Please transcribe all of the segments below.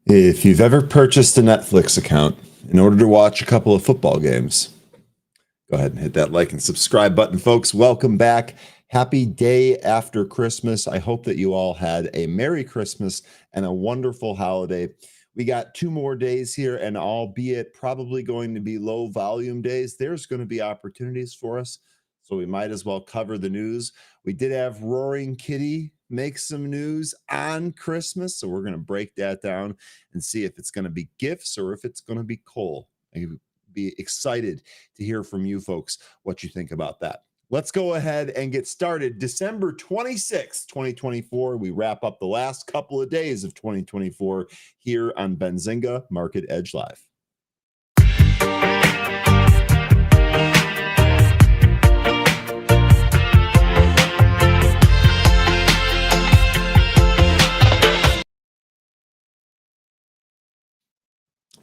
If you've ever purchased a Netflix account in order to watch a couple of football games, go ahead and hit that like and subscribe button, folks. Welcome back. Happy day after Christmas. I hope that you all had a Merry Christmas and a wonderful holiday. We got 2 more days here, and albeit probably going to be low volume days, there's going to be opportunities for us. So we might as well cover the news. We did have Roaring Kitty make some news on Christmas. So we're going to break that down and see if it's going to be gifts or if it's going to be coal. I'd be excited to hear from you folks what you think about that. Let's go ahead and get started. December 26th, 2024. We wrap up the last couple of days of 2024 here on Benzinga Market Edge Live.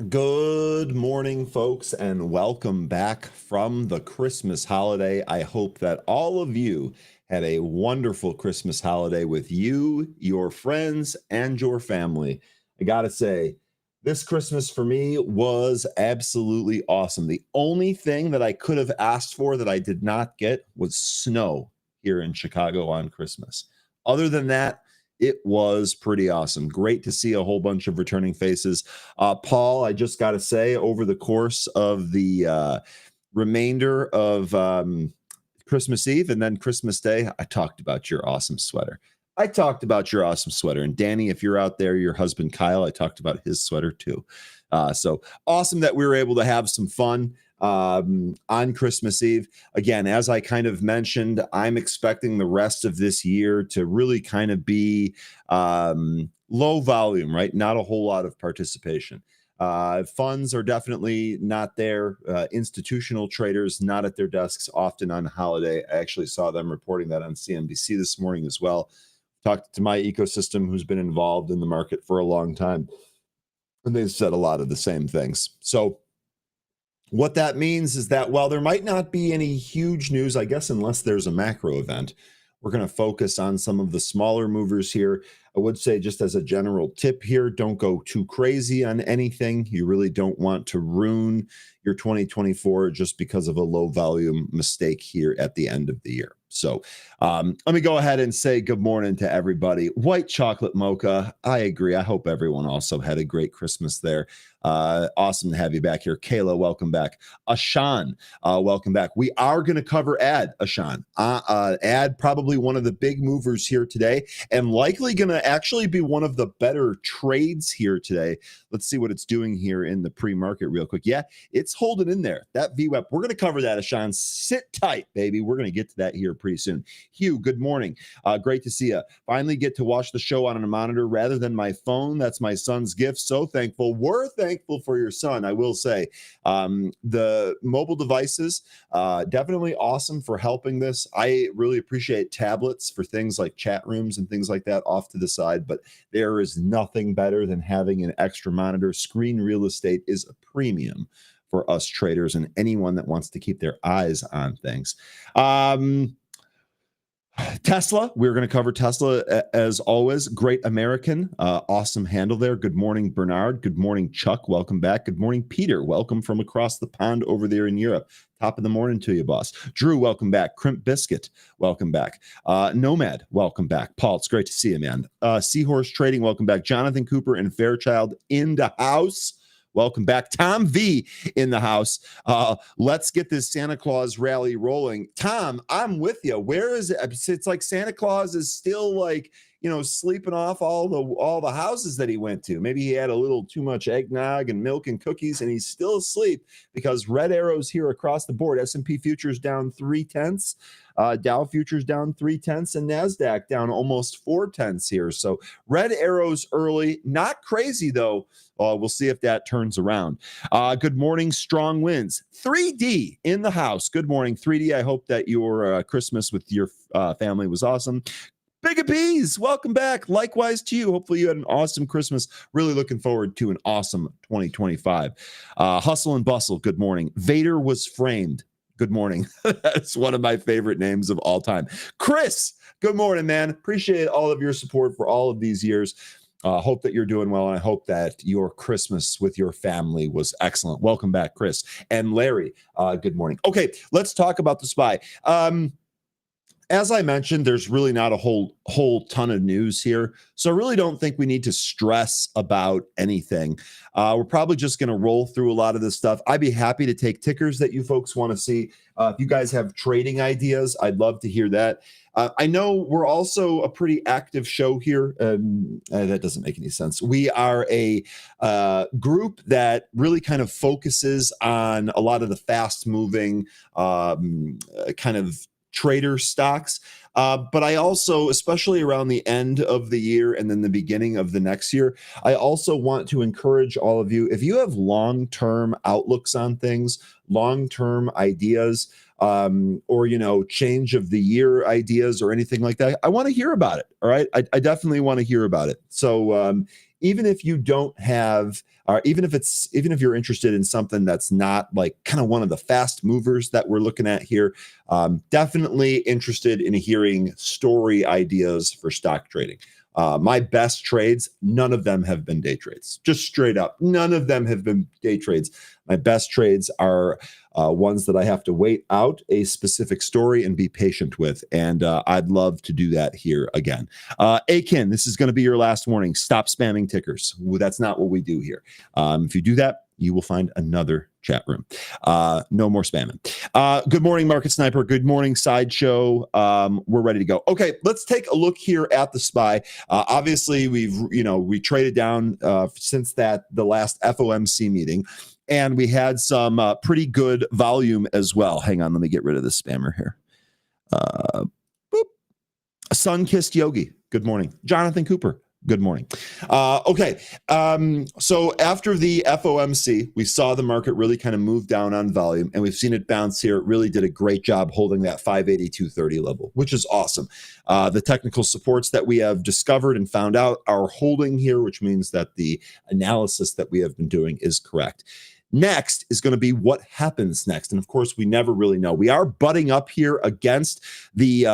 Good morning, folks, and welcome back from the Christmas holiday. I hope that all of you had a wonderful Christmas holiday with you, your friends, and your family. I gotta say, this Christmas for me was absolutely awesome. The only thing that I could have asked for that I did not get was snow here in Chicago on Christmas. Other than that, it was pretty awesome. Great to see a whole bunch of returning faces. Paul, I just got to say, over the course of the remainder of Christmas Eve and then Christmas Day, I talked about your awesome sweater. And Danny, if you're out there, your husband Kyle, I talked about his sweater too. So awesome that we were able to have some fun on Christmas Eve. Again, as I kind of mentioned, I'm expecting the rest of this year to really kind of be low volume, right? Not a whole lot of participation. Funds are definitely not there. Institutional traders not at their desks often on holiday. I actually saw them reporting that on CNBC this morning as well. Talked to my ecosystem who's been involved in the market for a long time, and they've said a lot of the same things. So what that means is that while there might not be any huge news, I guess, unless there's a macro event, we're going to focus on some of the smaller movers here. I would say, just as a general tip here, don't go too crazy on anything. You really don't want to ruin your 2024 just because of a low volume mistake here at the end of the year. So let me go ahead and say good morning to everybody. White chocolate mocha. I agree. I hope everyone also had a great Christmas there. Awesome to have you back here. Kayla, welcome back. Ashan, welcome back. We are going to cover ad, Ashan. Ad, probably one of the big movers here today, and likely going to actually be one of the better trades here today. Let's see what it's doing here in the pre-market real quick. Yeah, it's holding in there. That VWAP, we're going to cover that, Ashan. Sit tight, baby. We're going to get to that here pretty soon. Hugh, good morning. Great to see you. Finally get to watch the show on a monitor rather than my phone. That's my son's gift. So thankful. We're thankful for your son, I will say. The mobile devices, definitely awesome for helping this. I really appreciate tablets for things like chat rooms and things like that off to the side, but there is nothing better than having an extra monitor. Screen real estate is a premium for us traders and anyone that wants to keep their eyes on things. Tesla, we're going to cover Tesla as always. Great American, awesome handle there. Good morning, Bernard. Good morning, Chuck. Welcome back. Good morning, Peter. Welcome from across the pond over there in Europe. Top of the morning to you, boss. Drew, welcome back. Crimp Biscuit, welcome back. Nomad, welcome back. Paul, it's great to see you, man. Seahorse Trading, welcome back. Jonathan Cooper and Fairchild in the house. Welcome back. Tom V in the house. Let's get this Santa Claus rally rolling. Tom, I'm with you. Where is it? It's like Santa Claus is still like, sleeping off all the houses that he went to. Maybe he had a little too much eggnog and milk and cookies, and he's still asleep because red arrows here across the board. S&P futures down 0.3. Dow futures down 0.3, and NASDAQ down almost 0.4 here. So red arrows early. Not crazy, though. We'll see if that turns around. Good morning, strong winds. 3D in the house. Good morning, 3D. I hope that your Christmas with your family was awesome. Big Bees, welcome back. Likewise to you. Hopefully you had an awesome Christmas. Really looking forward to an awesome 2025. Hustle and Bustle, good morning. Vader was framed. Good morning. That's one of my favorite names of all time. Chris, good morning, man. Appreciate all of your support for all of these years. Hope that you're doing well, and I hope that your Christmas with your family was excellent. Welcome back, Chris and Larry. Good morning. Okay, let's talk about the SPY. As I mentioned, there's really not a whole ton of news here, so I really don't think we need to stress about anything. We're probably just going to roll through a lot of this stuff. I'd be happy to take tickers that you folks want to see. If you guys have trading ideas, I'd love to hear that. I know we're also a pretty active show here. That doesn't make any sense. We are a group that really kind of focuses on a lot of the fast-moving kind of trader stocks. But I also, especially around the end of the year and then the beginning of the next year, I also want to encourage all of you, if you have long-term outlooks on things, long-term ideas, or change of the year ideas or anything like that, I want to hear about it. All right, I definitely want to hear about it. So even if you don't have, or even if you're interested in something that's not like kind of one of the fast movers that we're looking at here, definitely interested in hearing story ideas for stock trading. My best trades, none of them have been day trades. Just straight up, none of them have been day trades. My best trades are ones that I have to wait out a specific story and be patient with. And I'd love to do that here again. Akin, this is going to be your last warning. Stop spamming tickers. That's not what we do here. If you do that, you will find another chat room. No more spamming. Good morning, Market Sniper. Good morning, Sideshow. We're ready to go. Okay, let's take a look here at the SPY. Obviously, we traded down since the last FOMC meeting, and we had some pretty good volume as well. Hang on, let me get rid of this spammer here. Sun-Kissed Yogi. Good morning. Jonathan Cooper. Good morning. Okay. So after the FOMC, we saw the market really kind of move down on volume, and we've seen it bounce here. It really did a great job holding that 582.30 level, which is awesome. The technical supports that we have discovered and found out are holding here, which means that the analysis that we have been doing is correct. Next is going to be what happens next. And of course, we never really know. We are butting up here against the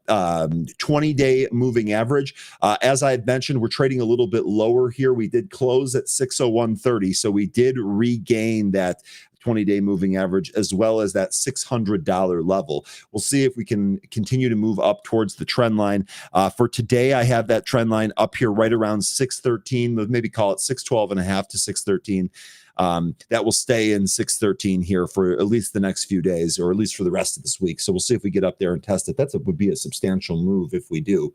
20-day moving average. As I had mentioned, we're trading a little bit lower here. We did close at 601.30, so we did regain that 20-day moving average as well as that $600 level. We'll see if we can continue to move up towards the trend line. For today, I have that trend line up here right around 613, maybe call it 612.5 to 613. That will stay in 613 here for at least the next few days, or at least for the rest of this week. So we'll see if we get up there and test it. That would be a substantial move if we do.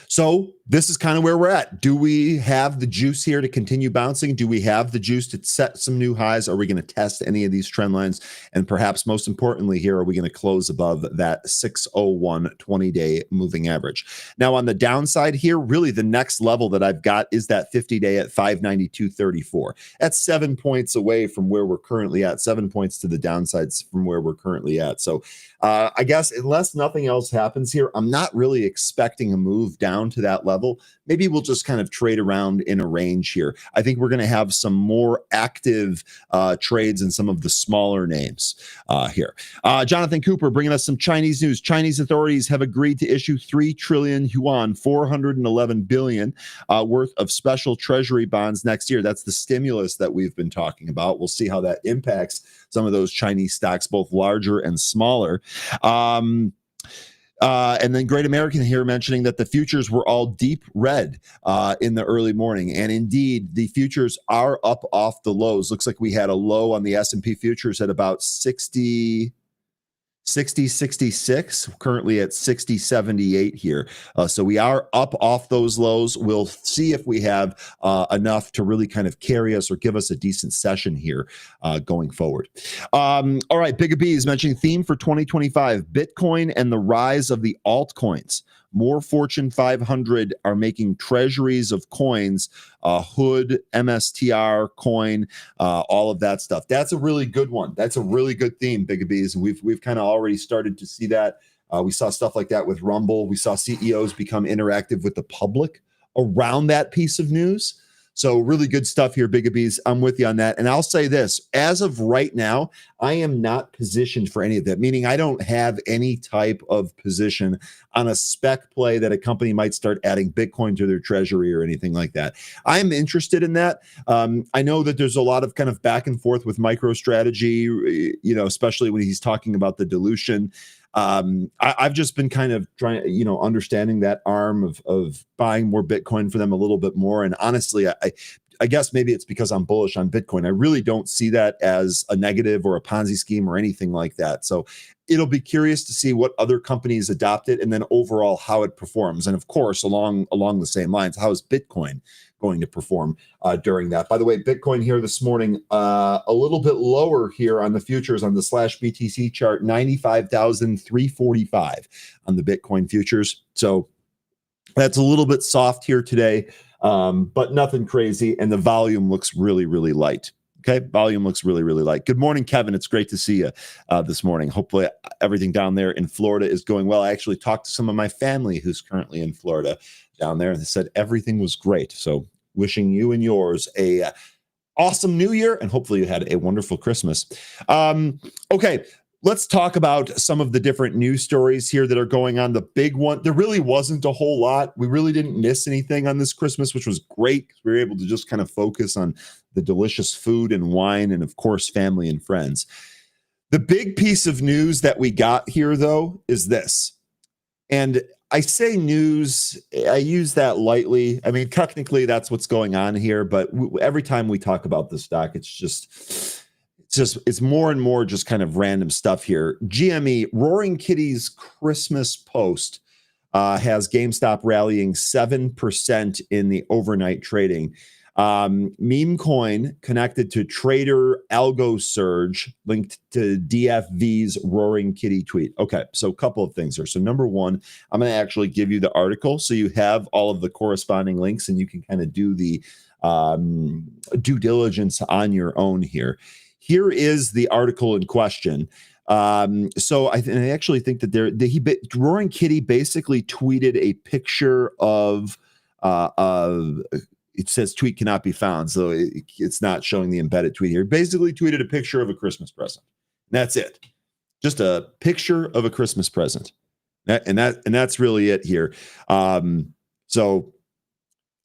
So this is kind of where we're at. Do we have the juice here to continue bouncing? Do we have the juice to set some new highs? Are we going to test any of these trend lines? And perhaps most importantly here, are we going to close above that 601 20-day moving average? Now on the downside here, really the next level that I've got is that 50-day at 592.34. That's 7 points away from where we're currently at, 7 points to the downsides from where we're currently at. So I guess unless nothing else happens here, I'm not really expecting a move down to that level. Maybe we'll just kind of trade around in a range here. I think we're going to have some more active trades in some of the smaller names here. Jonathan Cooper bringing us some Chinese news. Chinese authorities have agreed to issue 3 trillion yuan, 411 billion worth of special treasury bonds next year. That's the stimulus that we've been talking about. We'll see how that impacts some of those Chinese stocks, both larger and smaller. And then Great American here mentioning that the futures were all deep red in the early morning. And indeed, the futures are up off the lows. Looks like we had a low on the S&P futures at about 66, currently at 60.78 here. So we are up off those lows. We'll see if we have enough to really kind of carry us or give us a decent session here going forward. All right, Big B is mentioning theme for 2025, Bitcoin and the rise of the altcoins. More Fortune 500 are making treasuries of coins, Hood, MSTR coin, all of that stuff. That's a really good one. That's a really good theme, Big B's. We've kind of already started to see that. We saw stuff like that with Rumble. We saw CEOs become interactive with the public around that piece of news. So really good stuff here, Bigabees. I'm with you on that. And I'll say this, as of right now, I am not positioned for any of that, meaning I don't have any type of position on a spec play that a company might start adding Bitcoin to their treasury or anything like that. I'm interested in that. I know that there's a lot of kind of back and forth with MicroStrategy, especially when he's talking about the dilution. I've just been kind of trying, understanding that arm of buying more Bitcoin for them a little bit more. And honestly, I guess maybe it's because I'm bullish on Bitcoin. I really don't see that as a negative or a Ponzi scheme or anything like that. So it'll be curious to see what other companies adopt it and then overall how it performs. And of course, along the same lines, how is Bitcoin going to perform during that? By the way, Bitcoin here this morning, a little bit lower here on the futures on the /BTC chart, 95,345 on the Bitcoin futures. So that's a little bit soft here today, but nothing crazy. And the volume looks really, really light. Okay, volume looks really, really light. Good morning, Kevin. It's great to see you this morning. Hopefully everything down there in Florida is going well. I actually talked to some of my family who's currently in Florida down there, and they said everything was great. So wishing you and yours a awesome new year, and hopefully you had a wonderful Christmas. Okay, let's talk about some of the different news stories here that are going on. The big one, there really wasn't a whole lot. We really didn't miss anything on this Christmas, which was great. We were able to just kind of focus on the delicious food and wine and, of course, family and friends. The big piece of news that we got here, though, is this. And I say news, I use that lightly. I mean, technically, that's what's going on here. But every time we talk about the stock, it's more and more just kind of random stuff here. GME, Roaring Kitty's Christmas post has GameStop rallying 7% in the overnight trading. Meme coin connected to trader algo surge linked to DFV's Roaring Kitty tweet. Okay, so a couple of things here. So number one, I'm going to actually give you the article so you have all of the corresponding links and you can kind of do the due diligence on your own here. Here is the article in question. So I actually think that Roaring Kitty basically tweeted a picture of it says tweet cannot be found, so it's not showing the embedded tweet here. Basically tweeted a picture of a Christmas present. That's it. Just a picture of a Christmas present. And that's really it here. So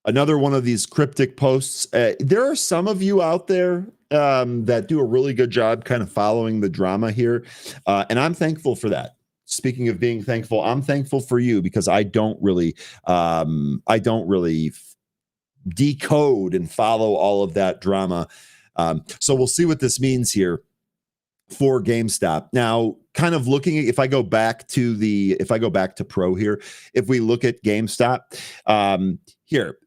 another one of these cryptic posts. There are some of you out there that do a really good job kind of following the drama here. And I'm thankful for that. Speaking of being thankful, I'm thankful for you because I don't really decode and follow all of that drama. So we'll see what this means here for GameStop. Now, kind of looking at, if I go back to Pro here, if we look at GameStop here,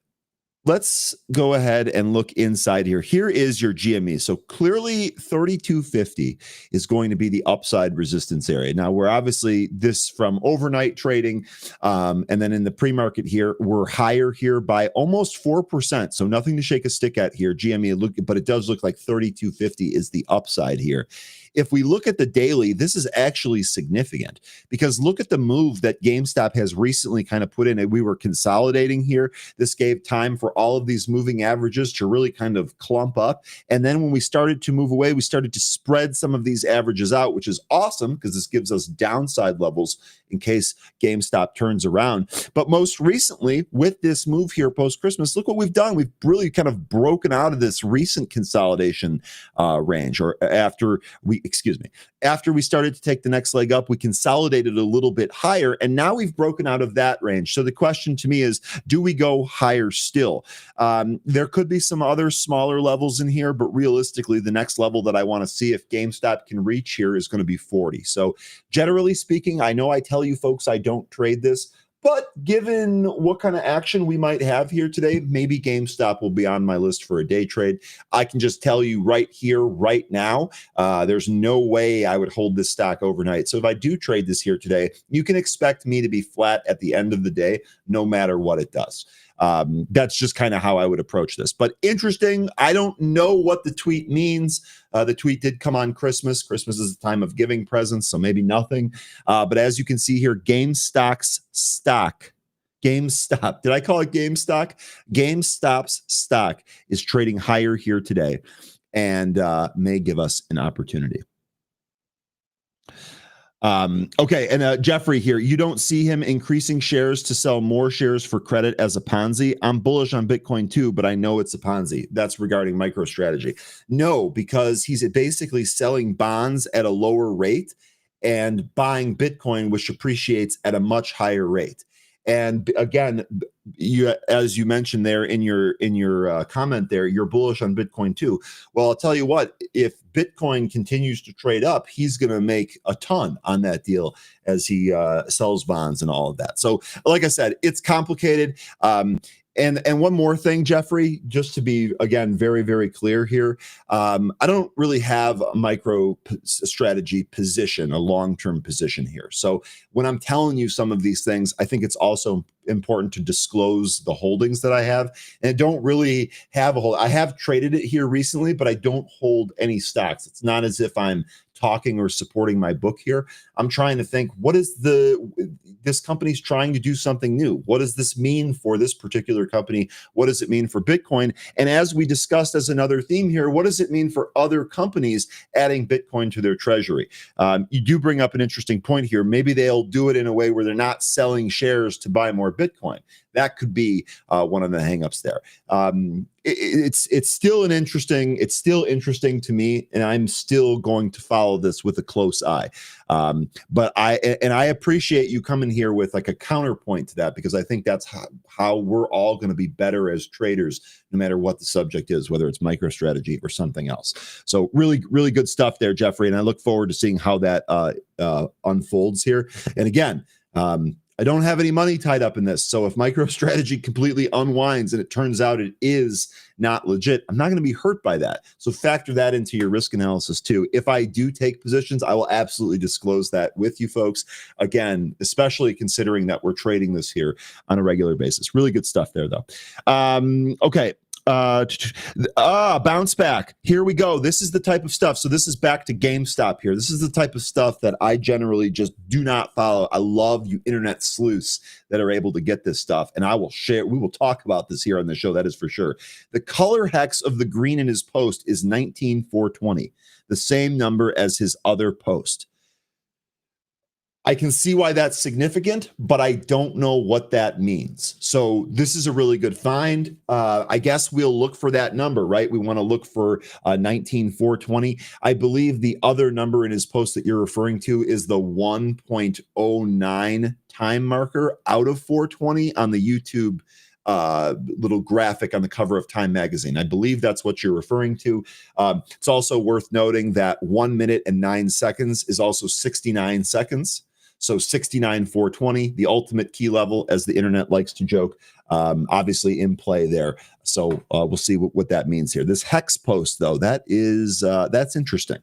let's go ahead and look inside here. Here is your GME. So clearly 3250 is going to be the upside resistance area. Now we're obviously this from overnight trading. And then in the pre-market here, we're higher here by almost 4%. So nothing to shake a stick at here. GME, but it does look like 3250 is the upside here. If we look at the daily, this is actually significant because look at the move that GameStop has recently kind of put in. We were consolidating here. This gave time for all of these moving averages to really kind of clump up. And then when we started to move away, we started to spread some of these averages out, which is awesome because this gives us downside levels in case GameStop turns around. But most recently, with this move here post-Christmas, look what we've done. We've really kind of broken out of this recent consolidation range, or after we started to take the next leg up, we consolidated a little bit higher, and now we've broken out of that range. So the question to me is, do we go higher still? There could be some other smaller levels in here, but realistically, the next level that I want to see if GameStop can reach here is going to be 40. So generally speaking, I know I tell you folks I don't trade this, but given what kind of action we might have here today, maybe GameStop will be on my list for a day trade. I can just tell you right here, right now, there's no way I would hold this stock overnight. So if I do trade this here today, you can expect me to be flat at the end of the day, no matter what it does. That's just kind of how I would approach this. But interesting. I don't know what the tweet means. The tweet did come on Christmas. Christmas is the time of giving presents, so maybe nothing. But as you can see here, GameStop's stock GameStop. Did I call it GameStop? GameStop's stock is trading higher here today and may give us an opportunity. Okay, and Jeffrey here, you don't see him increasing shares to sell more shares for credit as a Ponzi. I'm bullish on Bitcoin too, but I know it's a Ponzi. That's regarding MicroStrategy. No, because he's basically selling bonds at a lower rate and buying Bitcoin, which appreciates at a much higher rate. And again, you, as you mentioned there in your comment there, you're bullish on Bitcoin too. Well, I'll tell you what, if Bitcoin continues to trade up, he's going to make a ton on that deal as he sells bonds and all of that. So like I said, it's complicated. And one more thing, Jeffrey, just to be, again, very, very clear here. I don't really have a micro strategy position, a long-term position here. So when I'm telling you some of these things, I think it's also important to disclose the holdings that I have. And I don't really have a hold. I have traded it here recently, but I don't hold any stocks. It's not as if I'm talking or supporting my book here. I'm trying to think, what is this company's trying to do something new? What does this mean for this particular company? What does it mean for Bitcoin? And as we discussed as another theme here, what does it mean for other companies adding Bitcoin to their treasury? You do bring up an interesting point here. Maybe they'll do it in a way where they're not selling shares to buy more Bitcoin. That could be one of the hangups there. It's still interesting to me, and I'm still going to follow this with a close eye. But I appreciate you coming here with like a counterpoint to that, because I think that's how we're all going to be better as traders, no matter what the subject is, whether it's MicroStrategy or something else. So really, really good stuff there, Jeffrey, and I look forward to seeing how that unfolds here. And again, I don't have any money tied up in this. So if MicroStrategy completely unwinds and it turns out it is not legit, I'm not going to be hurt by that. So factor that into your risk analysis too. If I do take positions, I will absolutely disclose that with you folks. Again, especially considering that we're trading this here on a regular basis. Really good stuff there though. Okay. Bounce back. Here we go. This is the type of stuff. So this is back to GameStop here. This is the type of stuff that I generally just do not follow. I love you internet sleuths that are able to get this stuff, and I will share. We will talk about this here on the show. That is for sure. The color hex of the green in his post is 19420, the same number as his other post. I can see why that's significant, but I don't know what that means. So this is a really good find. I guess we'll look for that number, right? We want to look for 19420. I believe the other number in his post that you're referring to is the 1.09 time marker out of 420 on the YouTube little graphic on the cover of Time magazine. I believe that's what you're referring to. It's also worth noting that 1 minute and 9 seconds is also 69 seconds. So 69,420, the ultimate key level, as the internet likes to joke, obviously in play there. So we'll see what that means here. This hex post, though, that's interesting.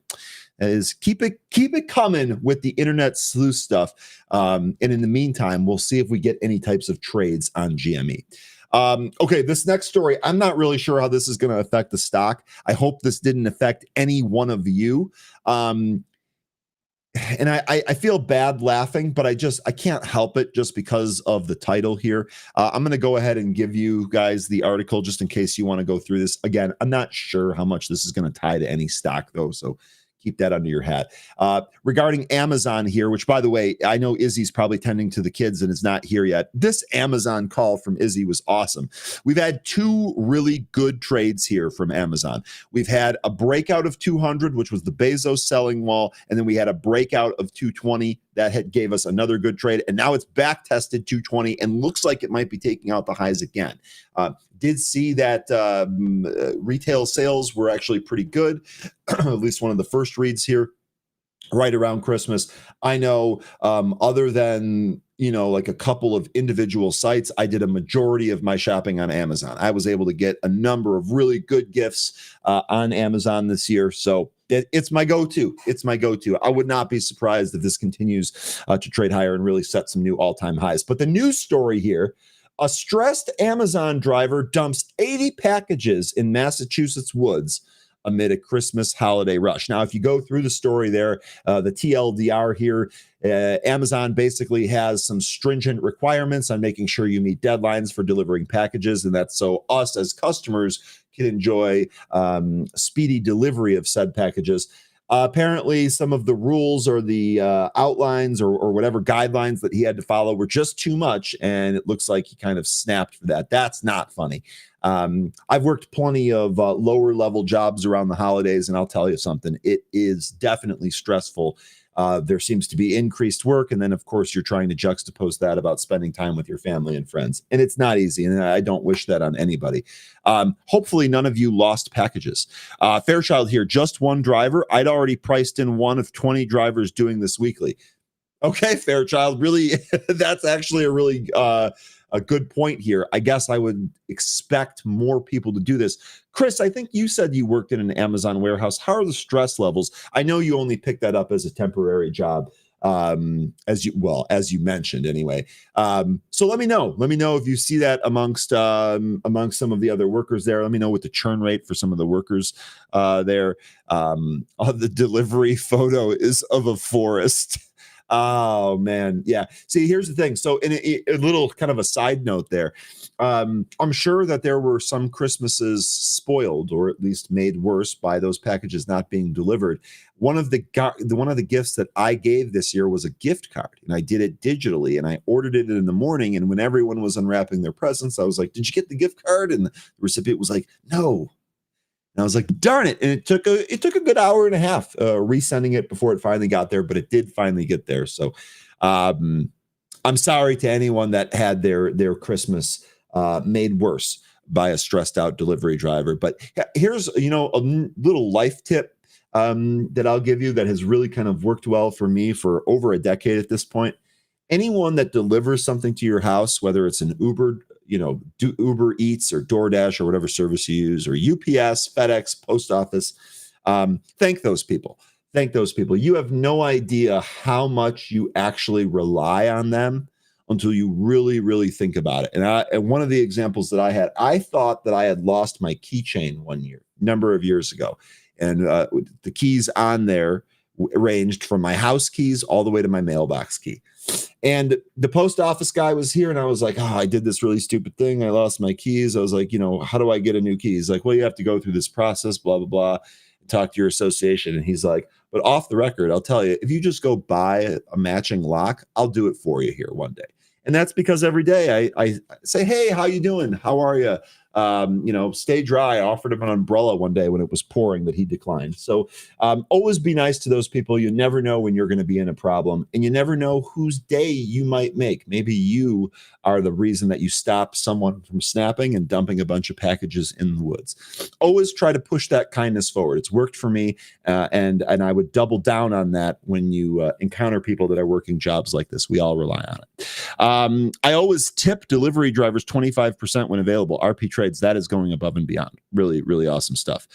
Is keep it coming with the internet sleuth stuff. And in the meantime, we'll see if we get any types of trades on GME. Okay, this next story, I'm not really sure how this is going to affect the stock. I hope this didn't affect any one of you. And I feel bad laughing, but I can't help it just because of the title here. I'm going to go ahead and give you guys the article just in case you want to go through this. Again, I'm not sure how much this is going to tie to any stock, though, so keep that under your hat. Regarding Amazon here, which, by the way, I know Izzy's probably tending to the kids and is not here yet. This Amazon call from Izzy was awesome. We've had two really good trades here from Amazon. We've had a breakout of 200, which was the Bezos selling wall, and then we had a breakout of 220 that gave us another good trade, and now it's back tested 220 and looks like it might be taking out the highs again. Did see that retail sales were actually pretty good, at least one of the first reads here right around Christmas. I know other than, like a couple of individual sites, I did a majority of my shopping on Amazon. I was able to get a number of really good gifts on Amazon this year. So it's my go-to. It's my go-to. I would not be surprised if this continues to trade higher and really set some new all-time highs. But the news story here, a stressed Amazon driver dumps 80 packages in Massachusetts woods amid a Christmas holiday rush. Now, if you go through the story there, the TLDR here, Amazon basically has some stringent requirements on making sure you meet deadlines for delivering packages, and that's so us as customers can enjoy speedy delivery of said packages. Apparently, some of the rules or the outlines or whatever guidelines that he had to follow were just too much, and it looks like he kind of snapped for that. That's not funny. I've worked plenty of lower level jobs around the holidays, and I'll tell you something, it is definitely stressful. There seems to be increased work, and then of course you're trying to juxtapose that about spending time with your family and friends, and it's not easy, and I don't wish that on anybody. Hopefully none of you lost packages. Fairchild here, just one driver. I'd already priced in one of 20 drivers doing this weekly. Okay, Fairchild, really, that's actually a good point here. I guess I would expect more people to do this. Chris, I think you said you worked in an Amazon warehouse. How are the stress levels? I know you only picked that up as a temporary job, as you mentioned anyway. So let me know. Let me know if you see that amongst some of the other workers there. Let me know what the churn rate for some of the workers there. The delivery photo is of a forest. Oh man, yeah. See, here's the thing. So, in a little kind of a side note there, I'm sure that there were some Christmases spoiled, or at least made worse by those packages not being delivered. One of the gifts that I gave this year was a gift card, and I did it digitally, and I ordered it in the morning. And when everyone was unwrapping their presents, I was like, "Did you get the gift card?" And the recipient was like, "No." And I was like, darn it. And it took a good hour and a half resending it before it finally got there, but it did finally get there. So I'm sorry to anyone that had their Christmas made worse by a stressed out delivery driver. But here's, a little life tip that I'll give you that has really kind of worked well for me for over a decade at this point. Anyone that delivers something to your house, whether it's an Uber, do Uber Eats or DoorDash or whatever service you use, or UPS, FedEx, post office, thank those people. Thank those people. You have no idea how much you actually rely on them until you really, really think about it. And one of the examples that I thought that I had lost my keychain one number of years ago. And the keys on there ranged from my house keys all the way to my mailbox key. And the post office guy was here, and I was like, I did this really stupid thing. I lost my keys. I was like, how do I get a new key? He's like, well, you have to go through this process, blah, blah, blah, talk to your association. And he's like, but off the record, I'll tell you, if you just go buy a matching lock, I'll do it for you here one day. And that's because every day I say, hey, how you doing? How are you? Stay dry. I offered him an umbrella one day when it was pouring that he declined. So always be nice to those people. You never know when you're going to be in a problem, and you never know whose day you might make. Maybe you are the reason that you stop someone from snapping and dumping a bunch of packages in the woods. Always try to push that kindness forward. It's worked for me, and I would double down on that when you encounter people that are working jobs like this. We all rely on it. I always tip delivery drivers 25% when available. RP Trades, that is going above and beyond. Really, really awesome stuff.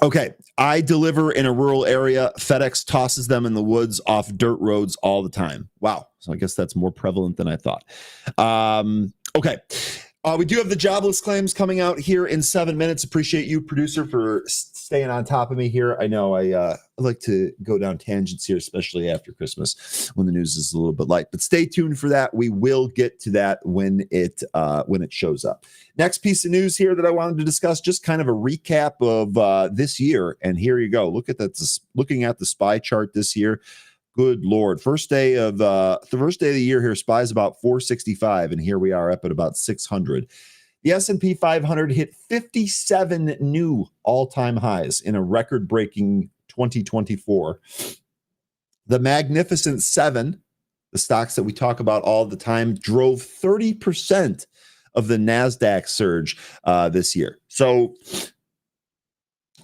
Okay, I deliver in a rural area. FedEx tosses them in the woods off dirt roads all the time. Wow. So I guess that's more prevalent than I thought. Okay. We do have the jobless claims coming out here in 7 minutes. Appreciate you, producer, for staying on top of me here. I know I like to go down tangents here, especially after Christmas when the news is a little bit light. But stay tuned for that. We will get to that when it shows up. Next piece of news here that I wanted to discuss, just kind of a recap of this year. And here you go. Look at that. Looking at the SPY chart this year. Good Lord. First day of the year here, SPY's about 465, and here we are up at about 600. The S&P 500 hit 57 new all-time highs in a record-breaking 2024. The Magnificent Seven, the stocks that we talk about all the time, drove 30% of the NASDAQ surge this year. So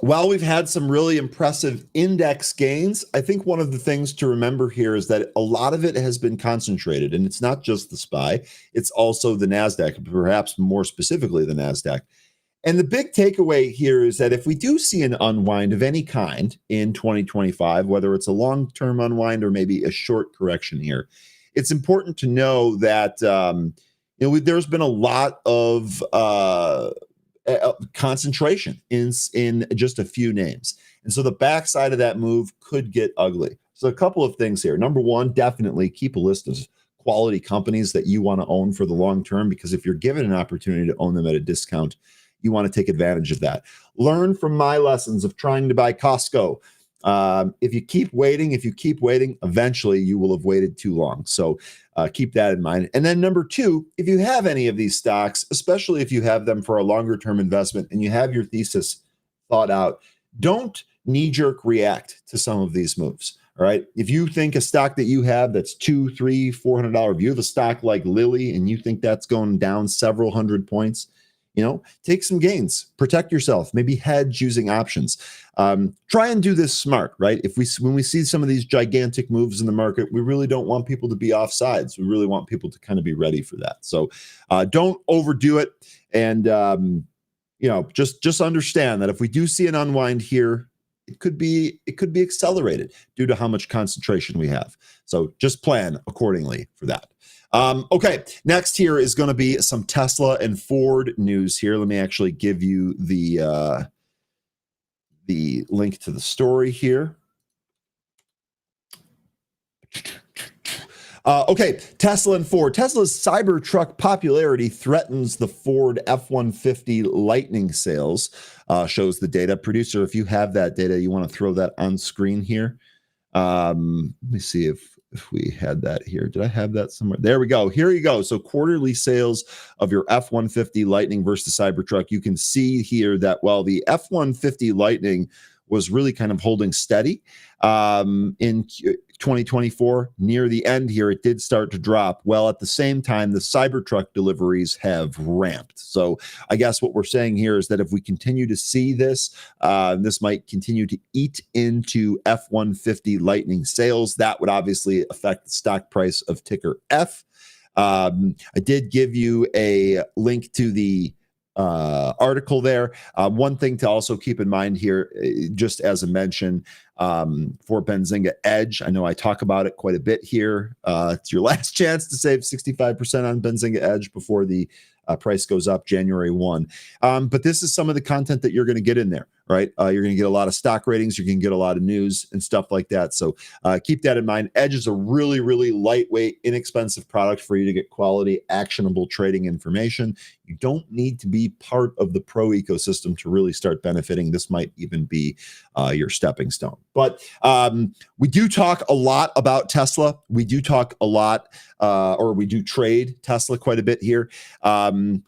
while we've had some really impressive index gains, I think one of the things to remember here is that a lot of it has been concentrated, and it's not just the SPY, it's also the NASDAQ, perhaps more specifically the NASDAQ. And the big takeaway here is that if we do see an unwind of any kind in 2025, whether it's a long-term unwind or maybe a short correction here, it's important to know that there's been a lot of concentration in just a few names. And so the backside of that move could get ugly. So a couple of things here. Number one, definitely keep a list of quality companies that you want to own for the long term, because if you're given an opportunity to own them at a discount, you want to take advantage of that. Learn from my lessons of trying to buy Costco. If you keep waiting, eventually you will have waited too long. So keep that in mind. And then number two, if you have any of these stocks, especially if you have them for a longer term investment and you have your thesis thought out, don't knee-jerk react to some of these moves. All right. If you think a stock that you have that's $200, $300, $400, if you have a stock like Lilly and you think that's going down several hundred points, take some gains, protect yourself, maybe hedge using options. Try and do this smart, right? When we see some of these gigantic moves in the market, we really don't want people to be off sides. We really want people to kind of be ready for that. So don't overdo it. And, just understand that if we do see an unwind here, it could be accelerated due to how much concentration we have. So just plan accordingly for that. Okay, next here is going to be some Tesla and Ford news here. Let me actually give you the link to the story here. Okay, Tesla and Ford. Tesla's Cybertruck popularity threatens the Ford F-150 Lightning sales, shows the data. Producer, if you have that data, you want to throw that on screen here. Let me see if we had that here. Did I have that somewhere? There we go. Here you go. So quarterly sales of your F-150 Lightning versus Cybertruck. You can see here that while the F-150 Lightning was really kind of holding steady in 2024, near the end here, it did start to drop. Well, at the same time, the Cybertruck deliveries have ramped. So I guess what we're saying here is that if we continue to see this, this might continue to eat into F-150 Lightning sales. That would obviously affect the stock price of ticker F. I did give you a link to the article there. One thing to also keep in mind here, just as a mention, for Benzinga Edge, I know I talk about it quite a bit here. It's your last chance to save 65% on Benzinga Edge before the price goes up January 1. But this is some of the content that you're going to get in there, right? You're going to get a lot of stock ratings. You're going to get a lot of news and stuff like that. So keep that in mind. Edge is a really, really lightweight, inexpensive product for you to get quality, actionable trading information. You don't need to be part of the pro ecosystem to really start benefiting. This might even be your stepping stone. But we do talk a lot about Tesla. We do talk a lot, or we do trade Tesla quite a bit here. And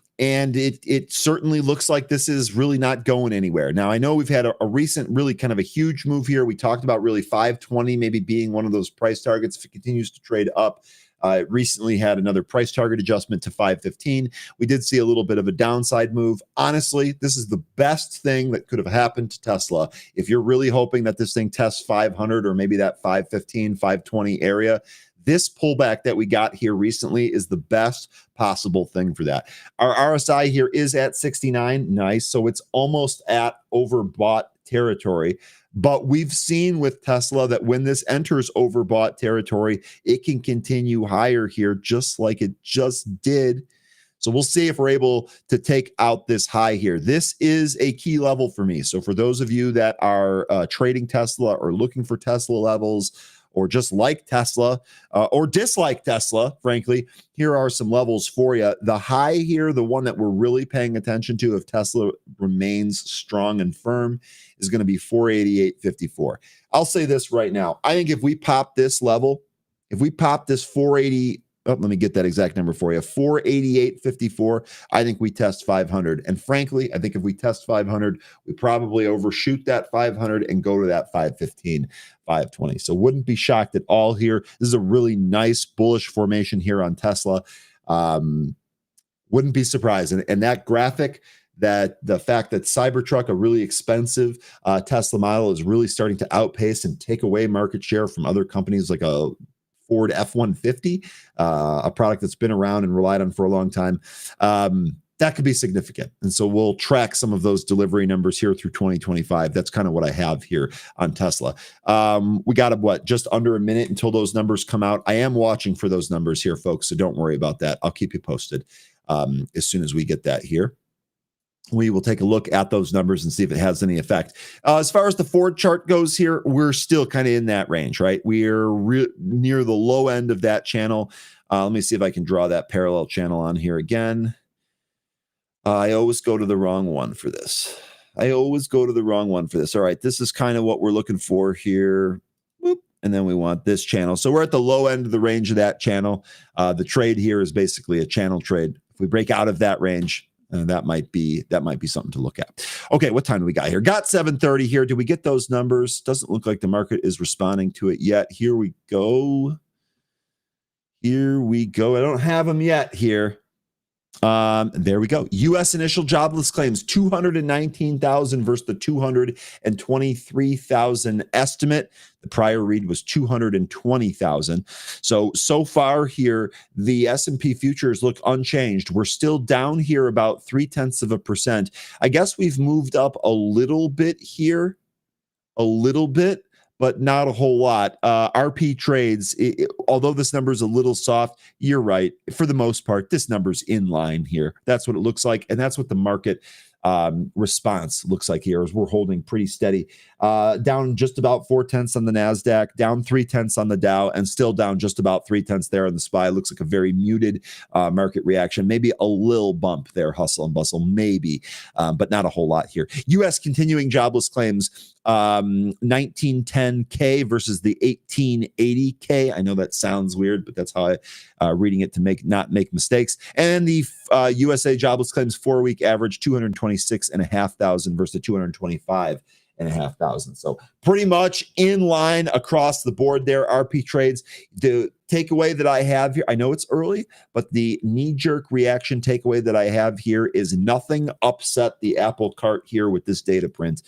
it certainly looks like this is really not going anywhere. Now, I know we've had a recent, really kind of a huge move here. We talked about really 520 maybe being one of those price targets if it continues to trade up. It recently had another price target adjustment to 515. We did see a little bit of a downside move. Honestly, this is the best thing that could have happened to Tesla. If you're really hoping that this thing tests 500 or maybe that 515, 520 area, this pullback that we got here recently is the best possible thing for that. Our RSI here is at 69. Nice. So it's almost at overbought territory. But we've seen with Tesla that when this enters overbought territory, it can continue higher here, just like it just did. So we'll see if we're able to take out this high here. This is a key level for me. So for those of you that are trading Tesla or looking for Tesla levels, or just like Tesla, or dislike Tesla, frankly, here are some levels for you. The high here, the one that we're really paying attention to if Tesla remains strong and firm, is going to be 488.54. I'll say this right now. I think if we pop this level, if we pop this 480, let me get that exact number for you, 488.54, I think we test 500. And frankly, I think if we test 500, we probably overshoot that 500 and go to that 515, 520. So wouldn't be shocked at all here. This is a really nice bullish formation here on Tesla. Wouldn't be surprised. And that graphic, that the fact that Cybertruck, a really expensive Tesla model, is really starting to outpace and take away market share from other companies like a Ford F-150, a product that's been around and relied on for a long time. That could be significant. And so we'll track some of those delivery numbers here through 2025. That's kind of what I have here on Tesla. We got just under a minute until those numbers come out. I am watching for those numbers here, folks, so don't worry about that. I'll keep you posted as soon as we get that here. we will take a look at those numbers and see if it has any effect. As far as the forward chart goes here, we're still kind of in that range, right? We're near the low end of that channel. Let me see if I can draw that parallel channel on here again. I always go to the wrong one for this. All right, this is kind of what we're looking for here. Whoop. And then we want this channel. So we're at the low end of the range of that channel. The trade here is basically a channel trade. If we break out of that range, that might be something to look at. Okay, what time do we got here? Got 7:30 here. Did we get those numbers? Doesn't look like the market is responding to it yet. Here we go. I don't have them yet here. There we go. U.S. initial jobless claims, 219,000 versus the 223,000 estimate. The prior read was 220,000. So far here, the S&P futures look unchanged. We're still down here about 0.3%. I guess we've moved up a little bit here, but not a whole lot. RP trades, although this number is a little soft, you're right. For the most part, this number's in line here. That's what it looks like, and that's what the market response looks like here, as we're holding pretty steady. Down just about 0.4 on the NASDAQ, down 0.3 on the Dow, and still down just about 0.3 there on the SPY. Looks like a very muted market reaction. Maybe a little bump there, hustle and bustle, maybe, but not a whole lot here. U.S. continuing jobless claims, 1910K versus the 1880K. I know that sounds weird, but that's how I'm reading it to not make mistakes. And the USA jobless claims 4-week average, 226,500 versus the 225,500. So pretty much in line across the board there. RP trades. The takeaway that I have here, I know it's early, but the knee-jerk reaction takeaway that I have here is nothing upset the apple cart here with this data print.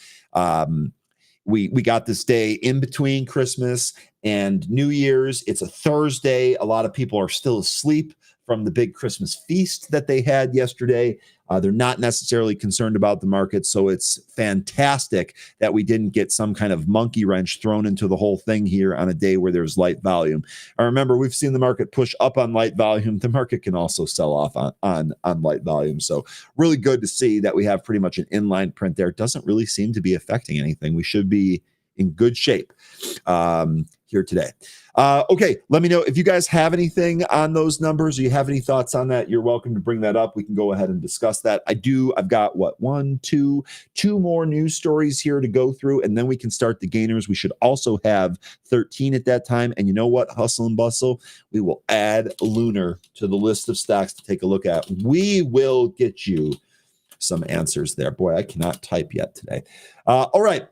We got this day in between Christmas and New Year's. It's a Thursday. A lot of people are still asleep from the big Christmas feast that they had yesterday. They're not necessarily concerned about the market, so it's fantastic that we didn't get some kind of monkey wrench thrown into the whole thing here on a day where there's light volume. I remember we've seen the market push up on light volume. The market can also sell off on light volume. So really good to see that we have pretty much an inline print there. It doesn't really seem to be affecting anything. We should be in good shape here today. Okay, let me know if you guys have anything on those numbers, or you have any thoughts on that. You're welcome to bring that up. We can go ahead and discuss that. I've got two more news stories here to go through, and then we can start the gainers. We should also have 13 at that time. And you know what? Hustle and bustle. We will add Lunar to the list of stocks to take a look at. We will get you some answers there. Boy, I cannot type yet today. All right.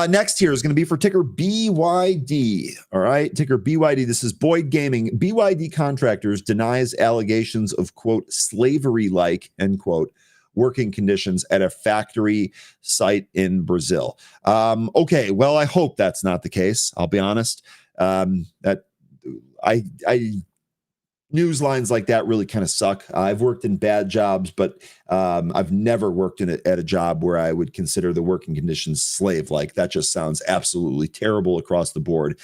Next here is going to be for ticker BYD. All right, ticker BYD. This is Boyd Gaming. BYD Contractors denies allegations of, quote, slavery-like, end quote, working conditions at a factory site in Brazil. Okay, well, I hope that's not the case. I'll be honest. That I news lines like that really kind of suck. I've worked in bad jobs, but I've never worked at a job where I would consider the working conditions slave-like. That just sounds absolutely terrible across the board.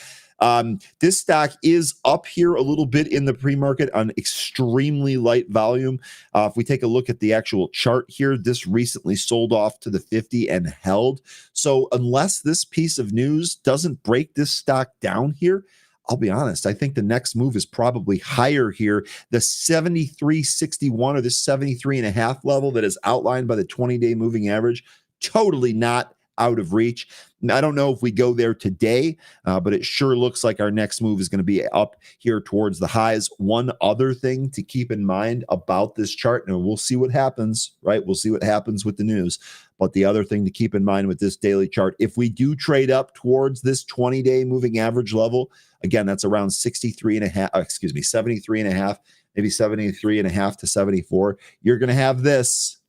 This stock is up here a little bit in the pre-market on extremely light volume. If we take a look at the actual chart here, this recently sold off to the 50 and held. So unless this piece of news doesn't break this stock down here, I'll be honest, I think the next move is probably higher here. The 73.61 or the 73.5 level that is outlined by the 20-day moving average, totally not out of reach. I don't know if we go there today, but it sure looks like our next move is going to be up here towards the highs. One other thing to keep in mind about this chart, and we'll see what happens, right? We'll see what happens with the news. But the other thing to keep in mind with this daily chart, if we do trade up towards this 20-day moving average level, again, that's around 73 and a half, maybe 73 and a half to 74. You're going to have this.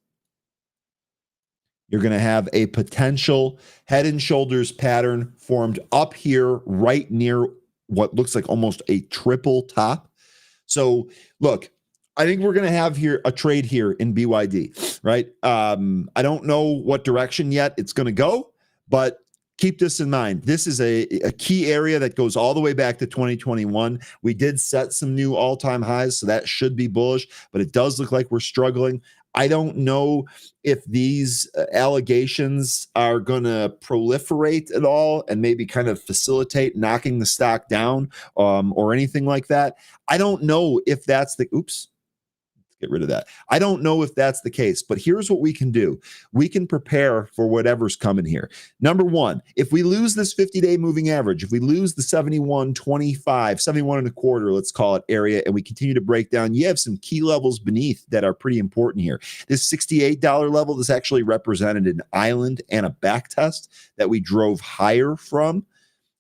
You're going to have a potential head and shoulders pattern formed up here right near what looks like almost a triple top. So look, I think we're going to have here a trade here in BYD, right? I don't know what direction yet it's going to go, but keep this in mind. This is a key area that goes all the way back to 2021. We did set some new all-time highs, so that should be bullish, but it does look like we're struggling. I don't know if these allegations are going to proliferate at all and maybe kind of facilitate knocking the stock down or anything like that. I don't know if that's the get rid of that. I don't know if that's the case, but here's what we can do. We can prepare for whatever's coming here. Number one, if we lose this 50-day moving average, if we lose the 71.25, 71 and a quarter, let's call it area, and we continue to break down, you have some key levels beneath that are pretty important here. This $68 level, this actually represented an island and a back test that we drove higher from.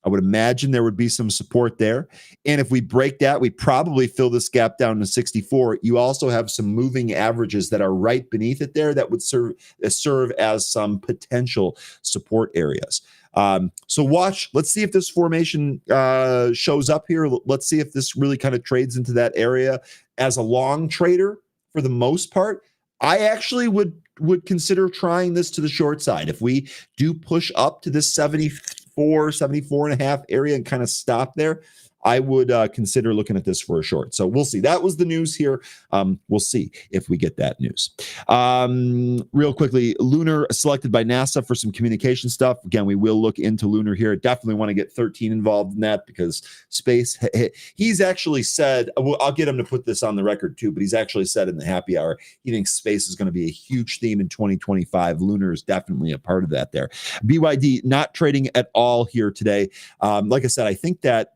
I would imagine there would be some support there. And if we break that, we probably fill this gap down to 64. You also have some moving averages that are right beneath it there that would serve as some potential support areas. So watch. Let's see if this formation shows up here. Let's see if this really kind of trades into that area. As a long trader, for the most part, I actually would consider trying this to the short side. If we do push up to this 74 and a half area and kind of stop there, I would consider looking at this for a short. So we'll see. That was the news here. We'll see if we get that news. Real quickly, Lunar selected by NASA for some communication stuff. Again, we will look into Lunar here. Definitely want to get 13 involved in that because space, he's actually said, I'll get him to put this on the record too, but he's actually said in the happy hour, he thinks space is going to be a huge theme in 2025. Lunar is definitely a part of that there. BYD not trading at all here today. Like I said, I think that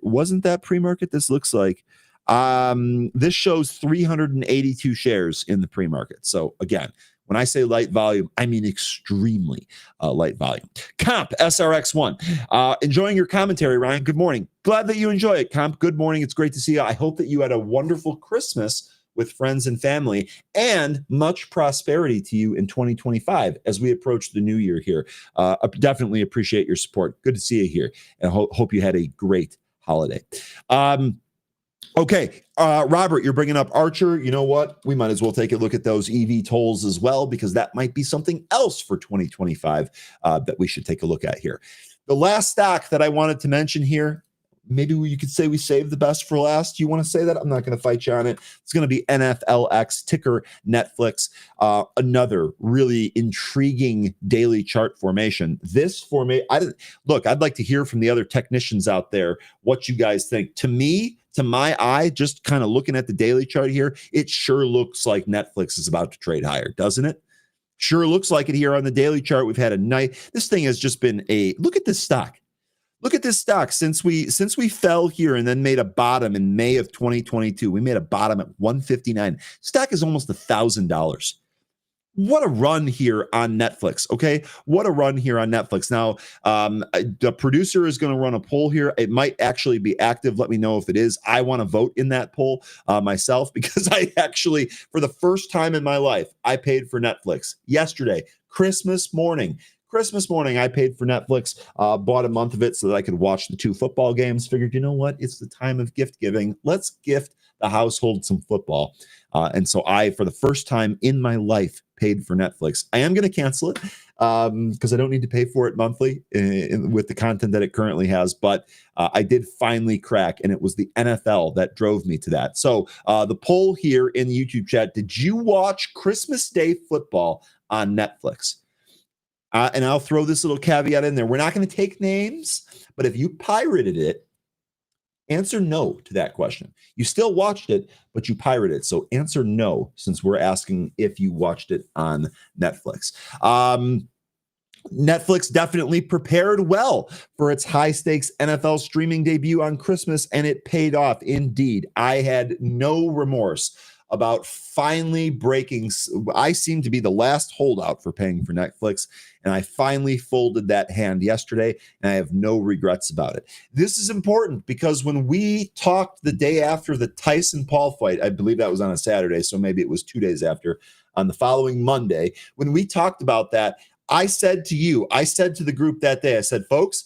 wasn't that pre-market. This looks like this shows 382 shares in the pre-market. So again, when I say light volume, I mean extremely light volume. Comp SRX1, enjoying your commentary, Ryan. Good morning. Glad that you enjoy it, Comp. Good morning. It's great to see you. I hope that you had a wonderful Christmas with friends and family, and much prosperity to you in 2025 as we approach the new year here. I definitely appreciate your support. Good to see you here, and hope you had a great holiday. Okay, Robert, you're bringing up Archer. You know what? We might as well take a look at those EV tolls as well, because that might be something else for 2025 that we should take a look at here. The last stock that I wanted to mention here, maybe you could say we saved the best for last. You want to say that? I'm not going to fight you on it. It's going to be NFLX, ticker Netflix. Another really intriguing daily chart formation. This formation, I'd like to hear from the other technicians out there what you guys think. To me, to my eye, just kind of looking at the daily chart here, it sure looks like Netflix is about to trade higher, doesn't it? Sure looks like it here on the daily chart. We've had a night. This thing has just been look at this stock. Look at this stock since we fell here and then made a bottom in May of 2022. We made a bottom at 159. Stock is almost $1,000. What a run here on Netflix. Okay, what a run here on Netflix. Now, the producer is going to run a poll here. It might actually be active. Let me know if it is. I want to vote in that poll myself, because I actually, for the first time in my life, I paid for Netflix yesterday, Christmas morning. I paid for Netflix, bought a month of it so that I could watch the 2 football games. Figured, you know what? It's the time of gift giving. Let's gift the household some football. And so I, for the first time in my life, paid for Netflix. I am going to cancel it because I don't need to pay for it monthly with the content that it currently has. But I did finally crack, and it was the NFL that drove me to that. So the poll here in the YouTube chat, did you watch Christmas Day football on Netflix? And I'll throw this little caveat in there. We're not going to take names, but if you pirated it, answer no to that question. You still watched it, but you pirated it. So answer no, since we're asking if you watched it on Netflix. Netflix definitely prepared well for its high-stakes NFL streaming debut on Christmas, and it paid off indeed. I had no remorse about finally breaking. I seem to be the last holdout for paying for Netflix, and I finally folded that hand yesterday, and I have no regrets about it. This is important because when we talked the day after the Tyson Paul fight, I believe that was on a Saturday, so maybe it was 2 days after, on the following Monday, when we talked about that, I said to the group that day, I said, folks,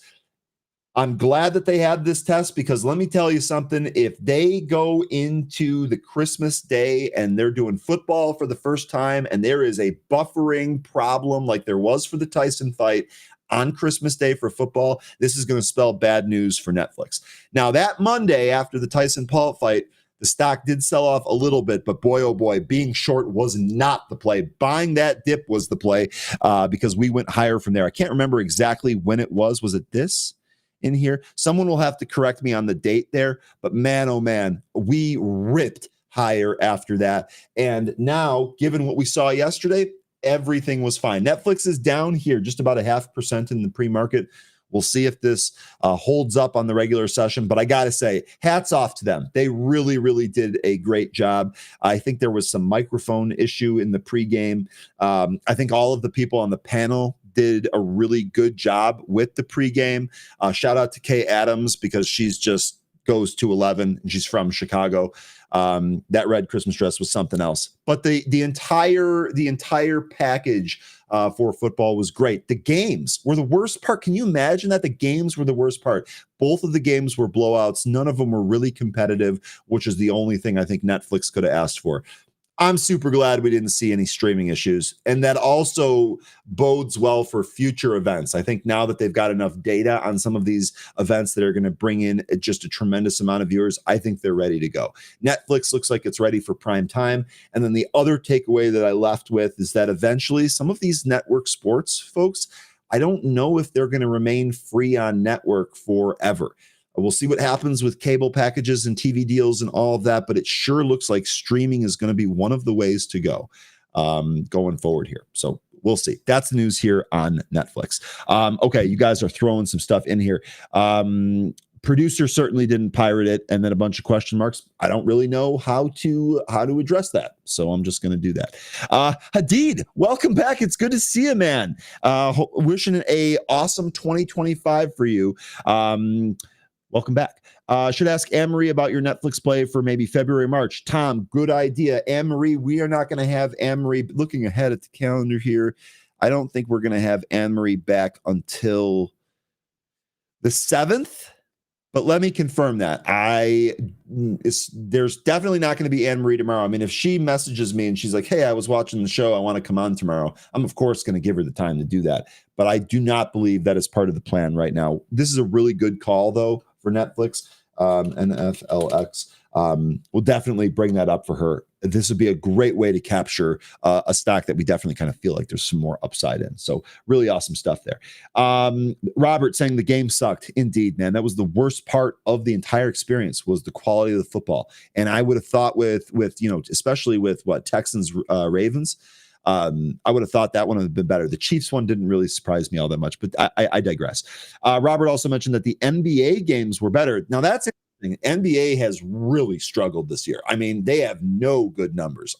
I'm glad that they had this test, because let me tell you something. If they go into the Christmas day and they're doing football for the first time and there is a buffering problem like there was for the Tyson fight, on Christmas Day for football, this is going to spell bad news for Netflix. Now, that Monday after the Tyson Paul fight, the stock did sell off a little bit, but boy, oh boy, being short was not the play. Buying that dip was the play because we went higher from there. I can't remember exactly when it was. Was it this in here? Someone will have to correct me on the date there, but man, oh man, we ripped higher after that. And now, given what we saw yesterday, everything was fine. Netflix is down here just about 0.5% in the pre-market. We'll see if this holds up on the regular session. But I got to say, hats off to them. They really, really did a great job. I think there was some microphone issue in the pregame. I think all of the people on the panel did a really good job with the pregame. Shout out to Kay Adams because she's just goes to 11 and she's from Chicago. That red Christmas dress was something else. But the entire package for football was great. The games were the worst part. Can you imagine that? The games were the worst part. Both of the games were blowouts. None of them were really competitive, which is the only thing I think Netflix could have asked for. I'm super glad we didn't see any streaming issues. And that also bodes well for future events. I think now that they've got enough data on some of these events that are going to bring in just a tremendous amount of viewers, I think they're ready to go. Netflix looks like it's ready for prime time. And then the other takeaway that I left with is that eventually some of these network sports folks, I don't know if they're going to remain free on network forever. We'll see what happens with cable packages and TV deals and all of that, but it sure looks like streaming is going to be one of the ways to go going forward here. So we'll see. That's the news here on Netflix. Okay, you guys are throwing some stuff in here. Producer certainly didn't pirate it, and then a bunch of question marks. I don't really know how to address that, so I'm just going to do that. Hadid, welcome back. It's good to see you, man. Wishing a awesome 2025 for you. Welcome back. Should ask Anne-Marie about your Netflix play for maybe February, March. Tom, good idea. Anne-Marie, we are not going to have Anne-Marie. Looking ahead at the calendar here, I don't think we're going to have Anne-Marie back until the 7th. But let me confirm that. There's definitely not going to be Anne-Marie tomorrow. I mean, if she messages me and she's like, hey, I was watching the show, I want to come on tomorrow, I'm of course going to give her the time to do that. But I do not believe that is part of the plan right now. This is a really good call, though, for Netflix, NFLX. We'll definitely bring that up for her. This would be a great way to capture a stock that we definitely kind of feel like there's some more upside in. So really awesome stuff there. Robert saying the game sucked. Indeed, man. That was the worst part of the entire experience was the quality of the football. And I would have thought with especially with Texans, Ravens, I would have thought that one would have been better. The Chiefs one didn't really surprise me all that much, but I digress. Robert also mentioned that the NBA games were better. Now that's interesting. NBA has really struggled this year. I mean, they have no good numbers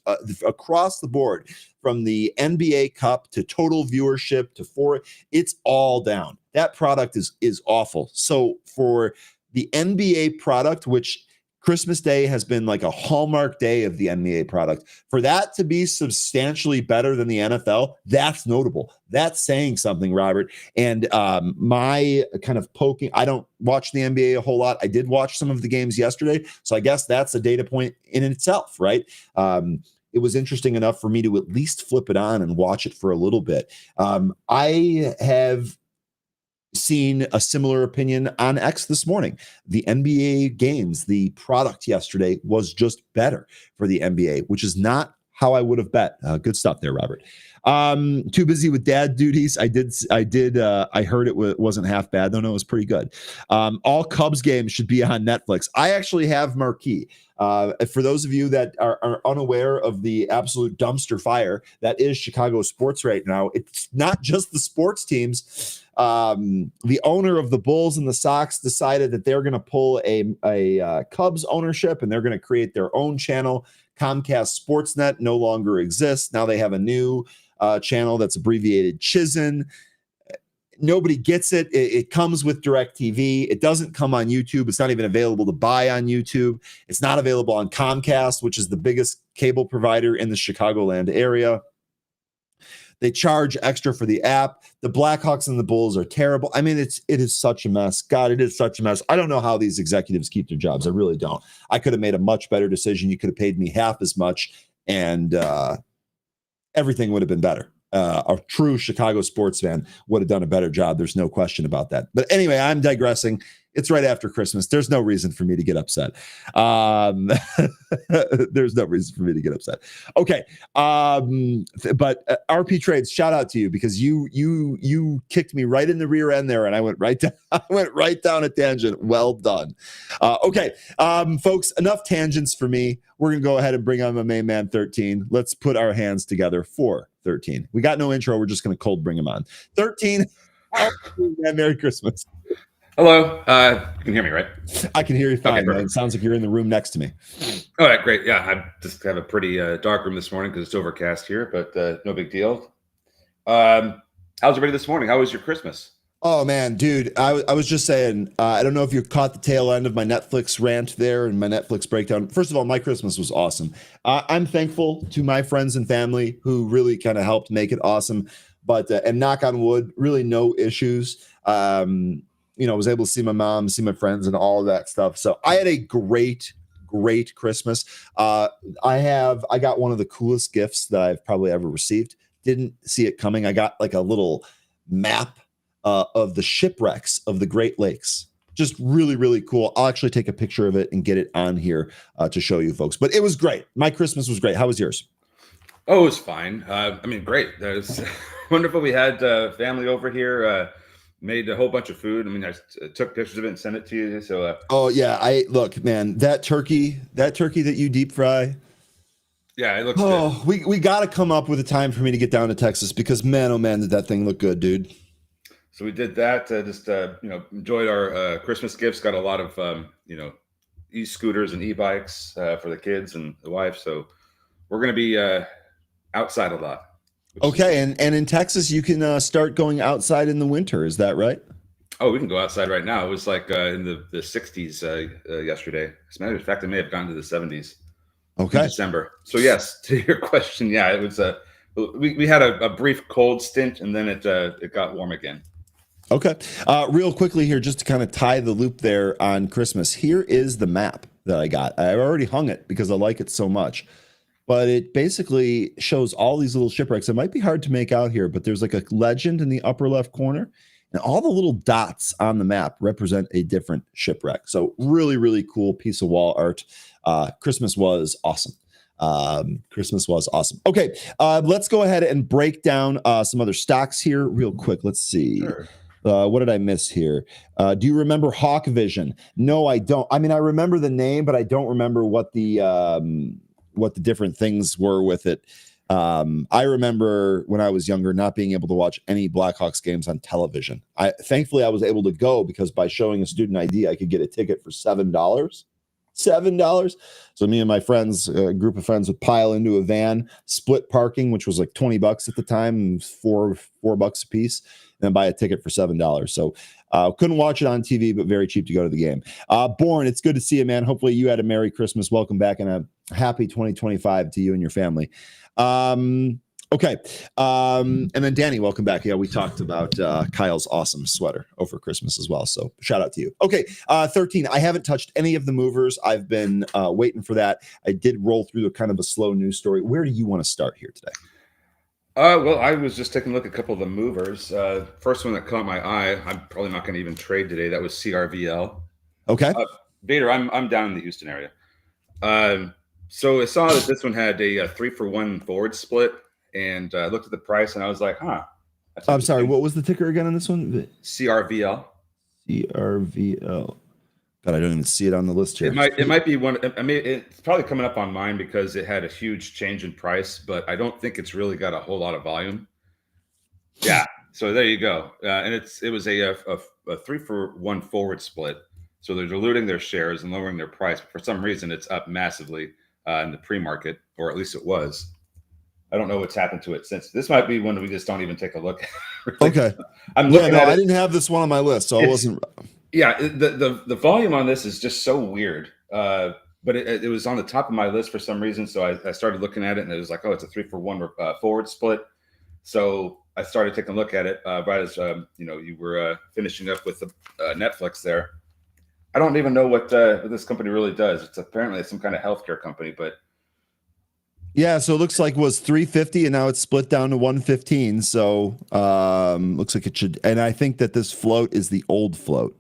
across the board, from the NBA Cup to total viewership to it's all down. That product is awful. So for the NBA product, which Christmas Day has been like a hallmark day of the NBA product, for that to be substantially better than the NFL, that's notable. That's saying something, Robert. And my kind of poking, I don't watch the NBA a whole lot. I did watch some of the games yesterday, so I guess that's a data point in itself, right? It was interesting enough for me to at least flip it on and watch it for a little bit. I have seen a similar opinion on X this morning. The NBA games, the product yesterday was just better for the NBA, which is not how I would have bet. Good stuff there, Robert. Too busy with dad duties. I heard it wasn't half bad, though. No, it was pretty good. All Cubs games should be on Netflix. I actually have Marquee. For those of you that are unaware of the absolute dumpster fire that is Chicago sports right now, it's not just the sports teams. The owner of the Bulls and the Sox decided that they're going to pull a Cubs ownership, and they're going to create their own channel. Comcast Sportsnet no longer exists. Now they have a new channel that's abbreviated Chizen. Nobody gets it. It comes with DirecTV. It doesn't come on YouTube. It's not even available to buy on YouTube. It's not available on Comcast, which is the biggest cable provider in the Chicagoland area. They charge extra for the app. The Blackhawks and the Bulls are terrible. I mean, it is such a mess. God, it is such a mess. I don't know how these executives keep their jobs. I really don't. I could have made a much better decision. You could have paid me half as much, and everything would have been better. a true Chicago sports fan would have done a better job. There's no question about that. But anyway, I'm digressing. It's right after Christmas. There's no reason for me to get upset. There's no reason for me to get upset. Okay. But RP Trades, shout out to you because you kicked me right in the rear end there, and I went right down. I went right down a tangent. Well done. Okay, folks, enough tangents for me. We're gonna go ahead and bring on my main man 13. Let's put our hands together for 13. We got no intro. We're just gonna cold bring him on. 13. Merry Christmas. Hello. You can hear me, right? I can hear you fine. Okay, Man. It sounds like you're in the room next to me. All right, great. Yeah, I just have a pretty dark room this morning because it's overcast here, but no big deal. How's everybody this morning? How was your Christmas? Oh, man, dude, I was just saying, I don't know if you caught the tail end of my Netflix rant there and my Netflix breakdown. First of all, my Christmas was awesome. I'm thankful to my friends and family who really kind of helped make it awesome. But, and knock on wood, really no issues. You know, I was able to see my mom, see my friends, and all of that stuff. So I had a great Christmas. I got one of the coolest gifts that I've probably ever received. Didn't see it coming. I got like a little map of the shipwrecks of the Great Lakes. Just really cool. I'll actually take a picture of it and get it on here to show you folks. But it was great. My Christmas was great. How was yours? Oh, it was fine. I mean, great. That was wonderful. We had family over here. Made a whole bunch of food. I mean, I took pictures of it and sent it to you. So, oh yeah, look, man, that turkey that you deep fry. Yeah, it looks good. We got to come up with a time for me to get down to Texas because man, oh man, did that thing look good, dude. So we did that. Enjoyed our Christmas gifts. Got a lot of e-scooters and e-bikes for the kids and the wife. So we're gonna be outside a lot. Okay, and in Texas, you can start going outside in the winter. Is that right? Oh, we can go outside right now. It was like in the 60s yesterday. As a matter of fact, it may have gone to the 70s. Okay. In December. So yes, to your question, yeah, it was we had a brief cold stint, and then it got warm again. Okay. Real quickly here, just to kind of tie the loop there on Christmas. Here is the map that I got. I already hung it because I like it so much. But it basically shows all these little shipwrecks. It might be hard to make out here, but there's like a legend in the upper left corner, and all the little dots on the map represent a different shipwreck. So really cool piece of wall art. Christmas was awesome. Christmas was awesome. Okay, let's go ahead and break down some other stocks here real quick. Let's see. Sure. What did I miss here? Do you remember Hawk Vision? No, I don't. I mean, I remember the name, but I don't remember what the different things were with it. I remember when I was younger not being able to watch any Blackhawks games on television. Thankfully I was able to go because by showing a student ID, I could get a ticket for $7. $7. So me and my friends, a group of friends, would pile into a van, split parking, which was like $20 at the time, $4 a piece, and then buy a ticket for $7. So couldn't watch it on TV, but very cheap to go to the game. Born, it's good to see you, man. Hopefully you had a Merry Christmas. Welcome back and a happy 2025 to you and your family. Okay. And then Danny, welcome back. Yeah, we talked about Kyle's awesome sweater over Christmas as well. So shout out to you. Okay. 13. I haven't touched any of the movers. I've been waiting for that. I did roll through a kind of a slow news story. Where do you want to start here today? Well, I was just taking a look at a couple of the movers. First one that caught my eye, I'm probably not going to even trade today. That was CRVL. Okay. Vader, I'm down in the Houston area. So I saw that this one had a 3-for-1 forward split, and I looked at the price and I was like, huh. I'm sorry. What was the ticker again on this one? CRVL. CRVL. God, I don't even see it on the list here. It might be one. I mean, it's probably coming up on mine because it had a huge change in price, but I don't think it's really got a whole lot of volume. Yeah. So there you go. And it was a 3-for-1 forward split. So they're diluting their shares and lowering their price. But for some reason, it's up massively in the pre-market, or at least it was. I don't know what's happened to it since. This might be one we just don't even take a look at. Okay. I'm looking at it. I didn't have this one on my list, so I wasn't. Yeah, the volume on this is just so weird. But it was on the top of my list for some reason. So I started looking at it, and it was like, oh, it's a 3-for-1 forward split. So I started taking a look at it right as you were finishing up with the Netflix there. I don't even know what this company really does. It's apparently some kind of healthcare company, but Yeah, so it looks like it was 350 and now it's split down to 115. So looks like it should, and I think that this float is the old float.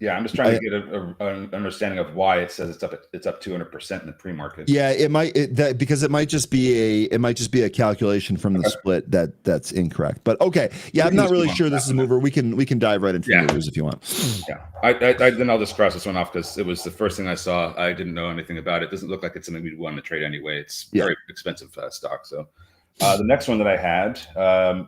Yeah, I'm just trying to get an understanding of why it says it's up 200% in the pre-market. Yeah, it might because it might just be a calculation from the split that's incorrect. But okay, yeah, I'm not really sure this is a mover. We can dive right into the movers if you want. Yeah, I then I'll just cross this one off because it was the first thing I saw. I didn't know anything about it. Doesn't look like it's something we'd want to trade anyway. It's very expensive stock. So the next one that I had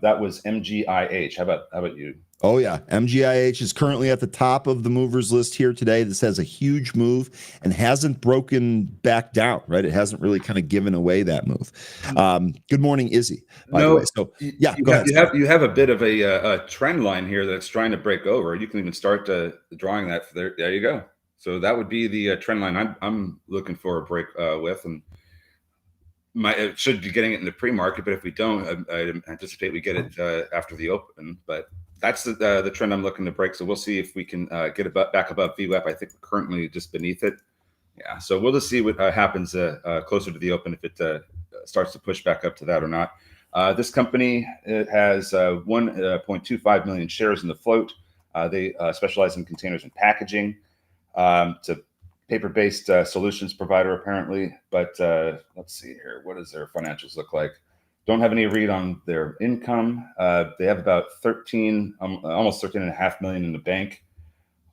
that was MGIH. How about you? Oh yeah, MGIH is currently at the top of the movers list here today. This has a huge move and hasn't broken back down, right? It hasn't really kind of given away that move. Good morning, Izzy. By the way, so yeah, go ahead. You have a bit of a trend line here that's trying to break over. You can even start drawing that. There you go. So that would be the trend line I'm looking for a break with, and it should be getting it in the pre-market. But if we don't, I anticipate we get it after the open. But that's the trend I'm looking to break. So we'll see if we can get it back above VWAP. I think we're currently just beneath it. Yeah. So we'll just see what happens closer to the open, if it starts to push back up to that or not. This company, it has 1.25 million shares in the float. They specialize in containers and packaging. It's a paper-based solutions provider, apparently. But let's see here. What does their financials look like? Don't have any read on their income. They have about almost 13.5 million in the bank,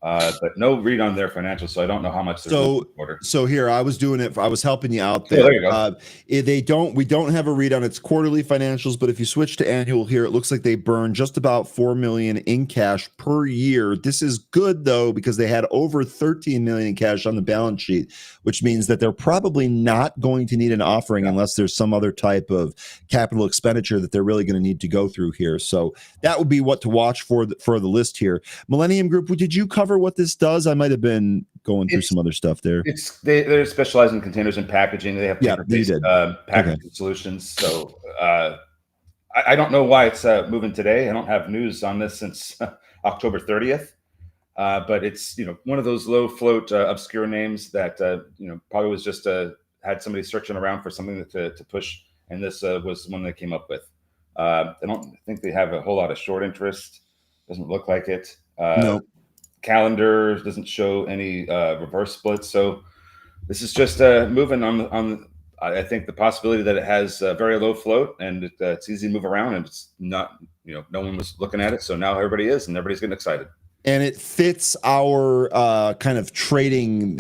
but no read on their financials. So I don't know how much. So here I was doing it. I was helping you out there. Oh, there you go. We don't have a read on its quarterly financials, but if you switch to annual here, it looks like they burn just about 4 million in cash per year. This is good though, because they had over 13 million in cash on the balance sheet, which means that they're probably not going to need an offering unless there's some other type of capital expenditure that they're really going to need to go through here. So that would be what to watch for the list here. Millennium Group, did you cover what this does? I might have been going through some other stuff there. They're specialized in containers and packaging. They have packaging solutions. So I don't know why it's moving today. I don't have news on this since October 30th. But it's one of those low float obscure names that probably was just had somebody searching around for something to push, and this was one they came up with. I don't think they have a whole lot of short interest. Doesn't look like it. No. Calendar doesn't show any reverse splits, so this is just moving on. I think the possibility that it has a very low float and it's easy to move around, and it's not, no one was looking at it, so now everybody is, and everybody's getting excited. And it fits our kind of trading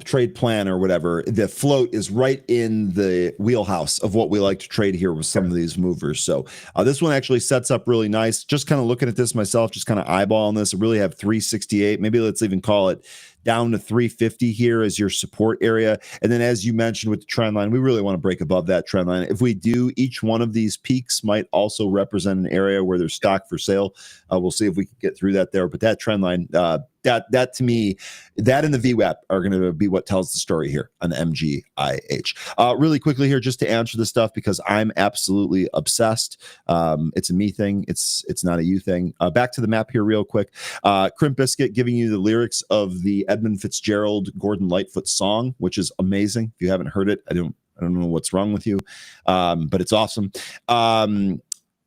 trade plan or whatever. The float is right in the wheelhouse of what we like to trade here with some of these movers. So this one actually sets up really nice. Just kind of looking at this myself, just kind of eyeballing this, I really have 368. Maybe let's even call it down to 350 here as your support area. And then as you mentioned with the trend line, we really want to break above that trend line. If we do, each one of these peaks might also represent an area where there's stock for sale. We'll see if we can get through that there. But that trend line, that to me, that and the VWAP are going to be what tells the story here on the MGIH. Really quickly here, just to answer this stuff, because I'm absolutely obsessed. It's a me thing. It's not a you thing. Back to the map here real quick. Crimp Biscuit giving you the lyrics of the Edmund Fitzgerald, Gordon Lightfoot song, which is amazing. If you haven't heard it, I don't know what's wrong with you, but it's awesome.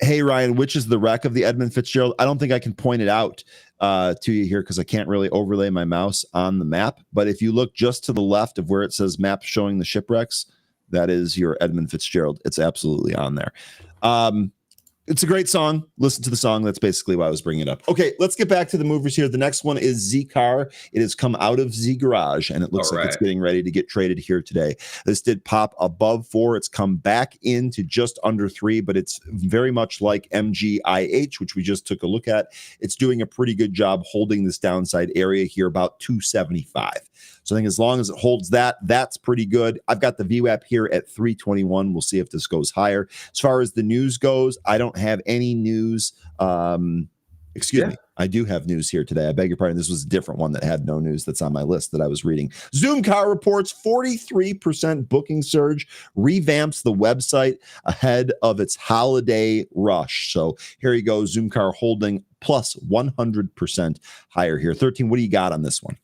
Hey, Ryan, which is the wreck of the Edmund Fitzgerald? I don't think I can point it out to you here because I can't really overlay my mouse on the map. But if you look just to the left of where it says map showing the shipwrecks, that is your Edmund Fitzgerald. It's absolutely on there. It's a great song. Listen to the song. That's basically why I was bringing it up. Okay, let's get back to the movers here. The next one is Z Car. It has come out of Z Garage, and it looks like it's getting ready to get traded here today. This did pop above 4. It's come back into just under 3, but it's very much like MGIH, which we just took a look at. It's doing a pretty good job holding this downside area here, about 275. So I think as long as it holds that, that's pretty good. I've got the VWAP here at 321. We'll see if this goes higher. As far as the news goes, I don't have any news. Excuse me. I do have news here today. I beg your pardon. This was a different one that had no news that's on my list that I was reading. Zoom Car reports 43% booking surge, revamps the website ahead of its holiday rush. So here you go. Zoom Car holding plus 100% higher here. 13, what do you got on this one?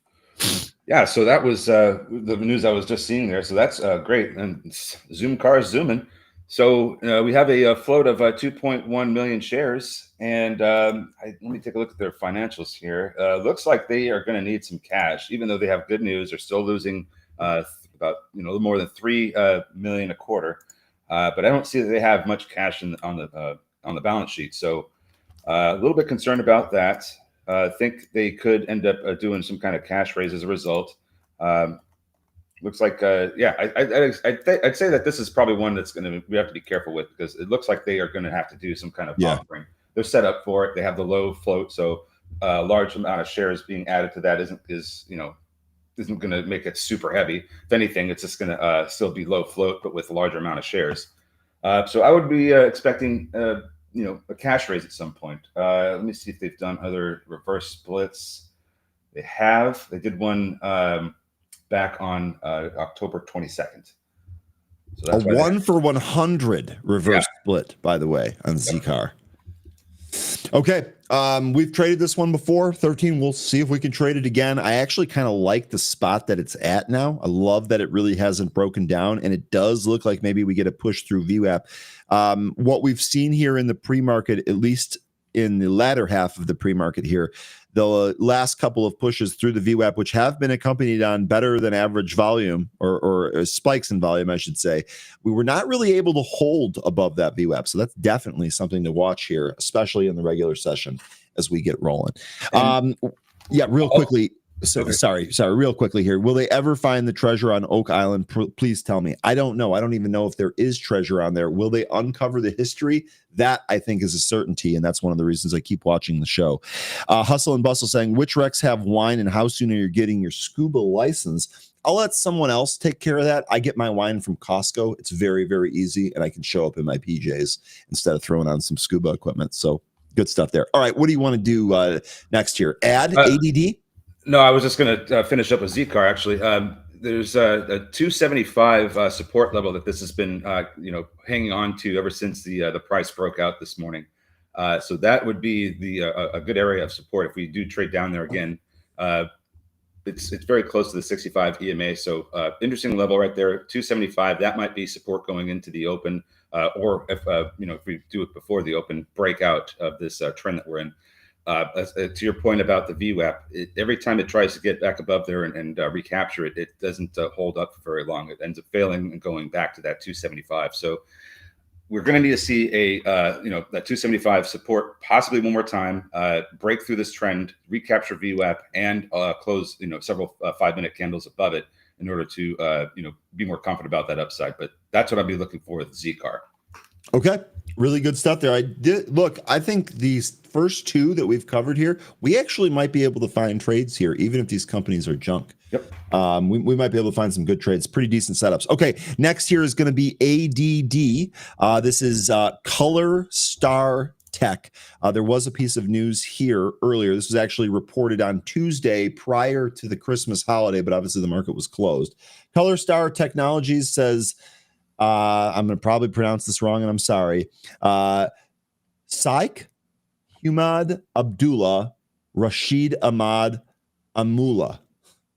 Yeah, so that was the news I was just seeing there. So that's great. And Zoom cars zooming. So we have a float of 2.1 million shares, and let me take a look at their financials here. Looks like they are going to need some cash, even though they have good news. They're still losing about a little more than 3 million a quarter, but I don't see that they have much cash on the balance sheet. So a little bit concerned about that. Think they could end up doing some kind of cash raise as a result. Um, Looks like, yeah, I'd say that this is probably one that's going to we have to be careful with because it looks like they are going to have to do some kind of Yeah. offering. They're set up for it. They have the low float, so a large amount of shares being added to that isn't going to make it super heavy. If anything, it's just going to still be low float, but with a larger amount of shares. So I would be expecting, a cash raise at some point. Let me see if they've done other reverse splits. They have. They did one back on October 22nd. So A that's why they. 1-for-100 Yeah. reverse split, by the way, on Yep. Zcar. Okay. We've traded this one before, 13. We'll see if we can trade it again. I actually kind of like the spot that it's at now. I love that it really hasn't broken down, and it does look like maybe we get a push through VWAP. What we've seen here in the pre-market, at least in the latter half of the pre-market here, the last couple of pushes through the VWAP, which have been accompanied on better than average volume or spikes in volume, I should say, we were not really able to hold above that VWAP. So that's definitely something to watch here, especially in the regular session as we get rolling. And Yeah, real also, quickly. So, okay. sorry, real quickly here. Will they ever find the treasure on Oak Island? Please tell me. I don't know. I don't even know if there is treasure on there. Will they uncover the history? That I think is a certainty, and that's one of the reasons I keep watching the show. Hustle and Bustle saying, which wrecks have wine and how soon are you getting your scuba license? I'll let someone else take care of that. I get my wine from Costco. It's very, very easy, and I can show up in my PJs instead of throwing on some scuba equipment. So good stuff there. All right, what do you want to do next here? Add ADD? No, I was just going to finish up with Zcar actually. There's a 275 support level that this has been, hanging on to ever since the price broke out this morning. So that would be a good area of support if we do trade down there again. It's very close to the 65 EMA, so interesting level right there. 275. That might be support going into the open, or if we do it before the open breakout of this trend that we're in. To your point about the VWAP, every time it tries to get back above there and recapture it, it doesn't hold up for very long. It ends up failing and going back to that 275. So we're going to need to see that 275 support possibly one more time, break through this trend, recapture VWAP, and close several 5-minute candles above it in order to be more confident about that upside. But that's what I'll be looking for with Zcar. Okay. Really good stuff there. I think these first two that we've covered here, we actually might be able to find trades here, even if these companies are junk. Yep. We might be able to find some good trades, pretty decent setups. Okay. Next here is going to be ADD. This is Color Star Tech. There was a piece of news here earlier. This was actually reported on Tuesday prior to the Christmas holiday, but obviously the market was closed. Color Star Technologies says, I'm going to probably pronounce this wrong, and I'm sorry. Saik Humad Abdullah Rashid Ahmad Amula.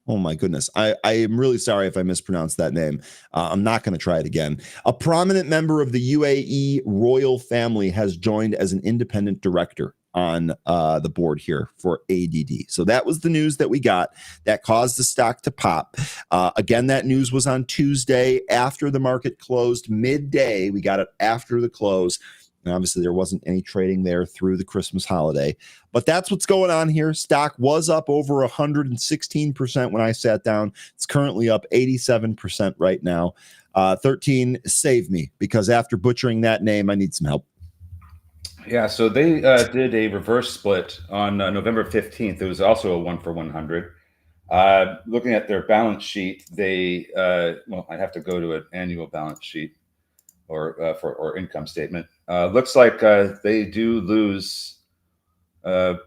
Oh my goodness. I am really sorry if I mispronounced that name. I'm not going to try it again. A prominent member of the UAE royal family has joined as an independent director on the board here for ADD. So that was the news that we got that caused the stock to pop. Again, that news was on Tuesday after the market closed midday. We got it after the close. And obviously there wasn't any trading there through the Christmas holiday, but that's what's going on here. Stock was up over 116% when I sat down. It's currently up 87% right now. 13, save me, because after butchering that name, I need some help. Yeah, so they did a reverse split on November 15th. It was also a 1-for-100. Looking at their balance sheet, they I'd have to go to an annual balance sheet or income statement. Looks like they do lose about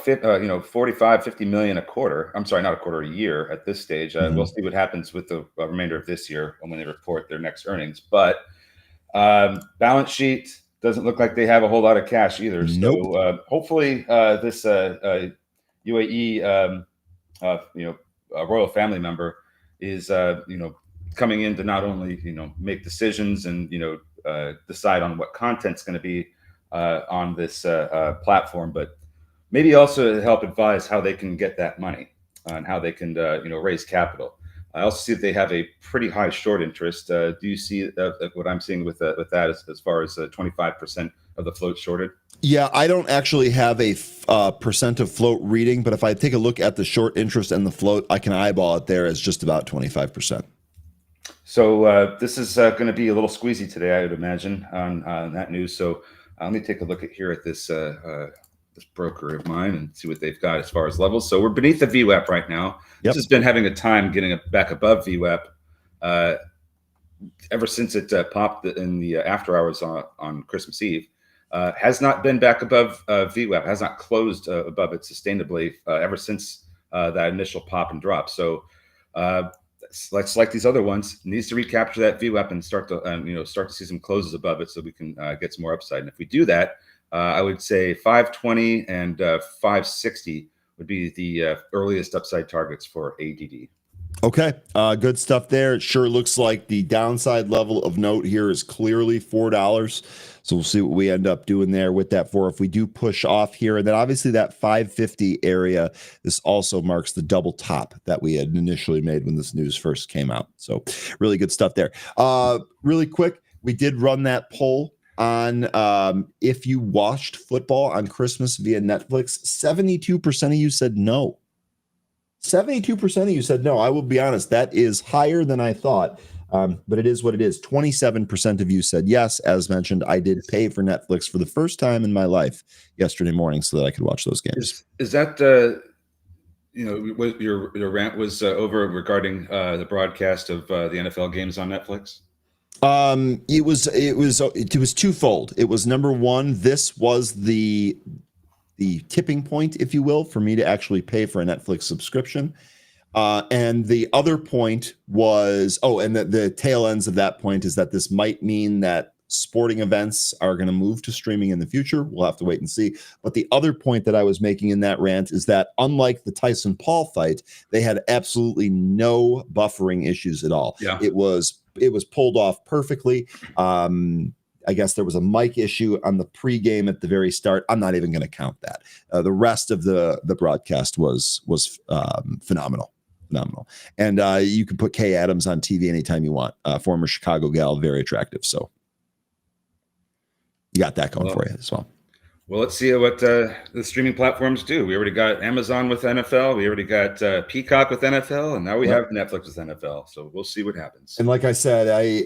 45, 50 million a quarter. I'm sorry, not a quarter, a year at this stage. We'll see what happens with the remainder of this year when they report their next earnings. But balance sheet doesn't look like they have a whole lot of cash either. Nope. So hopefully this UAE a royal family member is coming in to not only make decisions and decide on what content's going to be on this platform, but maybe also help advise how they can get that money and how they can raise capital. I also see that they have a pretty high short interest. Do you see what I'm seeing with that as far as 25% of the float shorted? Yeah, I don't actually have a percent of float reading, but if I take a look at the short interest and the float, I can eyeball it there as just about 25%. So this is going to be a little squeezy today, I would imagine, on that news. So let me take a look here at this this broker of mine and see what they've got as far as levels. So we're beneath the VWAP right now. Yep. This has been having a time getting back above VWAP ever since it popped in the after hours on Christmas Eve. Has not been back above VWAP, has not closed above it sustainably ever since that initial pop and drop. So let's like these other ones, needs to recapture that VWAP and start to see some closes above it so we can get some more upside. And if we do that, I would say 520 and 560 would be the earliest upside targets for ADD. Okay, good stuff there. It sure looks like the downside level of note here is clearly $4. So we'll see what we end up doing there with that for if we do push off here. And then obviously that 550 area, this also marks the double top that we had initially made when this news first came out. So really good stuff there. Really quick, we did run that poll on if you watched football on Christmas via Netflix. 72% of you said no. 72% of you said no. I will be honest, that is higher than I thought, but it is what it is. 27% of you said yes. As mentioned, I did pay for Netflix for the first time in my life yesterday morning so that I could watch those games. Is that what your rant was over regarding the broadcast of the NFL games on Netflix? It was twofold. It was number one, this was the tipping point, if you will, for me to actually pay for a Netflix subscription. And the other point was, and the tail ends of that point is that this might mean that sporting events are going to move to streaming in the future. We'll have to wait and see. But the other point that I was making in that rant is that unlike the Tyson Paul fight, they had absolutely no buffering issues at all. Yeah. It was pulled off perfectly. I guess there was a mic issue on the pregame at the very start. I'm not even going to count that. The rest of the broadcast was phenomenal. And you can put Kay Adams on TV anytime you want. Former Chicago gal, very attractive. So you got that going for you as well. Well, let's see what the streaming platforms do. We already got Amazon with NFL. We already got Peacock with NFL, and now we have Netflix with NFL. So we'll see what happens. And like I said, I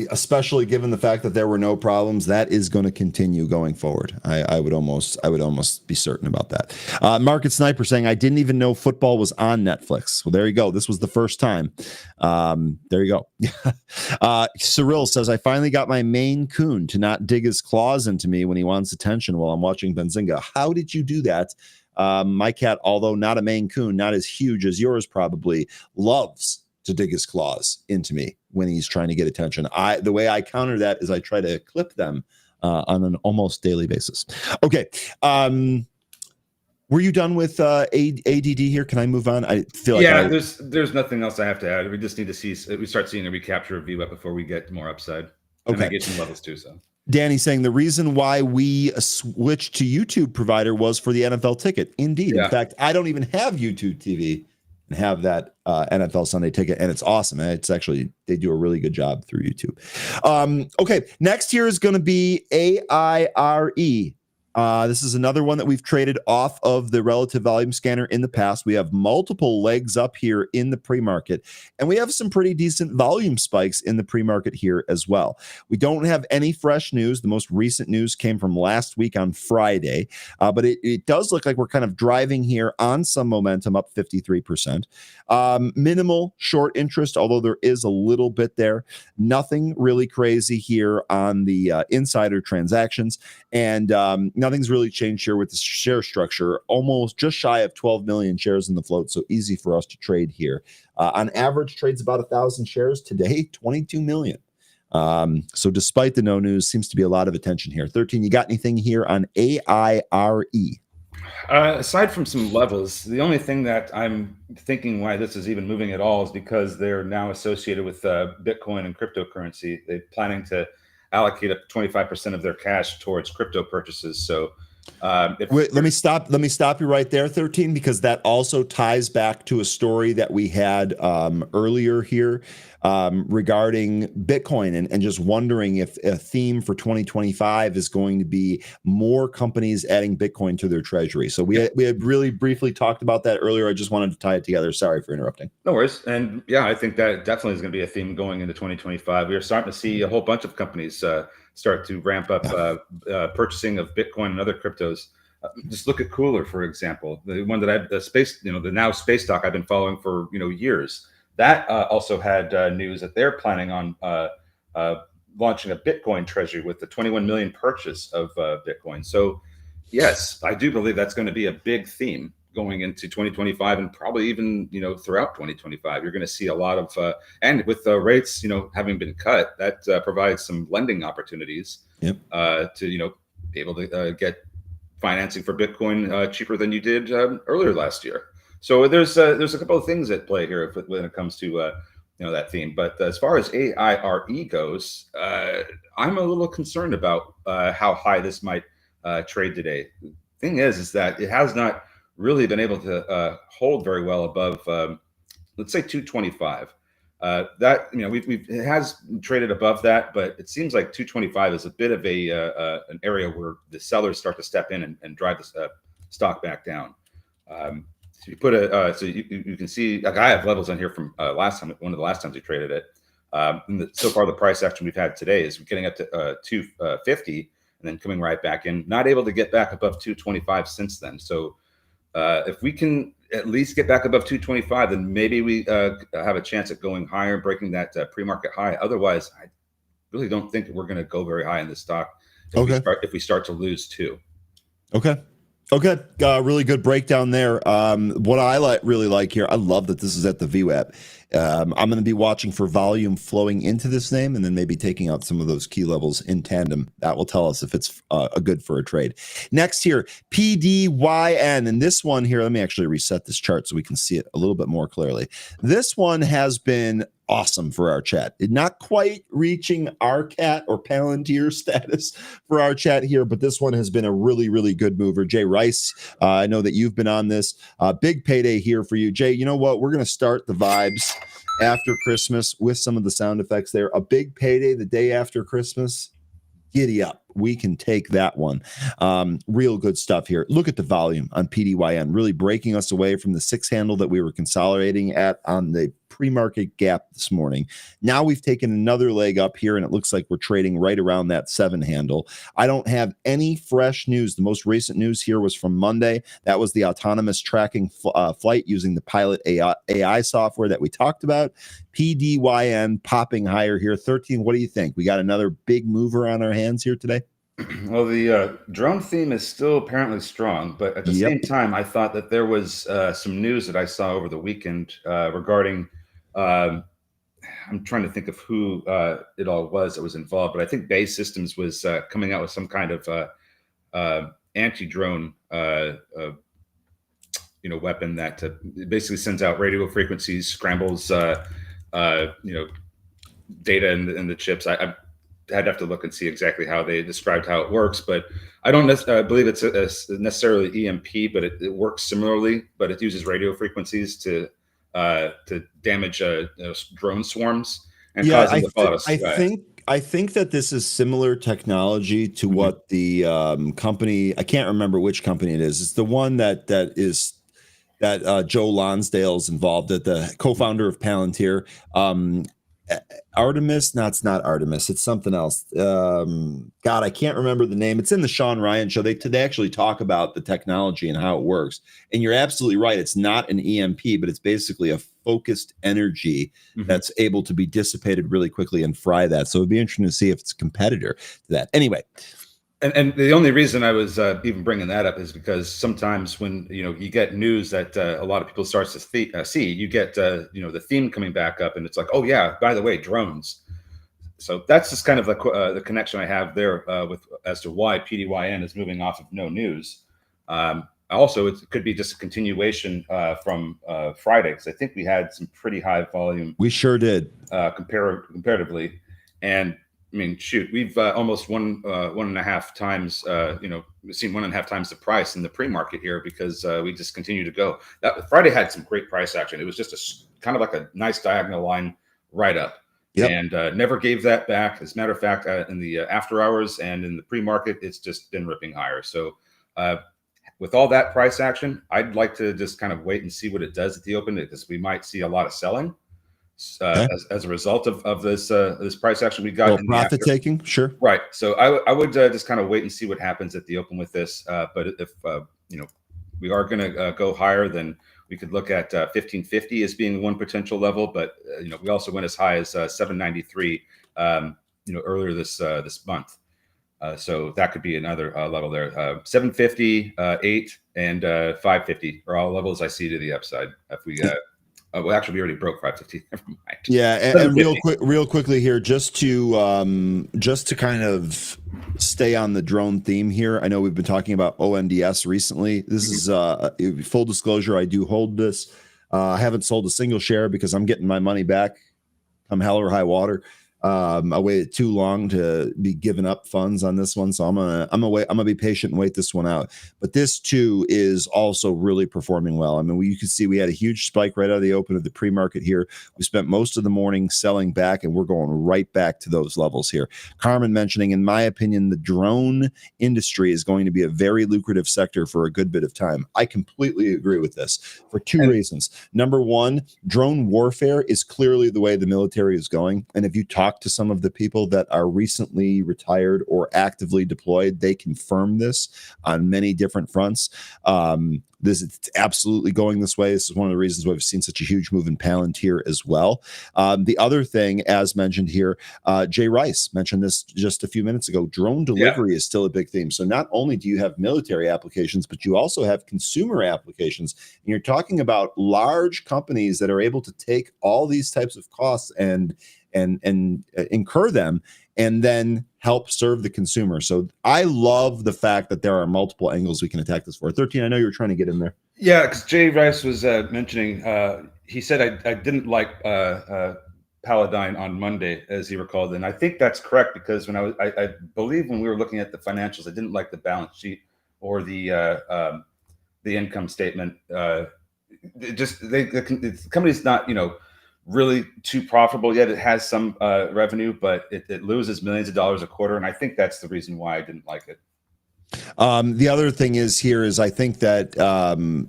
especially given the fact that there were no problems, that is going to continue going forward. I would almost be certain about that. Market Sniper saying, I didn't even know football was on Netflix. Well, there you go. This was the first time. There you go. Cyril says, I finally got my Maine Coon to not dig his claws into me when he wants attention while I'm watching Benzinga. How did you do that? My cat, although not a Maine Coon, not as huge as yours probably, loves to dig his claws into me when he's trying to get attention. The way I counter that is I try to clip them on an almost daily basis. Okay. Were you done with ADD here? Can I move on? I feel like there's nothing else I have to add. We just need to see. We start seeing a recapture of VWAP before we get more upside. Okay. And get some levels too. So Danny saying the reason why we switched to YouTube provider was for the NFL ticket. Indeed. Yeah. In fact, I don't even have YouTube TV and have that NFL Sunday ticket, and it's awesome. It's actually, they do a really good job through YouTube. Okay, next here is going to be AIRE. This is another one that we've traded off of the relative volume scanner in the past. We have multiple legs up here in the pre-market, and we have some pretty decent volume spikes in the pre-market here as well. We don't have any fresh news. The most recent news came from last week on Friday, but it does look like we're kind of driving here on some momentum, up 53%. Minimal short interest, although there is a little bit there. Nothing really crazy here on the insider transactions, and nothing's really changed here with the share structure. Almost just shy of 12 million shares in the float, so easy for us to trade here. On average, trades about 1,000 shares today, 22 million. So despite the no news, seems to be a lot of attention here. 13, you got anything here on AIRE? Aside from some levels, the only thing that I'm thinking why this is even moving at all is because they're now associated with Bitcoin and cryptocurrency. They're planning to allocate up to 25% of their cash towards crypto purchases. So, if Wait, let me stop you right there, 13, because that also ties back to a story that we had earlier here regarding Bitcoin, and just wondering if a theme for 2025 is going to be more companies adding Bitcoin to their treasury. So we had really briefly talked about that earlier. I just wanted to tie it together. Sorry for interrupting. No worries. And yeah, I think that definitely is going to be a theme going into 2025. We are starting to see a whole bunch of companies start to ramp up purchasing of Bitcoin and other cryptos. Just look at Cooler, for example, the one that the space, the now space stock I've been following for years. That also had news that they're planning on launching a Bitcoin treasury with the 21 million purchase of Bitcoin. So yes, I do believe that's going to be a big theme going into 2025, and probably even throughout 2025. You're going to see a lot of and with the rates having been cut, that provides some lending opportunities. Yep. To be able to get financing for Bitcoin cheaper than you did earlier last year. So there's a couple of things at play here when it comes to that theme. But as far as AIRE goes, I'm a little concerned about how high this might trade today. The thing is that it has not really been able to hold very well above, let's say, 225. That it has traded above that, but it seems like 225 is a bit of an area where the sellers start to step in and drive the stock back down. So you put so you can see, like, I have levels on here from last time, one of the last times we traded it. So far, the price action we've had today is getting up to 250 and then coming right back in. Not able to get back above 225 since then. So if we can at least get back above 225, then maybe we have a chance at going higher, breaking that pre-market high. Otherwise, I really don't think we're going to go very high in this stock if we start to lose too. Okay. Really good breakdown there. What I really like here, I love that this is at the VWAP. I'm going to be watching for volume flowing into this name, and then maybe taking out some of those key levels in tandem. That will tell us if it's a good for a trade. Next here, PDYN. And this one here, let me actually reset this chart so we can see it a little bit more clearly. This one has been awesome for our chat. Not quite reaching our cat or Palantir status for our chat here, but this one has been a really, really good mover. Jay Rice, I know that you've been on this. Big payday here for you. Jay, you know what? We're going to start the vibes after Christmas with some of the sound effects there. A big payday the day after Christmas. Giddy up. We can take that one. Real good stuff here. Look at the volume on PDYN, really breaking us away from the 6 handle that we were consolidating at on the pre-market gap this morning. Now we've taken another leg up here, and it looks like we're trading right around that 7 handle. I don't have any fresh news. The most recent news here was from Monday. That was the autonomous tracking flight using the Pilot AI software that we talked about. PDYN popping higher here. 13, what do you think? We got another big mover on our hands here today? Well, the drone theme is still apparently strong, but at the same time, I thought that there was some news that I saw over the weekend regarding, I'm trying to think of who it all was that was involved, but I think Bay Systems was coming out with some kind of anti-drone weapon that basically sends out radio frequencies, scrambles data in the chips. I'd have to look and see exactly how they described how it works, but I don't believe it's necessarily EMP, but it works similarly. But it uses radio frequencies to damage drone swarms and cause them to fall out of sky. I think that this is similar technology to what the company, I can't remember which company it is. It's the one that Joe Lonsdale's involved, at the co-founder of Palantir. Artemis? No, it's not Artemis. It's something else. God, I can't remember the name. It's in the Sean Ryan show. They actually talk about the technology and how it works. And you're absolutely right. It's not an EMP, but it's basically a focused energy that's able to be dissipated really quickly and fry that. So it'd be interesting to see if it's a competitor to that. Anyway. And the only reason I was even bringing that up is because sometimes when you get news that a lot of people start to see, you get the theme coming back up, and it's like, oh yeah, by the way, drones. So that's just kind of the connection I have there with as to why PDYN is moving off of no news. Also, it could be just a continuation from Friday, because I think we had some pretty high volume. We sure did. Comparatively, and I mean, shoot, we've almost one and a half times, we've seen 1.5 times the price in the pre-market here, because we just continue to go. That Friday had some great price action. It was just a kind of like a nice diagonal line right up, Yep. and never gave that back. As a matter of fact, in the after hours and in the pre-market, it's just been ripping higher. So with all that price action, I'd like to just kind of wait and see what it does at the open, because we might see a lot of selling Okay. as a result of this price action we got in the profit after. taking, sure. Right. So I would just kind of wait and see what happens at the open with this. But if we are going to go higher, then we could look at 1550 as being one potential level. But we also went as high as 793 earlier this month. So that could be another level there. 750, 8, and 550 are all levels I see to the upside. If we well, actually, we already broke 550. Never mind. Yeah, and real quickly here, just to kind of stay on the drone theme here. I know we've been talking about ONDS recently. This is full disclosure. I do hold this. I haven't sold a single share because I'm getting my money back come hell or high water. I waited too long to be giving up funds on this one, so I'm gonna be patient and wait this one out. But this too is also really performing well. I mean, you can see we had a huge spike right out of the open of the pre-market here. We spent most of the morning selling back, and we're going right back to those levels here. Carmen mentioning, in my opinion, the drone industry is going to be a very lucrative sector for a good bit of time. I completely agree with this for two reasons. Number one, drone warfare is clearly the way the military is going, and if you talk to some of the people that are recently retired or actively deployed, they confirm this on many different fronts. It's absolutely going this way. This is one of the reasons why we've seen such a huge move in Palantir as well. The other thing, as mentioned here, Jay Rice mentioned this just a few minutes ago, drone delivery is still a big theme. So not only do you have military applications, but you also have consumer applications. And you're talking about large companies that are able to take all these types of costs and incur them and then help serve the consumer. So I love the fact that there are multiple angles we can attack this for. 13, I know you were trying to get in there. Yeah, because Jay Rice was mentioning, he said I didn't like Paladine on Monday, as he recalled. And I think that's correct, because when I believe when we were looking at the financials, I didn't like the balance sheet or the income statement. The company's not, really too profitable yet. It has some revenue, but it loses millions of dollars a quarter, and I think that's the reason why I didn't like it. The other thing is I think that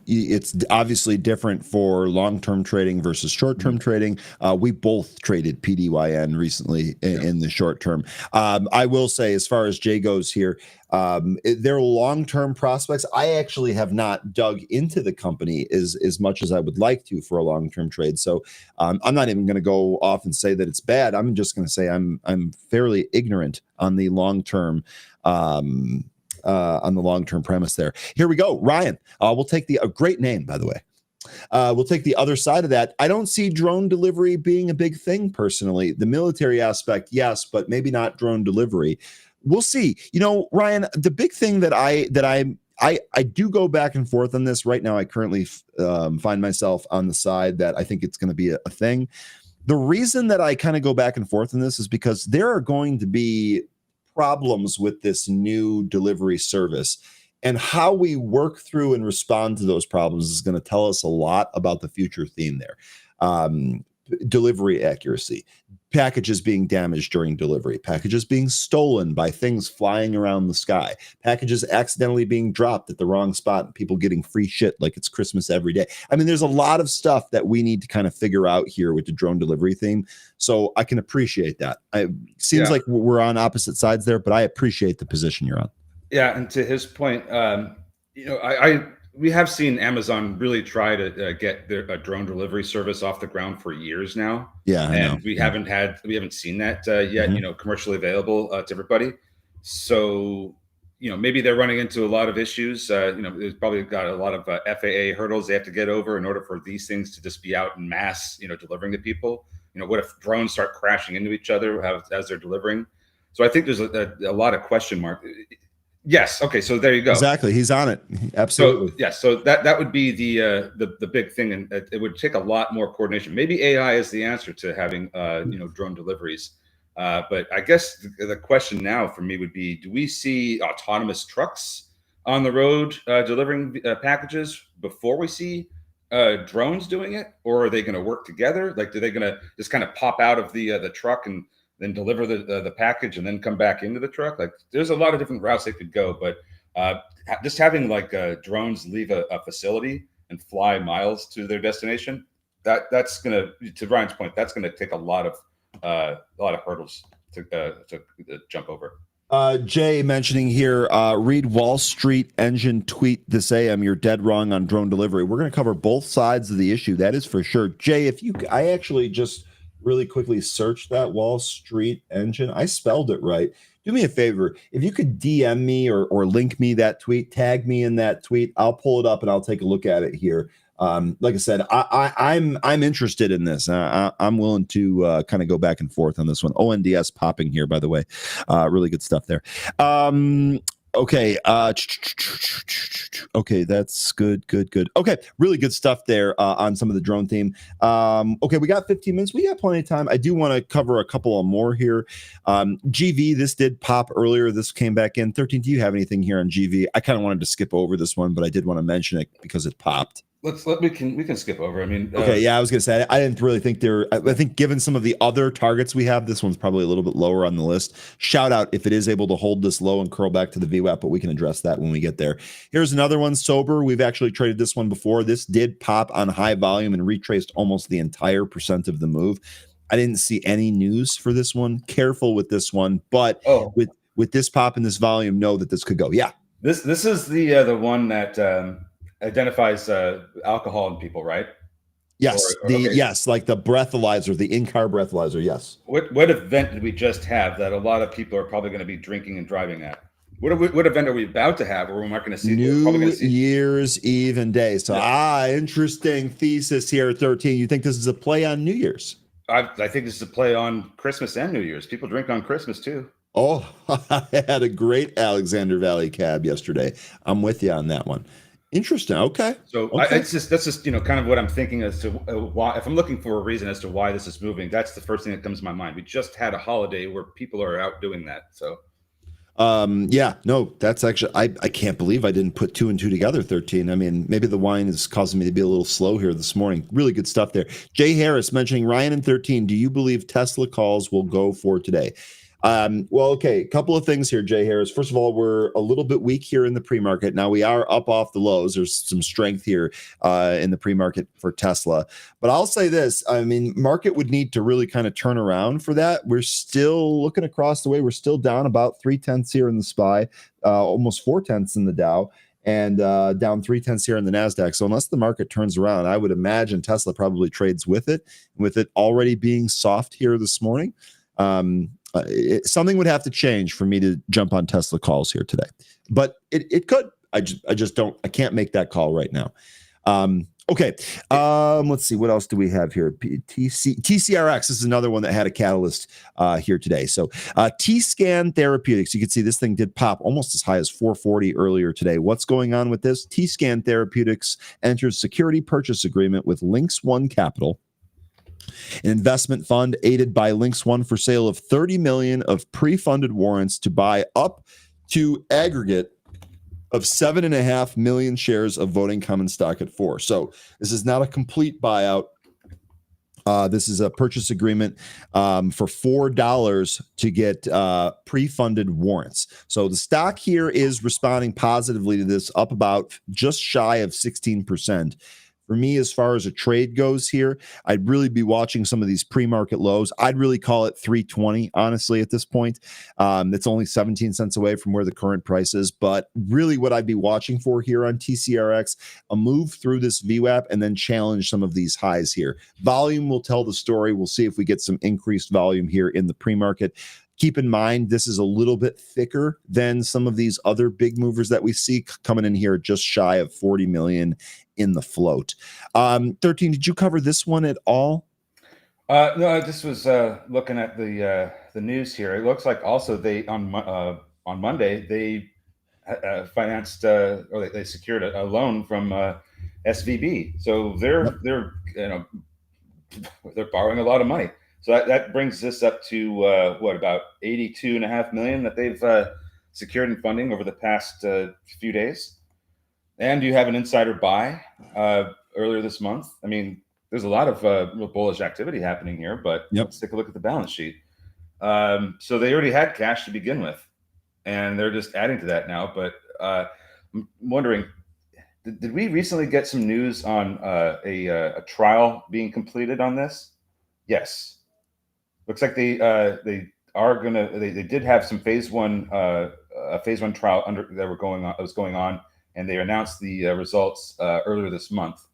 it's obviously different for long-term trading versus short-term trading. We both traded PDYN recently in the short term. I will say, as far as Jay goes here, their long-term prospects, I actually have not dug into the company as much as I would like to for a long-term trade. So I'm not even going to go off and say that it's bad. I'm just going to say I'm fairly ignorant on the long-term premise there. Here we go. Ryan, we'll take a great name, by the way. We'll take the other side of that. I don't see drone delivery being a big thing personally. The military aspect, yes, but maybe not drone delivery. We'll see. Ryan, the big thing that I do go back and forth on this right now. I currently find myself on the side that I think it's going to be a thing. The reason that I kind of go back and forth on this is because there are going to be problems with this new delivery service, and how we work through and respond to those problems is going to tell us a lot about the future theme there. Delivery accuracy, packages being damaged during delivery, packages being stolen by things flying around the sky, packages accidentally being dropped at the wrong spot, and people getting free shit like it's Christmas every day. I mean, there's a lot of stuff that we need to kind of figure out here with the drone delivery theme. So I can appreciate that. It seems like we're on opposite sides there, but I appreciate the position you're on. Yeah, and to his point, we have seen Amazon really try to get a drone delivery service off the ground for years now. Yeah, I know. We haven't seen that yet. Commercially available to everybody. So maybe they're running into a lot of issues. There's probably got a lot of FAA hurdles they have to get over in order for these things to just be out in mass, delivering to people. What if drones start crashing into each other as they're delivering? So I think there's a lot of question mark. Yes. Okay. So there you go. Exactly. He's on it. So Absolutely. yeah, so that would be the big thing, and it would take a lot more coordination. Maybe AI is the answer to having drone deliveries. But I guess the question now for me would be: do we see autonomous trucks on the road delivering packages before we see drones doing it, or are they going to work together? Like, are they going to just kind of pop out of the truck and then deliver the package and then come back into the truck? Like, there's a lot of different routes they could go, but just having like drones leave a facility and fly miles to their destination, that's gonna, to Ryan's point, that's gonna take a lot of hurdles to jump over. Jay mentioning here, read Wall Street Engine tweet this AM. You're dead wrong on drone delivery. We're going to cover both sides of the issue. That is for sure. Jay, I actually just really quickly searched that Wall Street Engine. I spelled it right. Do me a favor. If you could DM me or link me that tweet, tag me in that tweet, I'll pull it up and I'll take a look at it here. Like I said, I'm interested in this. I'm willing to kind of go back and forth on this one. ONDS popping here, by the way. Really good stuff there. Okay. Okay, that's good. Okay, really good stuff there on some of the drone theme. Okay, we got 15 minutes. We got plenty of time. I do want to cover a couple of more here. GV, this did pop earlier. This came back in. 13, do you have anything here on GV? I kind of wanted to skip over this one, but I did want to mention it because it popped. We can skip over. I mean, Okay, yeah, I was gonna say I didn't really think there. I think given some of the other targets we have, this one's probably a little bit lower on the list. Shout out if it is able to hold this low and curl back to the VWAP, but we can address that when we get there. Here's another one, Sober. We've actually traded this one before. This did pop on high volume and retraced almost the entire percent of the move. I didn't see any news for this one. Careful with this one, but oh, with this pop and this volume, know that this could go. Yeah. this is the one that identifies alcohol in people, right? Yes. Okay. Yes, like the breathalyzer, the in-car breathalyzer. Yes. What event did we just have that a lot of people are probably going to be drinking and driving at? What event are we about to have, or we're not going to see? We're probably New going to see. Year's Eve and day. So, Yeah. interesting thesis here at 13. You think this is a play on New Year's? I think this is a play on Christmas and New Year's. People drink on Christmas too. Oh, I had a great Alexander Valley cab yesterday. I'm with you on that one. Interesting. Okay. So Okay. that's just kind of what I'm thinking as to why. If I'm looking for a reason as to why this is moving, that's the first thing that comes to my mind. We just had a holiday where people are out doing that. So yeah, no, that's actually, I can't believe I didn't put 2 and 2 together. 13. I mean, maybe the wine is causing me to be a little slow here this morning. Really good stuff there. Jay Harris mentioning Ryan and 13. Do you believe Tesla calls will go for today? Well, okay, a couple of things here, Jay Harris. First of all, we're a little bit weak here in the pre-market. Now we are up off the lows. There's some strength here in the pre-market for Tesla. But I'll say this, I mean, market would need to really kind of turn around for that. We're still looking across the way. We're still down about 0.3 here in the SPY, almost 0.4 in the Dow, and down 0.3 here in the NASDAQ. So unless the market turns around, I would imagine Tesla probably trades with it already being soft here this morning. Something would have to change for me to jump on Tesla calls here today, but it could. I just don't. I can't make that call right now. Okay. Let's see. What else do we have here? TCRX this is another one that had a catalyst here today. So T-Scan Therapeutics. You can see this thing did pop almost as high as 440 earlier today. What's going on with this? T-Scan Therapeutics enters security purchase agreement with Lynx One Capital, an investment fund aided by Lynx One, for sale of 30 million of pre-funded warrants to buy up to aggregate of 7.5 million shares of voting common stock at 4. So this is not a complete buyout. This is a purchase agreement for $4 to get pre-funded warrants. So the stock here is responding positively to this, up about just shy of 16%. For me, as far as a trade goes here, I'd really be watching some of these pre-market lows. I'd really call it 320, honestly, at this point. It's only 17 cents away from where the current price is. But really what I'd be watching for here on TCRX, a move through this VWAP and then challenge some of these highs here. Volume will tell the story. We'll see if we get some increased volume here in the pre-market. Keep in mind, this is a little bit thicker than some of these other big movers that we see coming in here just shy of 40 million in the float. 13, did you cover this one at all? No, I just was looking at the news here. It looks like also they on Monday they financed or they secured a loan from SVB. So Yep. they're borrowing a lot of money. So that brings this up to what, about 82.5 million that they've secured in funding over the past few days. And you have an insider buy earlier this month. I mean, there's a lot of real bullish activity happening here, but Yep. let's take a look at the balance sheet. So they already had cash to begin with, and they're just adding to that now. But I'm wondering, did we recently get some news on a trial being completed on this? Yes, looks like they did have some phase one trial that was going on, and they announced the results earlier this month.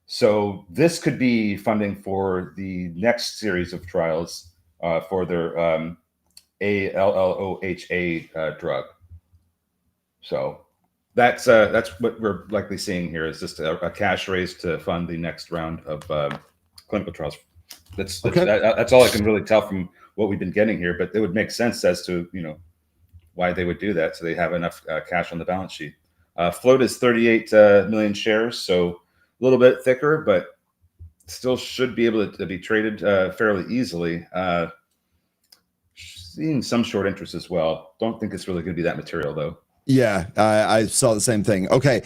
So this could be funding for the next series of trials for their ALLOHA drug. So that's what we're likely seeing here, is just a cash raise to fund the next round of clinical trials. That's all I can really tell from what we've been getting here, but it would make sense as to why they would do that, so they have enough cash on the balance sheet. Float is 38 million shares, so a little bit thicker, but still should be able to be traded fairly easily. Seeing some short interest as well. Don't think it's really going to be that material, though. Yeah, I saw the same thing. Okay.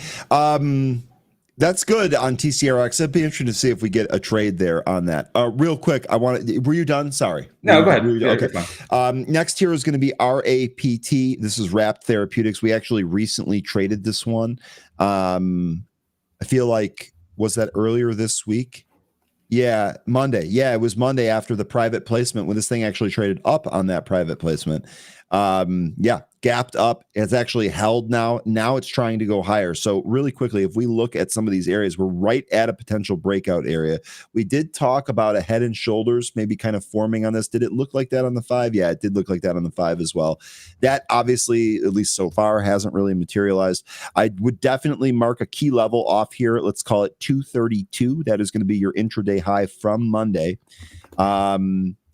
That's good on TCRX. It'd be interesting to see if we get a trade there on that. Real quick, were you done? Sorry. No, go ahead. Okay. Next here is going to be RAPT. This is Rapt Therapeutics. We actually recently traded this one. I feel like, was that earlier this week? Yeah, Monday. Yeah, it was Monday after the private placement when this thing actually traded up on that private placement. Yeah, gapped up. It's actually held now. Now it's trying to go higher. So really quickly, if we look at some of these areas, we're right at a potential breakout area. We did talk about a head and shoulders maybe kind of forming on this. Did it look like that on the 5? Yeah, it did look like that on the 5 as well. That obviously, at least so far, hasn't really materialized. I would definitely mark a key level off here. Let's call it 232. That is going to be your intraday high from Monday.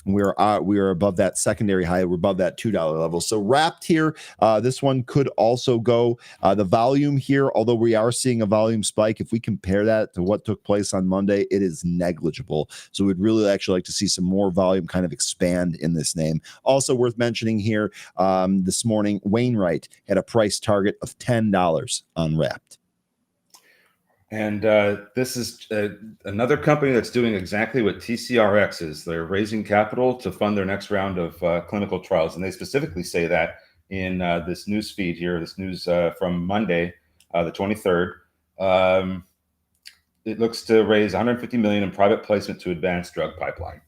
We are above that secondary high. We're above that $2 level. So wrapped here. This one could also go. The volume here, although we are seeing a volume spike, if we compare that to what took place on Monday, it is negligible. So we'd really actually like to see some more volume kind of expand in this name. Also worth mentioning here, this morning, Wainwright had a price target of $10 on Wrapped. And this is another company that's doing exactly what TCRX is. They're raising capital to fund their next round of clinical trials. And they specifically say that in this news feed here, this news from Monday, the 23rd. It looks to raise 150 million in private placement to advance drug pipeline.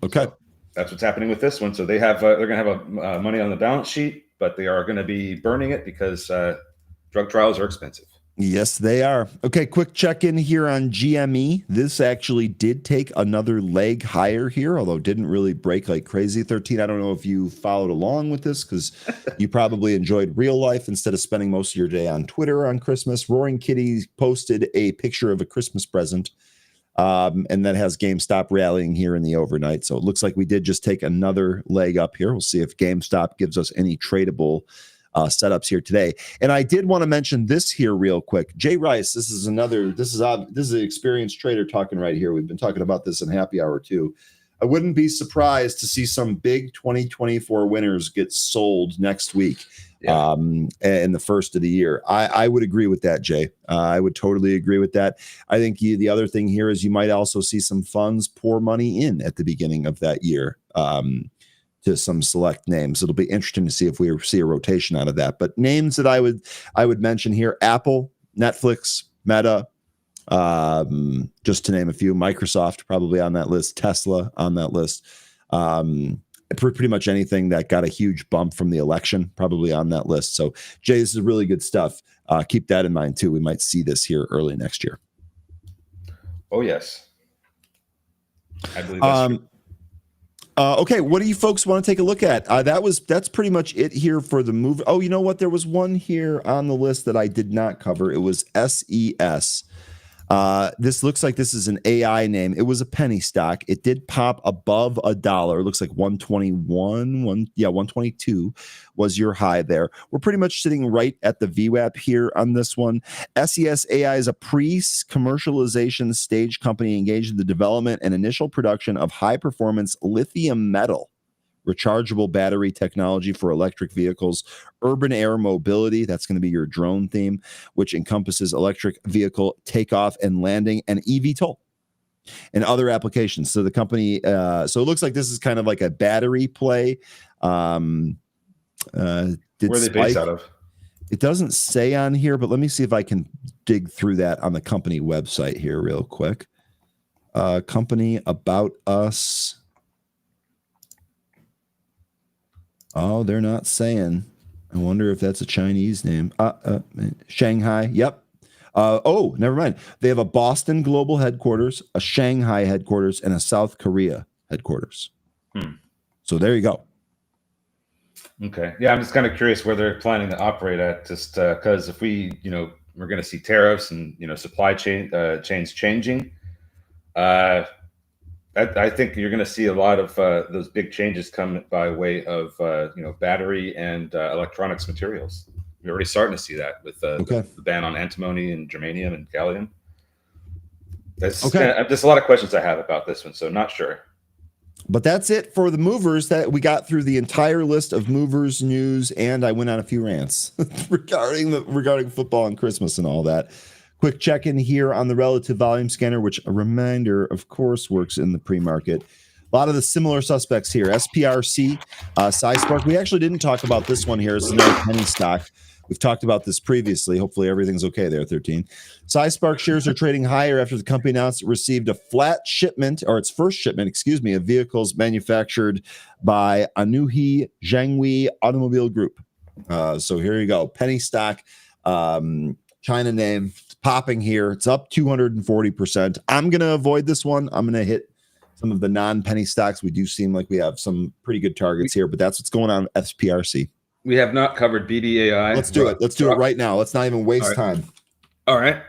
Okay. So that's what's happening with this one. So they have they're going to have money on the balance sheet, but they are going to be burning it because drug trials are expensive. Yes, they are. Okay, quick check-in here on GME. This actually did take another leg higher here, although didn't really break like crazy. 13, I don't know if you followed along with this because you probably enjoyed real life instead of spending most of your day on Twitter on Christmas. Roaring Kitty posted a picture of a Christmas present, and that has GameStop rallying here in the overnight. So it looks like we did just take another leg up here. We'll see if GameStop gives us any tradable setups here today. And I did want to mention this here real quick. Jay Rice, this is an experienced trader talking right here. We've been talking about this in happy hour too. I wouldn't be surprised to see some big 2024 winners get sold next week. Yeah. In the first of the year. I would agree with that, Jay. I would totally agree with that. I think the other thing here is you might also see some funds pour money in at the beginning of that year. To some select names. It'll be interesting to see if we see a rotation out of that. But names that I would mention here: Apple, Netflix, Meta, just to name a few. Microsoft probably on that list. Tesla on that list. Pretty much anything that got a huge bump from the election probably on that list. So, Jay, this is really good stuff. Keep that in mind too. We might see this here early next year. Oh yes, I believe that's true. Okay, what do you folks want to take a look at? That's pretty much it here for the move. Oh, you know what? There was one here on the list that I did not cover. It was SES. This looks like this is an AI name. It was a penny stock. It did pop above $1. It looks like 121, 122 was your high there. We're pretty much sitting right at the VWAP here on this one. SES AI is a pre-commercialization stage company engaged in the development and initial production of high-performance lithium metal rechargeable battery technology for electric vehicles, urban air mobility, that's going to be your drone theme, which encompasses electric vehicle takeoff and landing, and eVTOL and other applications. So the company, so it looks like this is kind of like a battery play. Where are they based out of? It doesn't say on here, but let me see if I can dig through that on the company website here real quick. Company About Us. Oh, they're not saying. I wonder if that's a Chinese name. Shanghai. Yep. Oh, never mind. They have a Boston global headquarters, a Shanghai headquarters, and a South Korea headquarters. So there you go. Okay. Yeah, I'm just kind of curious where they're planning to operate at, just because if we're going to see tariffs and, supply chains changing, I think you're going to see a lot of those big changes come by way of battery and electronics materials. We're already starting to see that with the ban on antimony and germanium and gallium. There's a lot of questions I have about this one, so not sure. But that's it for the movers. That we got through the entire list of movers news, and I went on a few rants regarding football and Christmas and all that. Quick check-in here on the relative volume scanner, which a reminder, of course, works in the pre-market. A lot of the similar suspects here. SPRC, SciSpark. We actually didn't talk about this one here. It's another penny stock. We've talked about this previously. Hopefully everything's okay there, 13. SciSpark shares are trading higher after the company announced it received a flat shipment, or its first shipment, of vehicles manufactured by Anuhi Zhangwei Automobile Group. So here you go. Penny stock, China name, popping here. It's up 240%. I'm going to avoid this one. I'm going to hit some of the non-penny stocks. We do seem like we have some pretty good targets here, but that's what's going on with SPRC. We have not covered BDAI. Let's do it. Let's do it right now. Let's not even waste time. All right.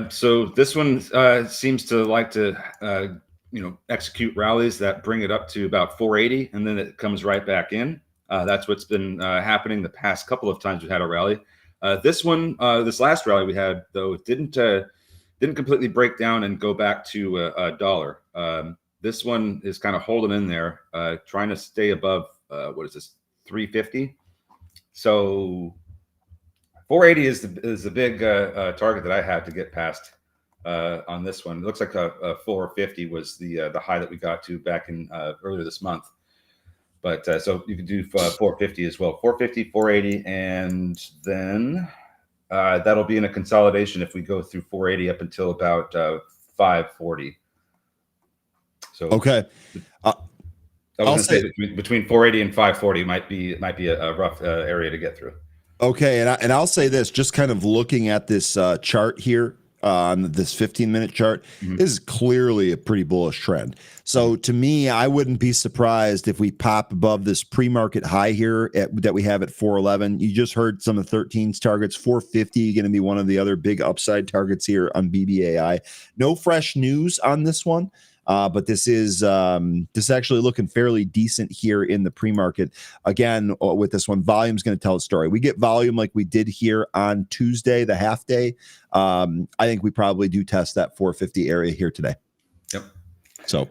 So this one seems to like to, execute rallies that bring it up to about 480, and then it comes right back in. That's what's been happening the past couple of times we had a rally. This last rally we had, though, didn't completely break down and go back to a dollar. This one is kind of holding in there, trying to stay above, 350. So 480 is the big target that I had to get past on this one. It looks like a 450 was the high that we got to back in earlier this month. But so you can do 450 as well. 450, 480, and then that'll be in a consolidation if we go through 480 up until about 540. So okay. I'll say between 480 and 540 might be a rough area to get through. Okay, and I'll say this, just kind of looking at this chart here on this 15-minute chart, is clearly a pretty bullish trend. So to me, I wouldn't be surprised if we pop above this pre-market high here that we have at 411. You just heard some of 13's targets. 450 going to be one of the other big upside targets here on BBAI. No fresh news on this one. But this is actually looking fairly decent here in the pre-market. Again, with this one, volume's going to tell a story. We get volume like we did here on Tuesday, the half day. I think we probably do test that 450 area here today. Yep. So,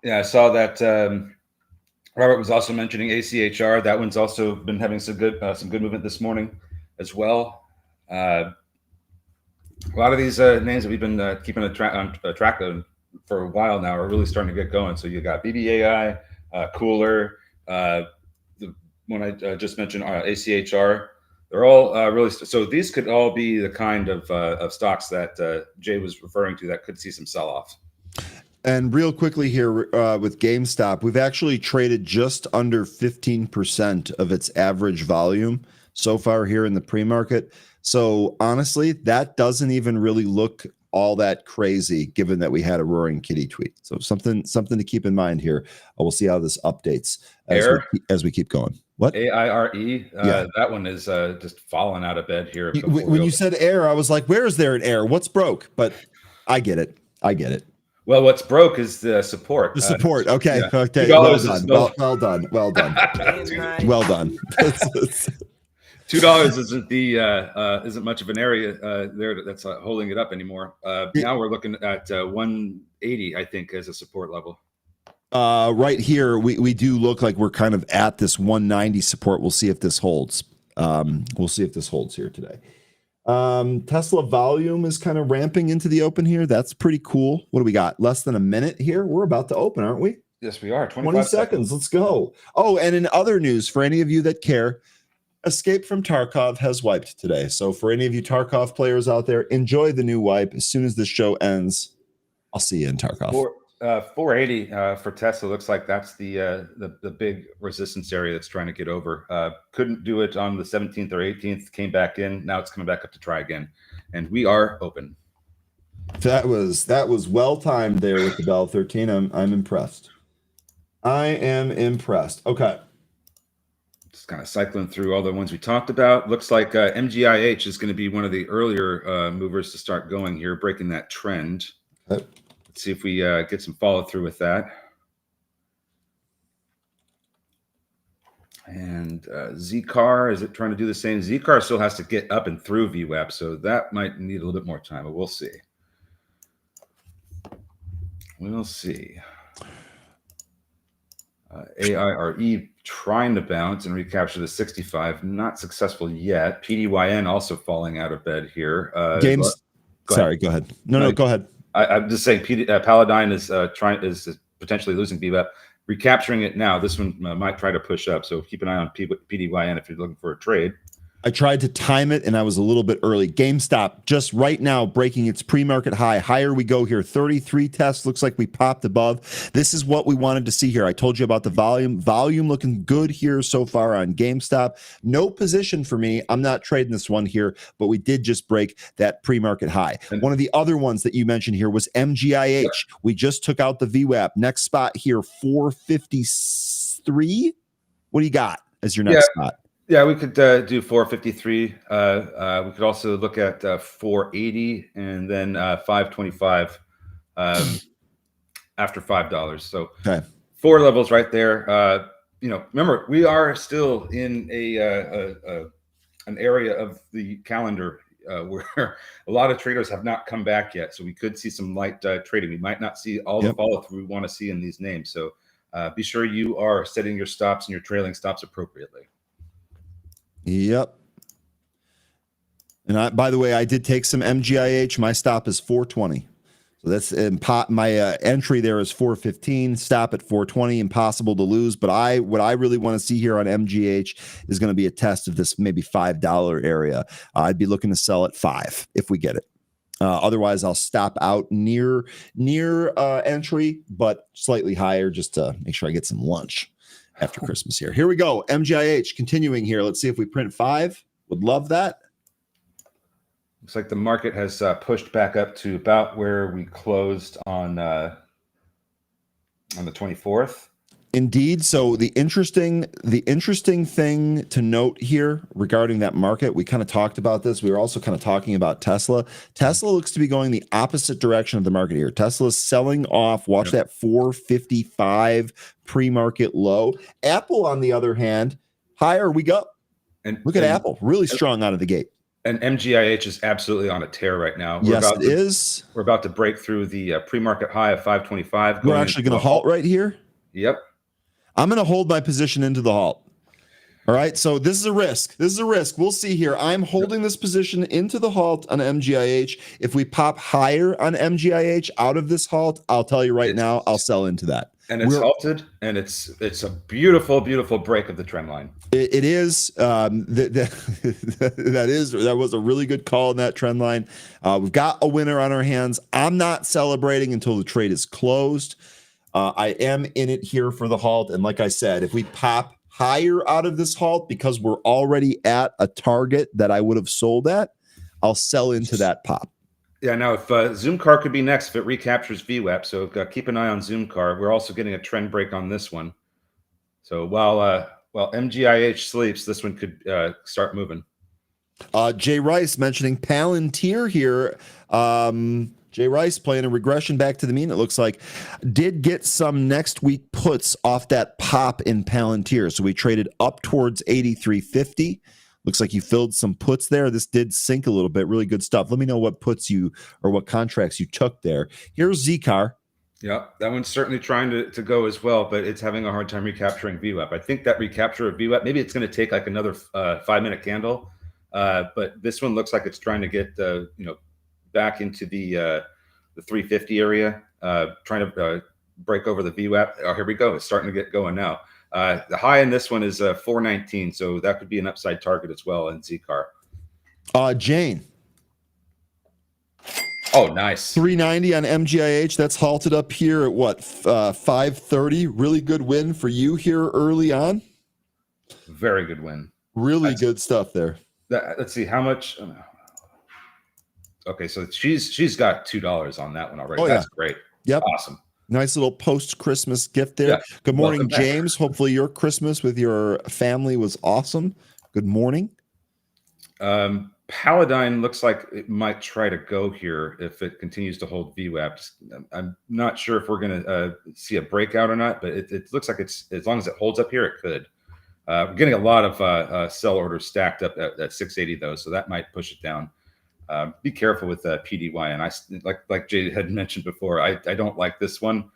yeah, I saw that Robert was also mentioning ACHR. That one's also been having some good movement this morning as well. A lot of these names that we've been keeping a track of for a while now are really starting to get going. So you got BBAI, Cooler, the one I just mentioned, ACHR. They're all really so these could all be the kind of stocks that Jay was referring to that could see some sell-off. And real quickly here with GameStop, we've actually traded just under 15% of its average volume so far here in the pre-market. So honestly, that doesn't even really look all that crazy, given that we had a Roaring Kitty tweet. So something to keep in mind here. We'll see how this updates as we keep going. What? AIRE. Yeah. That one is just falling out of bed here before we When you open. said air, I was like, where is there an air? What's broke? But I get it. I get it. Well, what's broke is the support. The support. Okay. Yeah, Okay. Well $2 is done. no. Well done. Well done. Well done. $2 isn't much of an area there that's holding it up anymore. Now we're looking at 180, I think, as a support level. Right here, we do look like we're kind of at this 190 support. We'll see if this holds. We'll see if this holds here today. Tesla volume is kind of ramping into the open here. That's pretty cool. What do we got? Less than a minute here. We're about to open, aren't we? Yes, we are. 20 seconds. Let's go. Oh, and in other news, for any of you that care, Escape from Tarkov has wiped today. So for any of you Tarkov players out there, enjoy the new wipe. As soon as this show ends, I'll see you in Tarkov. 480 for Tesla looks like that's the big resistance area that's trying to get over. Couldn't do it on the 17th or 18th. Came back in. Now it's coming back up to try again, and we are open. That was well timed there with the Bell 13. I'm impressed. I am impressed. Okay. Just kind of cycling through all the ones we talked about. Looks like MGIH is going to be one of the earlier movers to start going here, breaking that trend. Okay. Let's see if we get some follow through with that. And Zcar, is it trying to do the same? Zcar still has to get up and through VWAP, so that might need a little bit more time, but we'll see. We'll see. AIRE trying to bounce and recapture the 65, not successful yet. PDYN also falling out of bed here. Sorry, go ahead. No, go ahead. I'm just saying, Paladine is potentially losing VWAP, recapturing it now. This one might try to push up, so keep an eye on PDYN if you're looking for a trade. I tried to time it, and I was a little bit early. GameStop just right now breaking its pre-market high. Higher we go here. 33 tests. Looks like we popped above. This is what we wanted to see here. I told you about the volume. Volume looking good here so far on GameStop. No position for me. I'm not trading this one here, but we did just break that pre-market high. And one of the other ones that you mentioned here was MGIH. Yeah. We just took out the VWAP. Next spot here, 453. What do you got as your next spot? Yeah, we could do 453. We could also look at 480 and then 525 after $5. So okay. 4 levels right there. Remember, we are still in an area of the calendar where a lot of traders have not come back yet. So we could see some light trading. We might not see all the follow through we want to see in these names. So be sure you are setting your stops and your trailing stops appropriately. Yep. And by the way, I did take some MGIH. My stop is 420. So that's my entry there is 415. Stop at 420. Impossible to lose. But what I really want to see here on MGH is going to be a test of this maybe $5 area. I'd be looking to sell at $5 if we get it. Otherwise, I'll stop out near entry, but slightly higher just to make sure I get some lunch after Christmas here. Here we go. MGIH continuing here. Let's see if we print 5. Would love that. Looks like the market has pushed back up to about where we closed on the 24th. Indeed. So the interesting thing to note here regarding that market, we kind of talked about this. We were also kind of talking about Tesla. Tesla looks to be going the opposite direction of the market here. Tesla's selling off. Watch that 455 pre-market low. Apple, on the other hand, higher we go. And look at Apple, really strong out of the gate. And MGIH is absolutely on a tear right now. It is. We're about to break through the pre-market high of 525. We're actually going to halt right here. Yep. I'm going to hold my position into the halt. All right. So this is a risk. We'll see here. I'm holding this position into the halt on MGIH. If we pop higher on MGIH out of this halt, I'll tell you right now, I'll sell into that. And it's halted, and it's a beautiful, beautiful break of the trend line. It is. That was a really good call in that trend line. We've got a winner on our hands. I'm not celebrating until the trade is closed. I am in it here for the halt. And like I said, if we pop higher out of this halt because we're already at a target that I would have sold at, I'll sell into that pop. Yeah, now if Zoomcar could be next if it recaptures VWAP, so keep an eye on Zoomcar. We're also getting a trend break on this one. So while Well, MGIH sleeps. This one could start moving. Jay Rice mentioning Palantir here. Jay Rice playing a regression back to the mean, it looks like. Did get some next week puts off that pop in Palantir. So we traded up towards 83.50. Looks like you filled some puts there. This did sink a little bit. Really good stuff. Let me know what puts you or what contracts you took there. Here's Zcar. Yeah, that one's certainly trying to go as well, but it's having a hard time recapturing VWAP. I think that recapture of VWAP, maybe it's going to take like another 5-minute candle, but this one looks like it's trying to get back into the 350 area, trying to break over the VWAP. Oh, here we go. It's starting to get going now. The high in this one is 419, so that could be an upside target as well in Zcar. Jane. Oh, nice. 390 on MGIH. That's halted up here at what? 530. Really good win for you here early on. Very good win. Really good stuff there. Let's see how much. Okay, so she's got $2 on that one already. That's great. Yep. Awesome. Nice little post-Christmas gift there. Yeah. Good morning, James. Hopefully your Christmas with your family was awesome. Good morning. Paladin looks like it might try to go here if it continues to hold VWAP. I'm not sure if we're going to see a breakout or not, but it looks like it's, as long as it holds up here, it could. We're getting a lot of sell orders stacked up at 680 though, so that might push it down. Be careful with PDYN. I like Jay had mentioned before. I don't like this one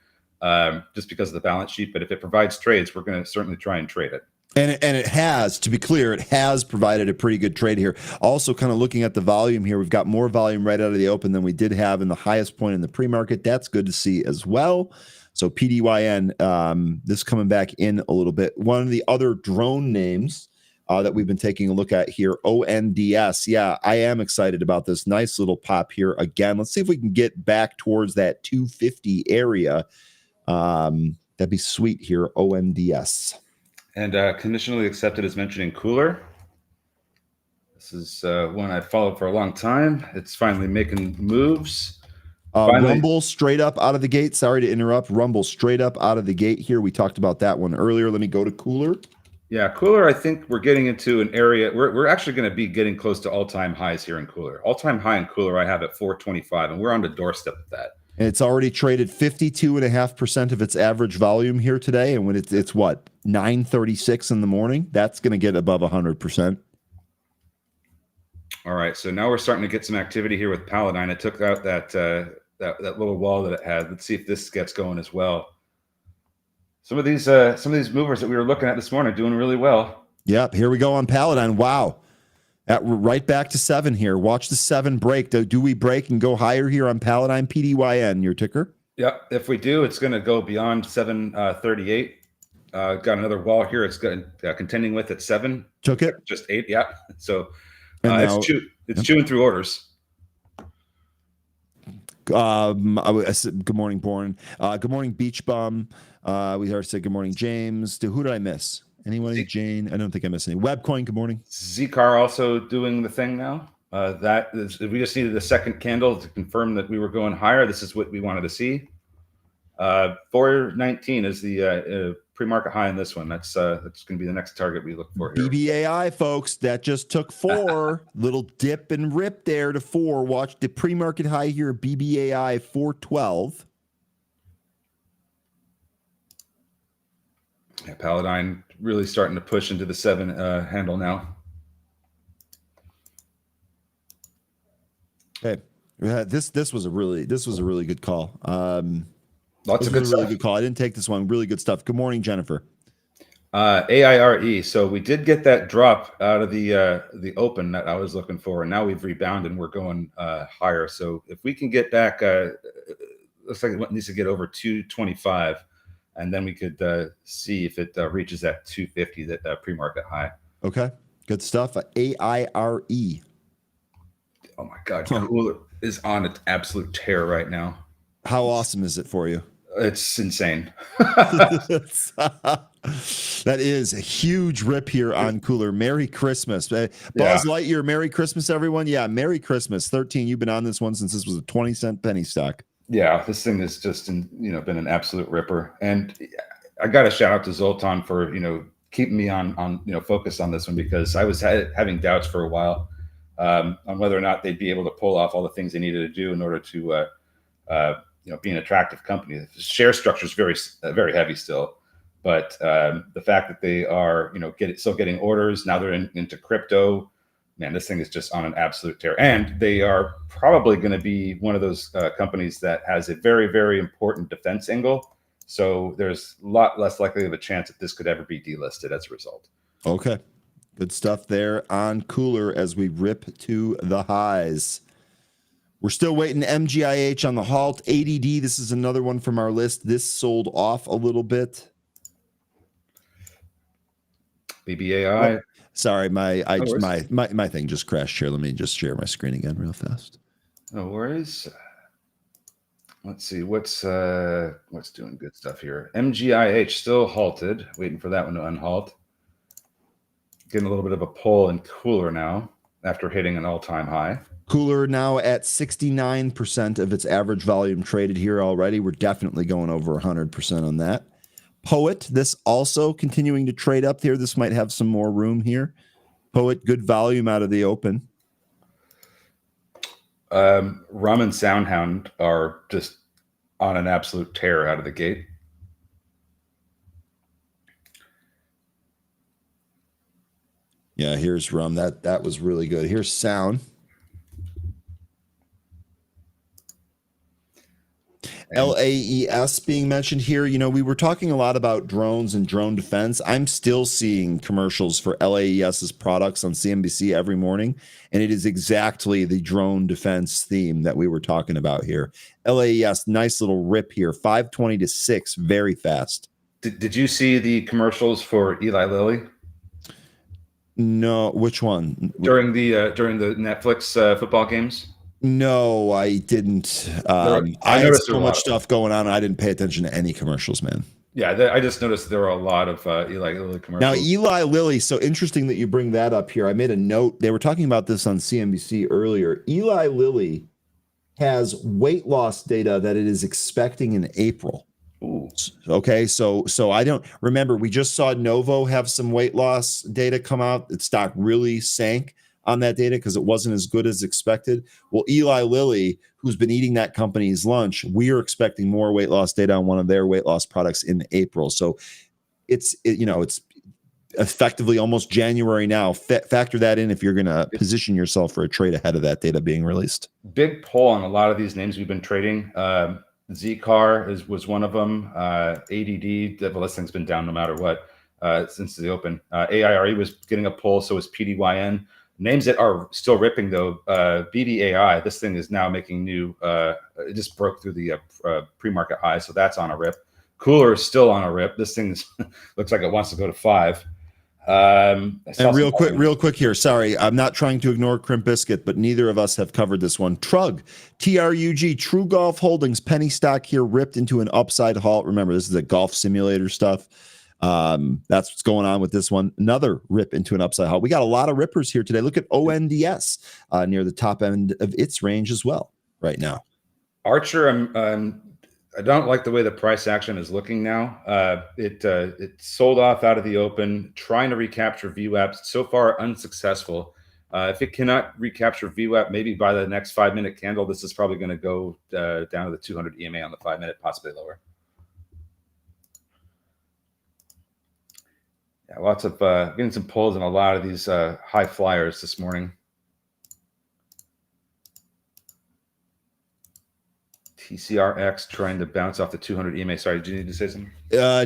just because of the balance sheet. But if it provides trades, we're going to certainly try and trade it. And it has, to be clear, it has provided a pretty good trade here. Also, kind of looking at the volume here, we've got more volume right out of the open than we did have in the highest point in the pre-market. That's good to see as well. So PDYN, this coming back in a little bit. One of the other drone names that we've been taking a look at here, ONDS. Yeah, I am excited about this nice little pop here again. Let's see if we can get back towards that 250 area. That'd be sweet here, ONDS. And conditionally accepted is mentioning Cooler. This is one I've followed for a long time. It's finally making moves. Rumble straight up out of the gate. Sorry to interrupt. Rumble straight up out of the gate here. We talked about that one earlier. Let me go to Cooler. Yeah, Cooler, I think we're getting into an area. We're actually going to be getting close to all-time highs here in Cooler. All-time high in Cooler I have at 425, and we're on the doorstep of that. And it's already traded 52.5% of its average volume here today. And when it's what, 9:36 in the morning, that's going to get above 100%. All right, so now we're starting to get some activity here with Paladin. It took out that little wall that it had. Let's see if this gets going as well. Some of these movers that we were looking at this morning are doing really well. Yep, here we go on Paladin. Wow. Right back to 7 here. Watch the 7 break. Do we break and go higher here on Paladin? PDYN, your ticker? Yeah, if we do, it's going to go beyond 738. Got another wall here. It's contending with at 7. Took it? Just 8, yeah. So it's chewing through orders. I said, good morning, Born. Good morning, Beach Bum. We already said good morning, James. Who did I miss? Anyone? Jane? I don't think I missed any. Webcoin, good morning. Zcar also doing the thing now. We just needed a second candle to confirm that we were going higher. This is what we wanted to see. 419 is the pre-market high in this one. That's going to be the next target we look for here. BBAI, folks, that just took 4. Little dip and rip there to 4. Watch the pre-market high here, BBAI 412. Yeah, Paladin really starting to push into the 7 handle now. Okay, this was a really good call. Lots of good stuff. Really good call. I didn't take this one. Really good stuff. Good morning, Jennifer. AIRE. So we did get that drop out of the open that I was looking for, and now we've rebounded and we're going higher. So if we can get back, looks like it needs to get over 225. And then we could see if it reaches that 250, that pre-market high. Okay, good stuff. AIRE. Oh my God, Cooler is on an absolute tear right now. How awesome is it for you? It's insane. That is a huge rip here on Cooler. Merry Christmas. Buzz Lightyear, Merry Christmas, everyone. Yeah, Merry Christmas. 13, you've been on this one since this was a 20-cent penny stock. Yeah, this thing has just been an absolute ripper. And I got a shout out to Zoltan for, keeping me on focus on this one, because I was having doubts for a while on whether or not they'd be able to pull off all the things they needed to do in order to be an attractive company. The share structure is very heavy still, but the fact that they are still getting orders now, they're into crypto. Man, this thing is just on an absolute tear, and they are probably going to be one of those companies that has a very, very important defense angle. So there's a lot less likely of a chance that this could ever be delisted as a result. Okay. Good stuff there on Cooler as we rip to the highs. We're still waiting MGIH on the halt. ADD, this is another one from our list. This sold off a little bit. BBAI. Oh, sorry, my thing just crashed here. Let me just share my screen again real fast. No worries. Let's see what's doing good stuff here. MGIH still halted, waiting for that one to unhalt. Getting a little bit of a pull in Cooler now after hitting an all-time high. Cooler now at 69% of its average volume traded here already. We're definitely going over 100% on that. Poet, this also continuing to trade up here. This might have some more room here. Poet, good volume out of the open. Rum and Soundhound are just on an absolute tear out of the gate. Yeah, here's Rum. That was really good. Here's Sound. LAES being mentioned here. We were talking a lot about drones and drone defense. I'm still seeing commercials for LAES's products on CNBC every morning, and it is exactly the drone defense theme that we were talking about here. LAES, nice little rip here, 520 to 6, very fast. Did you see the commercials for Eli Lilly? No, which one? During the Netflix football games? No, I didn't. I had so much stuff going on. I didn't pay attention to any commercials, man. Yeah, I just noticed there were a lot of Eli Lilly commercials. Now, Eli Lilly, so interesting that you bring that up here. I made a note. They were talking about this on CNBC earlier. Eli Lilly has weight loss data that it is expecting in April. Ooh. Okay, so I don't remember. We just saw Novo have some weight loss data come out. Its stock really sank on that data because it wasn't as good as expected. Well, Eli Lilly, who's been eating that company's lunch, we are expecting more weight loss data on one of their weight loss products in April. So it's effectively almost January now. Factor that in if you're going to position yourself for a trade ahead of that data being released. Big pull on a lot of these names we've been trading. Zcar was one of them. ADD, well, this thing's been down no matter what since the open. AIRE was getting a pull, so was PDYN. Names that are still ripping, though, BBAI, this thing is now making new, it just broke through the pre-market high, so that's on a rip. Cooler is still on a rip. This thing looks like it wants to go to 5. And real quick here, sorry, I'm not trying to ignore Crimp Biscuit, but neither of us have covered this one. TRUG, TRUG, True Golf Holdings, penny stock here ripped into an upside halt. Remember, this is a golf simulator stuff. That's what's going on with this one. Another rip into an upside halt. We got a lot of rippers here today. Look at ONDS near the top end of its range as well right now. Archer, I don't like the way the price action is looking now. It sold off out of the open, trying to recapture VWAP. So far, unsuccessful. If it cannot recapture VWAP, maybe by the next 5-minute candle, this is probably going to go down to the 200 EMA on the 5-minute, possibly lower. Yeah, lots of getting some pulls in a lot of these high flyers this morning. TCRX trying to bounce off the 200 EMA. Sorry, did you need to say something?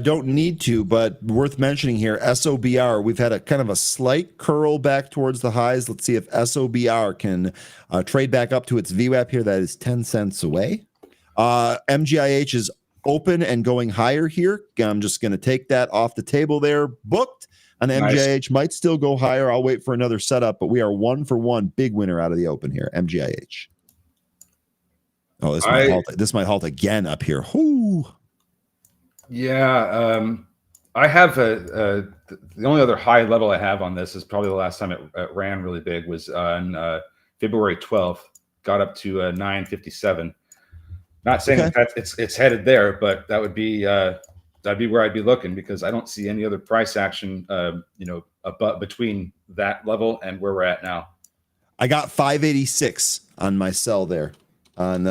Don't need to, but worth mentioning here, SOBR. We've had a kind of a slight curl back towards the highs. Let's see if SOBR can trade back up to its VWAP here. That is 10 cents away. MGIH is open and going higher here. I'm just going to take that off the table there. Booked. And MGIH might still go higher. I'll wait for another setup, but we are 1-for-1 big winner out of the open here. MGIH. Oh, this might halt again up here. Whoo. Yeah, I have the only other high level I have on this is probably the last time it ran really big was on February 12th. Got up to 957. Not saying that it's headed there, but that would be that'd be where I'd be looking, because I don't see any other price action, above between that level and where we're at now. I got 586 on my sell there on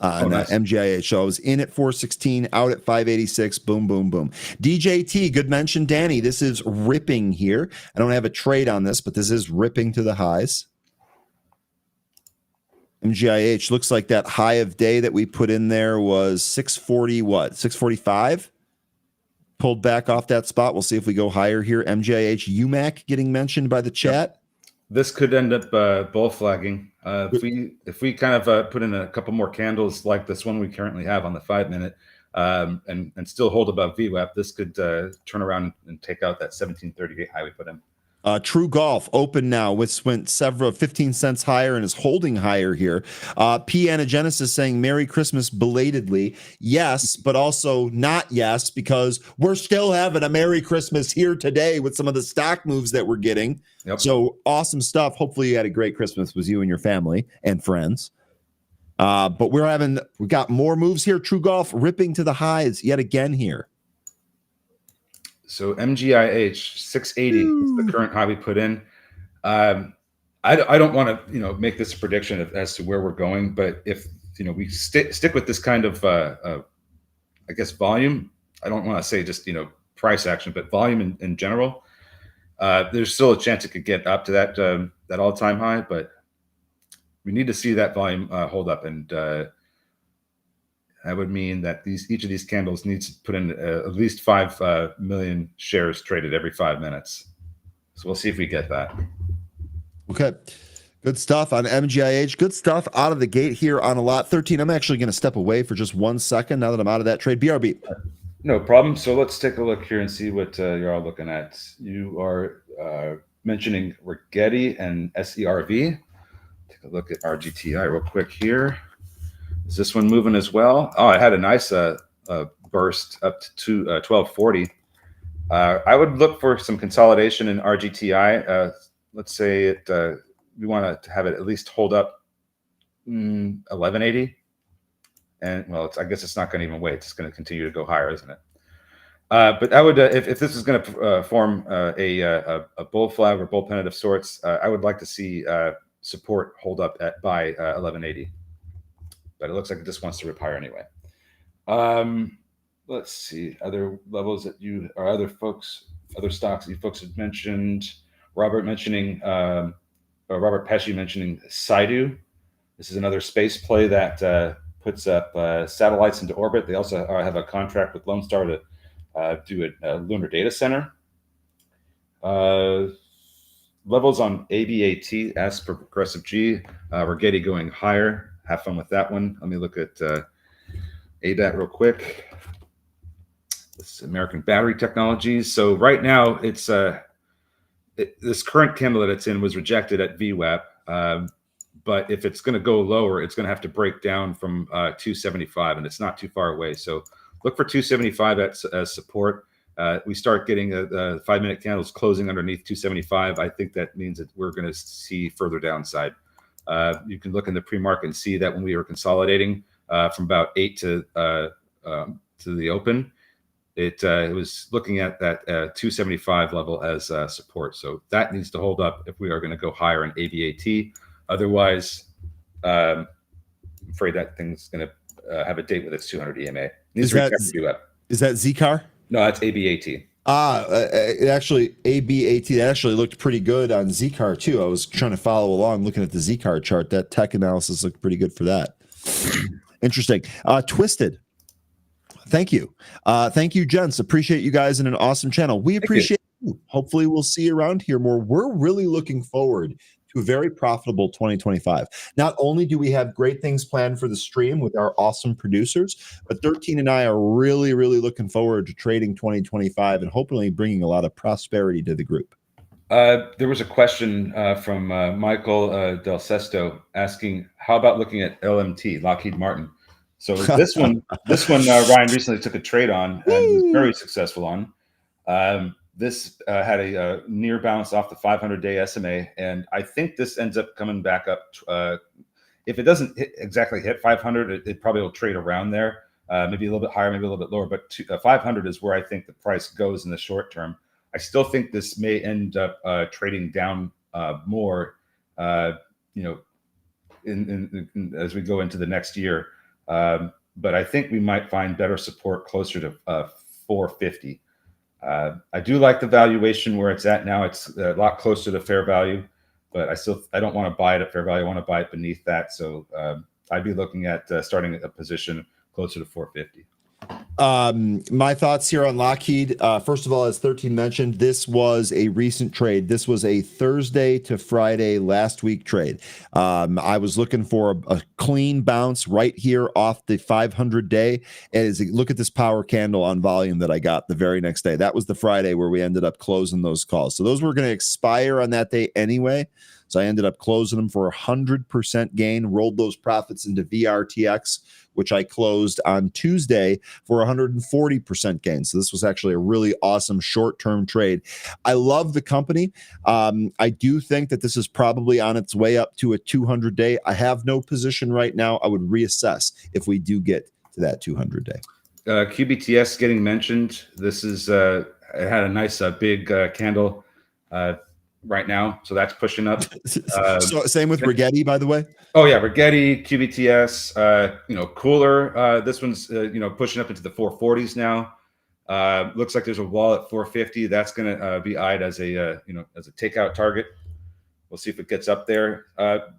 Nice. MGIH. So I was in at 416, out at 586. Boom, boom, boom. DJT, good mention, Danny. This is ripping here. I don't have a trade on this, but this is ripping to the highs. MGIH looks like that high of day that we put in there was 640, what, 645? Pulled back off that spot. We'll see if we go higher here. MGIH UMAC getting mentioned by the chat. Yep. This could end up bull flagging. If we kind of put in a couple more candles like this one we currently have on the 5-minute, and still hold above VWAP, this could turn around and take out that 1738 high we put in. True Golf open now, which went several 15 cents higher and is holding higher here. P. Anagenesis saying Merry Christmas belatedly. Yes, but also not yes, because we're still having a Merry Christmas here today with some of the stock moves that we're getting. Yep. So awesome stuff. Hopefully you had a great Christmas with you and your family and friends. But we got more moves here. True Golf ripping to the highs yet again here. So MGIH 680 is the current high we put in. I don't want to make this a prediction as to where we're going, but if we stick with this kind of I guess volume, I don't want to say just price action, but volume in general, there's still a chance it could get up to that all-time high, but we need to see that volume hold up, and that would mean that each of these candles needs to put in at least 5 million shares traded every 5 minutes. So we'll see if we get that. Okay. Good stuff on MGIH. Good stuff out of the gate here on a lot 13. I'm actually going to step away for just 1 second now that I'm out of that trade. BRB. No problem. So let's take a look here and see what you're all looking at. You are mentioning Rigetti and SERV. Take a look at RGTI real quick here. Is this one moving as well? Oh, it had a nice burst up to 1240. I would look for some consolidation in RGTI. Let's say we want to have it at least hold up 1180. And well, I guess it's not going to even wait. It's going to continue to go higher, isn't it? But I would, if this is going to form a bull flag or bull pennant of sorts, I would like to see support hold up by 1180. But it looks like it just wants to rip higher anyway. Let's see other levels that other stocks that you folks have mentioned. Robert Pesci mentioning Saidu. This is another space play that puts up satellites into orbit. They also have a contract with Lone Star to do a lunar data center. Levels on ABAT as per Progressive G. Rigetti going higher. Have fun with that one. Let me look at ABAT real quick. This is American Battery Technologies. So right now, it's this current candle that it's in was rejected at VWAP. But if it's going to go lower, it's going to have to break down from 275, and it's not too far away. So look for 275 as support. We start getting the 5-minute candles closing underneath 275. I think that means that we're going to see further downside. You can look in the pre-market and see that when we were consolidating from about 8 to the open, it was looking at that 275 level as support. So that needs to hold up if we are going to go higher in ABAT. Otherwise, I'm afraid that thing's going to have a date with its 200 EMA. Is that Zcar? No, that's ABAT. It actually, ABAT, that actually looked pretty good on Zcar too. I was trying to follow along looking at the Zcar chart. That tech analysis looked pretty good for that. Interesting. Twisted. Thank you. Thank you, gents. Appreciate you guys in an awesome channel. We appreciate you. Hopefully we'll see you around here more. We're really looking forward to a very profitable 2025. Not only do we have great things planned for the stream with our awesome producers, but 13 and I are really, really looking forward to trading 2025 and hopefully bringing a lot of prosperity to the group. There was a question from Michael Del Sesto asking, how about looking at LMT, Lockheed Martin? So this one, Ryan recently took a trade on and was very successful on. This had a near bounce off the 500-day SMA, and I think this ends up coming back up. If it doesn't exactly hit 500, it probably will trade around there. maybe a little bit higher, maybe a little bit lower, but 500 is where I think the price goes in the short term. I still think this may end up trading down more, as we go into the next year. But I think we might find better support closer to 450. I do like the valuation where it's at now. It's a lot closer to fair value, but I don't want to buy it at fair value. I want to buy it beneath that. So I'd be looking at starting a position closer to 450. My thoughts here on Lockheed. First of all, as 13 mentioned, this was a recent trade. This was a Thursday to Friday last week trade. I was looking for a clean bounce right here off the 500 day. And look at this power candle on volume that I got the very next day. That was the Friday where we ended up closing those calls. So those were going to expire on that day anyway. So I ended up closing them for 100% gain, rolled those profits into VRTX, which I closed on Tuesday for 140% gain. So this was actually a really awesome short-term trade. I love the company. I do think that this is probably on its way up to a 200-day. I have no position right now. I would reassess if we do get to that 200-day. QBTS getting mentioned. This is it had a nice big candle right now, so that's pushing up. So same with Rigetti, by the way. Oh yeah, Rigetti, QBTS, cooler. This one's pushing up into the 440s now. Looks like there's a wall at 450. That's going to be eyed as a as a takeout target. We'll see if it gets up there.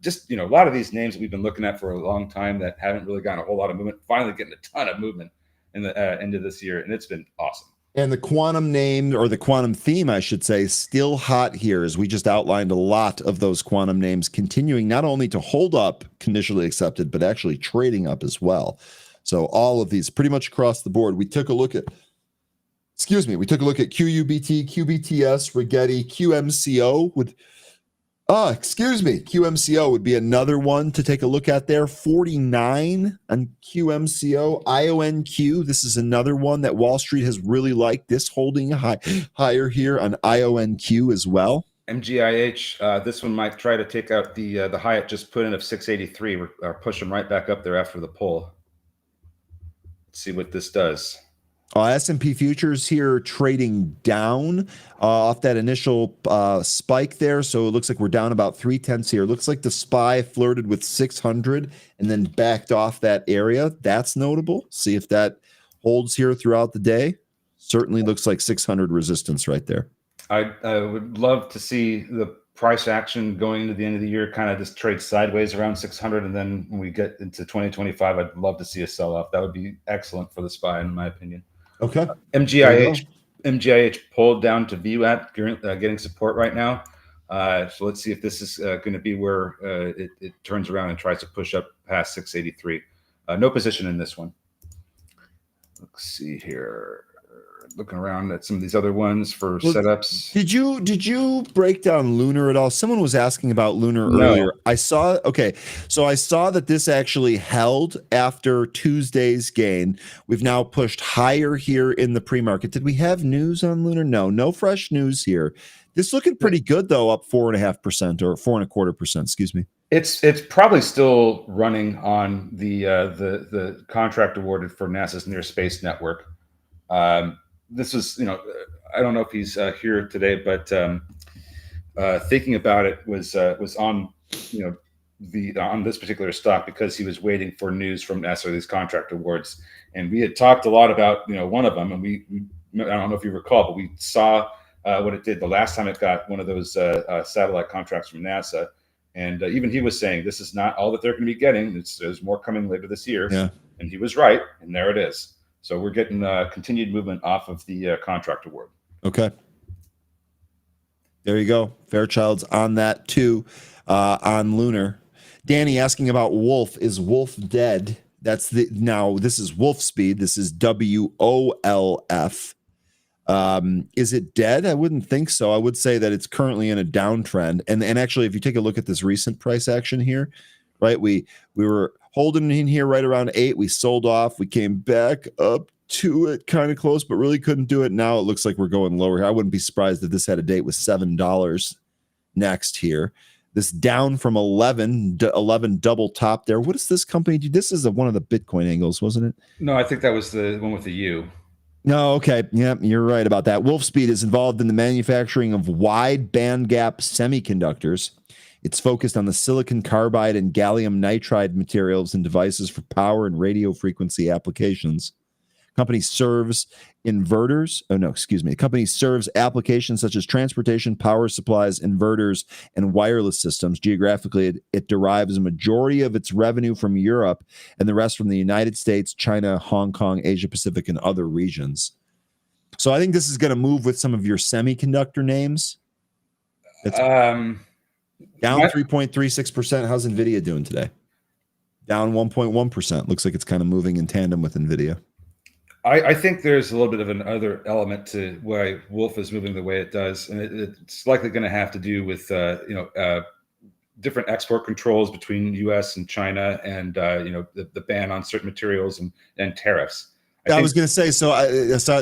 Just a lot of these names that we've been looking at for a long time that haven't really gotten a whole lot of movement. Finally getting a ton of movement in the end of this year, and it's been awesome. And the quantum name, or the quantum theme, I should say, still hot here, as we just outlined a lot of those quantum names continuing not only to hold up, conditionally accepted, but actually trading up as well. So all of these pretty much across the board. We took a look at QUBT, QBTS, Rigetti, QMCO with QMCO would be another one to take a look at there. 49 on QMCO. IONQ, this is another one that Wall Street has really liked. This holding higher here on IONQ as well. MGIH, this one might try to take out the high it just put in of 683. We're pushing right back up there after the pull. Let's see what this does. S&P futures here trading down off that initial spike there. So it looks like we're down about 0.3 here. It looks like the SPY flirted with 600 and then backed off that area. That's notable. See if that holds here throughout the day. Certainly looks like 600 resistance right there. I would love to see the price action going into the end of the year, kind of just trade sideways around 600. And then when we get into 2025, I'd love to see a sell-off. That would be excellent for the SPY, in my opinion. Okay. MGIH pulled down to VWAP, getting support right now. So let's see if this is going to be where it turns around and tries to push up past 683. No position in this one. Let's see here. Looking around at some of these other ones for setups. Did you break down Lunar at all? Someone was asking about Lunar earlier. I saw that this actually held after Tuesday's gain. We've now pushed higher here in the pre-market. Did we have news on Lunar? No fresh news here. This looking pretty good though, up 4.5% or 4.25%. Excuse me. It's probably still running on the contract awarded for NASA's Near Space Network. This was, I don't know if he's here today, but thinking about it was on, on this particular stock because he was waiting for news from NASA, these contract awards. And we had talked a lot about, one of them, and I don't know if you recall, but we saw what it did the last time it got one of those satellite contracts from NASA. And even he was saying, this is not all that they're going to be getting. There's more coming later this year. Yeah. And he was right. And there it is. So we're getting continued movement off of the contract award. Okay. There you go. Fairchild's on that too, on Lunar. Danny asking about Wolf. Is Wolf dead? This is Wolf Speed. This is WOLF. Is it dead? I wouldn't think so. I would say that it's currently in a downtrend. And actually, if you take a look at this recent price action here, right, we were holding in here right around 8. We sold off. We came back up to it kind of close, but really couldn't do it. Now it looks like we're going lower here. I wouldn't be surprised if this had a date with $7 next here. This down from 11 double top there. What does this company do? This is one of the Bitcoin angles, wasn't it? No, I think that was the one with the U. No, okay. Yeah, you're right about that. Wolfspeed is involved in the manufacturing of wide bandgap semiconductors. It's focused on the silicon carbide and gallium nitride materials and devices for power and radio frequency applications. Company serves inverters. Oh, no, excuse me. The company serves applications such as transportation, power supplies, inverters, and wireless systems. Geographically, it derives a majority of its revenue from Europe and the rest from the United States, China, Hong Kong, Asia Pacific, and other regions. So I think this is going to move with some of your semiconductor names. It's down 3.36%. How's NVIDIA doing today? Down 1.1%. Looks like it's kind of moving in tandem with NVIDIA. I think there's a little bit of another element to why Wolf is moving the way it does, and it's likely going to have to do with different export controls between U.S. and China, and the ban on certain materials and tariffs. I was going to say, so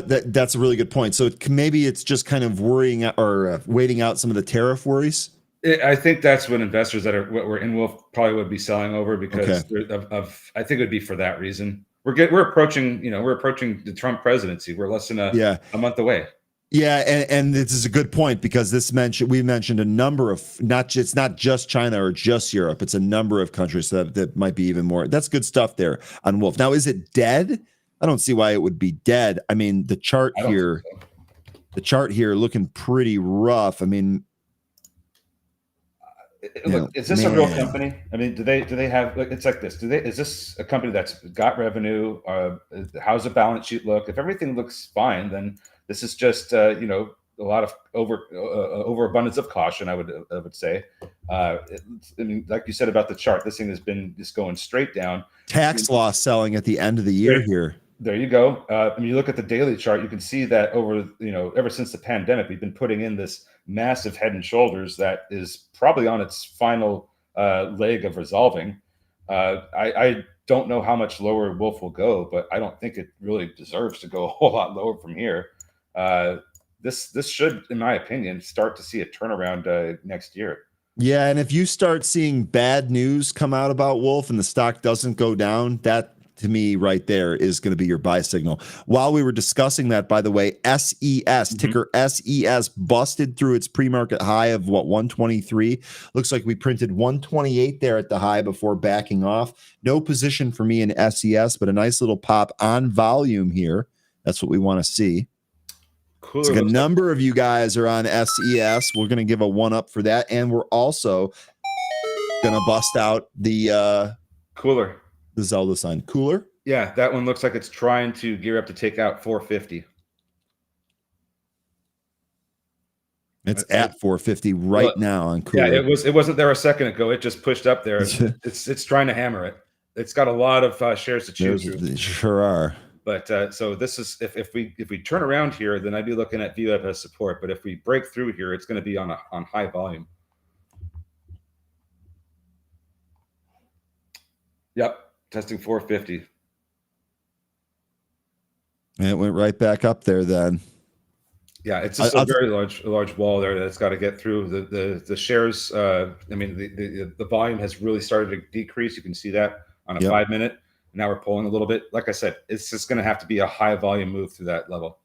that's a really good point. So maybe it's just kind of worrying or waiting out some of the tariff worries. I think that's what investors that were in Wolf probably would be selling over because I think it would be for that reason. We're approaching the Trump presidency. We're less than a month away. Yeah, and this is a good point because we mentioned a number of it's not just China or just Europe. It's a number of countries that might be even more. That's good stuff there on Wolf. Now, is it dead? I don't see why it would be dead. I mean, the chart here looking pretty rough. I mean, look, is this a real company? I mean, do they have it's like this? Is this a company that's got revenue? How's the balance sheet look? If everything looks fine, then this is just a lot of overabundance of caution. I would say. I mean, like you said about the chart, this thing has been just going straight down. Tax loss selling at the end of the year here. There you go. When you look at the daily chart, you can see that ever since the pandemic, we've been putting in this massive head and shoulders that is probably on its final leg of resolving. I don't know how much lower Wolf will go, but I don't think it really deserves to go a whole lot lower from here. This should, in my opinion, start to see a turnaround next year. Yeah, and if you start seeing bad news come out about Wolf and the stock doesn't go down, that to me right there is going to be your buy signal. While we were discussing that, by the way, SES, ticker SES, busted through its pre-market high of 123. Looks like we printed 128 there at the high before backing off. No position for me in SES, but a nice little pop on volume here. That's what we want to see. Cool. Like a number of you guys are on SES. We're going to give a one up for that. And we're also going to bust out the cooler. The Zelda sign. Cooler? Yeah, that one looks like it's trying to gear up to take out 450. It's at 450 right now on Cooler. Yeah, it wasn't there a second ago. It just pushed up there. It's trying to hammer it. It's got a lot of shares to choose through. Sure are. But so this is if we turn around here, then I'd be looking at VWAP as support. But if we break through here, it's going to be on high volume. Yep. Testing 450. And it went right back up there then. Yeah, it's just a very large wall there that's got to get through. The shares, I mean, the volume has really started to decrease. You can see that on a 5 minute. Now we're pulling a little bit. Like I said, it's just going to have to be a high volume move through that level.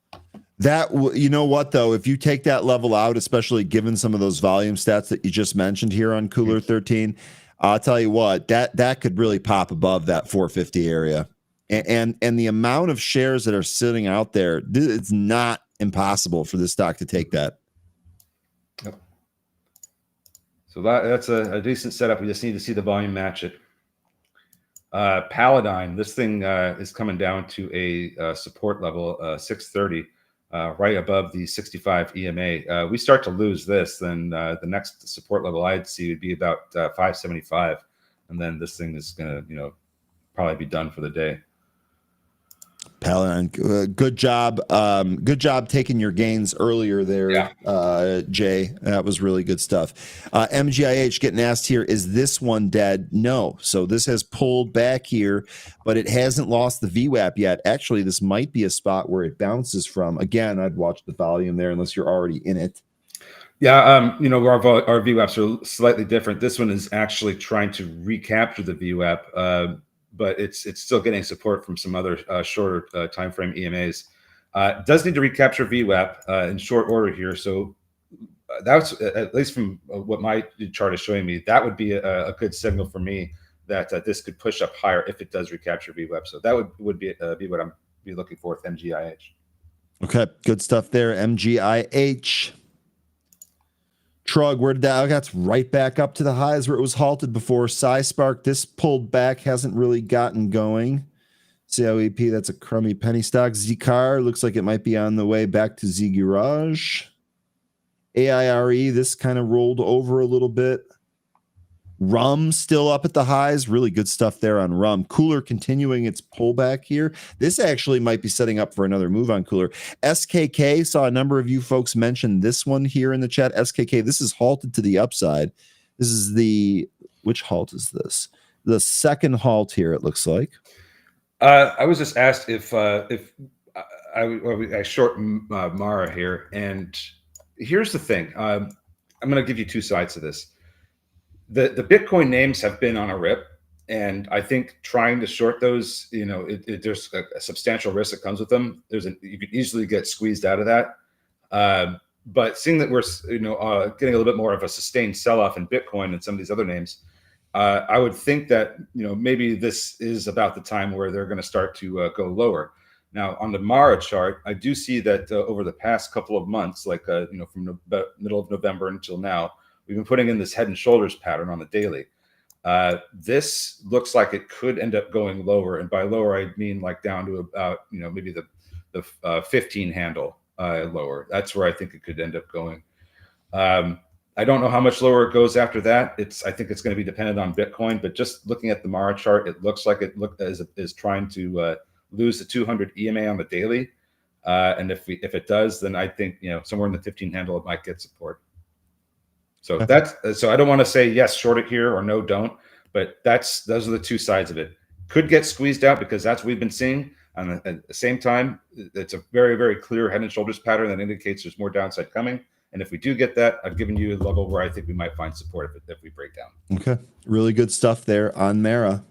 That, you know what, though, if you take that level out, especially given some of those volume stats that you just mentioned here on Cooler 13, I'll tell you what, that could really pop above that 450 area. And the amount of shares that are sitting out there, it's not impossible for this stock to take that. Yep. So that's a decent setup. We just need to see the volume match it. Paladine, this thing is coming down to a support level, 630. Right above the 65 EMA. We start to lose this, then the next support level I'd see would be about 575, and then this thing is going to, probably be done for the day. Paladin, good job. Good job taking your gains earlier there, Jay. That was really good stuff. MGIH getting asked here, is this one dead? No. So this has pulled back here, but it hasn't lost the VWAP yet. Actually, this might be a spot where it bounces from. Again, I'd watch the volume there unless you're already in it. Yeah, our VWAPs are slightly different. This one is actually trying to recapture the VWAP, but it's still getting support from some other shorter time frame EMAs. It does need to recapture VWAP in short order here. So that's at least from what my chart is showing me, that would be a good signal for me that this could push up higher if it does recapture VWAP. So that would be what I'm be looking for with MGIH. Okay, good stuff there. MGIH. Trug, where did that? That's right back up to the highs where it was halted before. Spark, this pulled back, hasn't really gotten going. COEP, that's a crummy penny stock. Zcar looks like it might be on the way back to Z Garage. AIRE, this kind of rolled over a little bit. Rum still up at the highs. Really good stuff there on Rum. Cooler continuing its pullback here. This actually might be setting up for another move on Cooler. SKK, saw a number of you folks mention this one here in the chat. SKK, this is halted to the upside. This is which halt is this? The second halt here, it looks like. I was just asked if I short Mara here, and here's the thing. I'm going to give you two sides to this. The Bitcoin names have been on a rip, and I think trying to short those, there's a substantial risk that comes with them. You could easily get squeezed out of that. But seeing that we're getting a little bit more of a sustained sell-off in Bitcoin and some of these other names, I would think that maybe this is about the time where they're going to start to go lower. Now on the Mara chart, I do see that over the past couple of months, like from the middle of November until now, we've been putting in this head and shoulders pattern on the daily. This looks like it could end up going lower, and by lower I mean like down to about maybe the 15 handle lower. That's where I think it could end up going. I don't know how much lower it goes after that. I think it's going to be dependent on Bitcoin, but just looking at the Mara chart, it looks like it is trying to lose the 200 EMA on the daily. And if it does, then I think somewhere in the 15 handle it might get support. So so I don't want to say yes, short it here, or no, don't. But those are the two sides of it. Could get squeezed out because that's what we've been seeing. And at the same time, it's a very, very clear head and shoulders pattern that indicates there's more downside coming. And if we do get that, I've given you a level where I think we might find support if we break down. Okay, really good stuff there on Mara.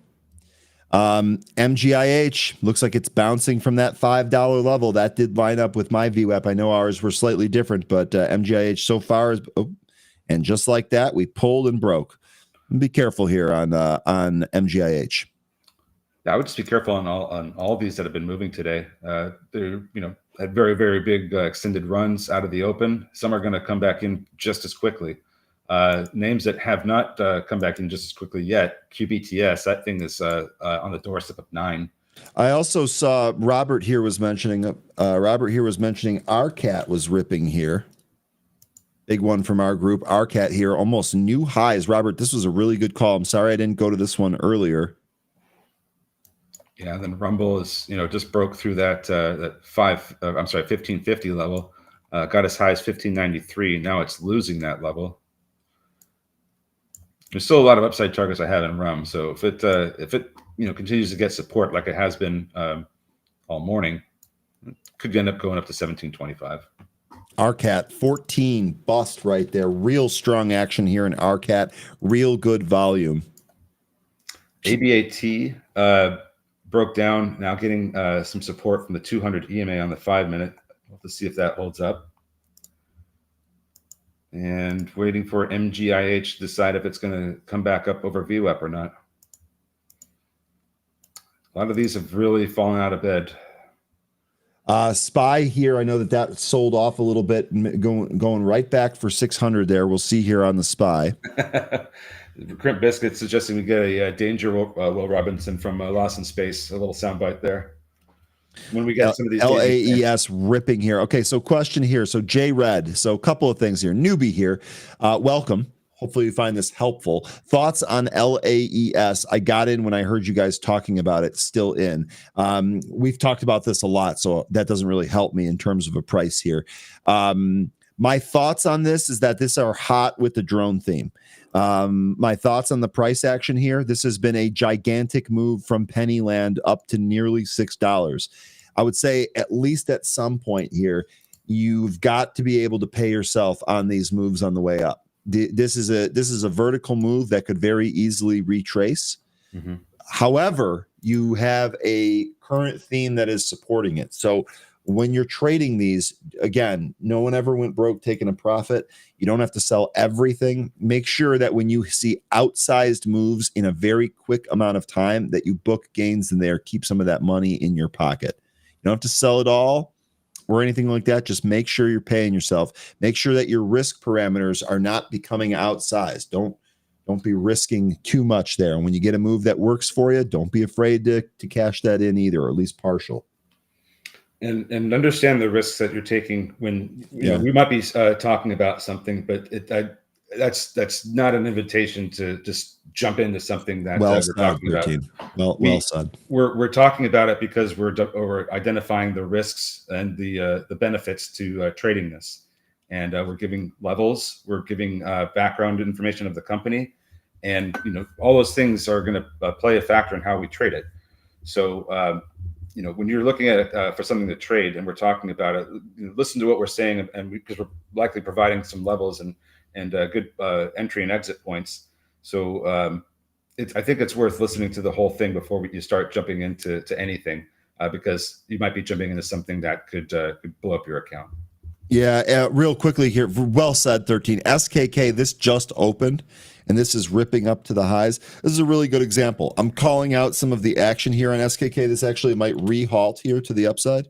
MGIH looks like it's bouncing from that $5 level. That did line up with my VWAP. I know ours were slightly different, but MGIH so far is, and just like that, we pulled and broke. Be careful here on MGIH. I would just be careful on all of these that have been moving today. They're had very, very big extended runs out of the open. Some are going to come back in just as quickly. Names that have not come back in just as quickly yet. QBTS, that thing is on the doorstep of 9. I also saw Robert here was mentioning RCAT was ripping here. Big one from our group. RCAT here, almost new highs. Robert, this was a really good call. I'm sorry I didn't go to this one earlier. Yeah, then Rumble is just broke through that 1550 level. Got as high as 1593. Now it's losing that level. There's still a lot of upside targets I have in Rum. So if it continues to get support like it has been all morning, it could end up going up to 1725. RCAT 14 bust right there. Real strong action here in RCAT. Real good volume. ABAT broke down, now getting some support from the 200 EMA on the 5-minute. We'll have to see if that holds up. And waiting for MGIH to decide if it's going to come back up over VWAP or not. A lot of these have really fallen out of bed. SPY here, I know that sold off a little bit, going right back for 600 there. We'll see here on the SPY. Crimp Biscuit suggesting we get a Danger Will Robinson from Lost in Space. A little soundbite there. When we get some of these LAES ripping here. Okay, so question here. So J Red. So a couple of things here. Newbie here. Welcome. Hopefully you find this helpful. Thoughts on LAES? I got in when I heard you guys talking about it, still in. We've talked about this a lot, so that doesn't really help me in terms of a price here. My thoughts on this is that this are hot with the drone theme. My thoughts on the price action here. This has been a gigantic move from Pennyland up to nearly $6. I would say at least at some point here, you've got to be able to pay yourself on these moves on the way up. This is a vertical move that could very easily retrace. Mm-hmm. However, you have a current theme that is supporting it. So when you're trading these, again, no one ever went broke taking a profit. You don't have to sell everything. Make sure that when you see outsized moves in a very quick amount of time, that you book gains in there, keep some of that money in your pocket. You don't have to sell it all or anything like that. Just make sure you're paying yourself. Make sure that your risk parameters are not becoming outsized. Don't be risking too much there. And when you get a move that works for you, don't be afraid to cash that in either, or at least partial. And understand the risks that you're taking when you know we might be talking about something, but that's not an invitation to just jump into something that we're talking about. Well said. We're talking about it because we're identifying the risks and the benefits to trading this, and we're giving levels, we're giving background information of the company, and all those things are going to play a factor in how we trade it. So when you're looking at it for something to trade and we're talking about it, listen to what we're saying, and because we're likely providing some levels and good entry and exit points. So I think it's worth listening to the whole thing before you start jumping into anything, because you might be jumping into something that could blow up your account. Yeah, real quickly here. Well said, 13. SKK, this just opened, and this is ripping up to the highs. This is a really good example. I'm calling out some of the action here on SKK. This actually might re-halt here to the upside.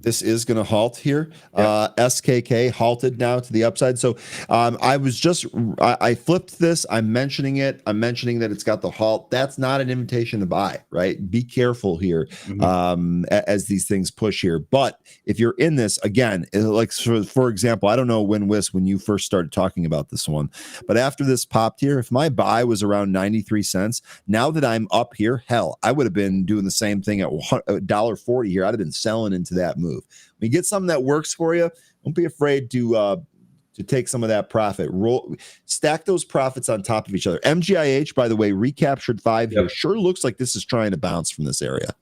This is going to halt here. Yep. SKK halted now to the upside. So I flipped this. I'm mentioning it. I'm mentioning that it's got the halt. That's not an invitation to buy, right? Be careful here as these things push here. But if you're in this, again, like for example, I don't know when you first started talking about this one, but after this popped here, if my buy was around 93 cents, now that I'm up here, hell, I would have been doing the same thing at $1.40 here. I'd have been selling into that move. When you get something that works for you, don't be afraid to take some of that profit. Stack those profits on top of each other. MGIH, by the way, recaptured 5 here. Sure looks like this is trying to bounce from this area.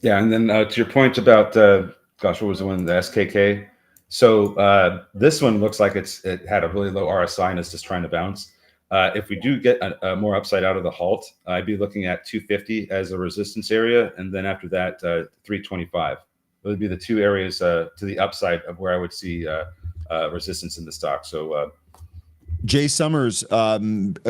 Yeah, and then to your point about what was the one, the SKK? So this one looks like it had a really low RSI and it's just trying to bounce. If we do get a more upside out of the halt, I'd be looking at 250 as a resistance area, and then after that 325. Those would be the two areas to the upside of where I would see resistance in the stock. So, Jay Summers, a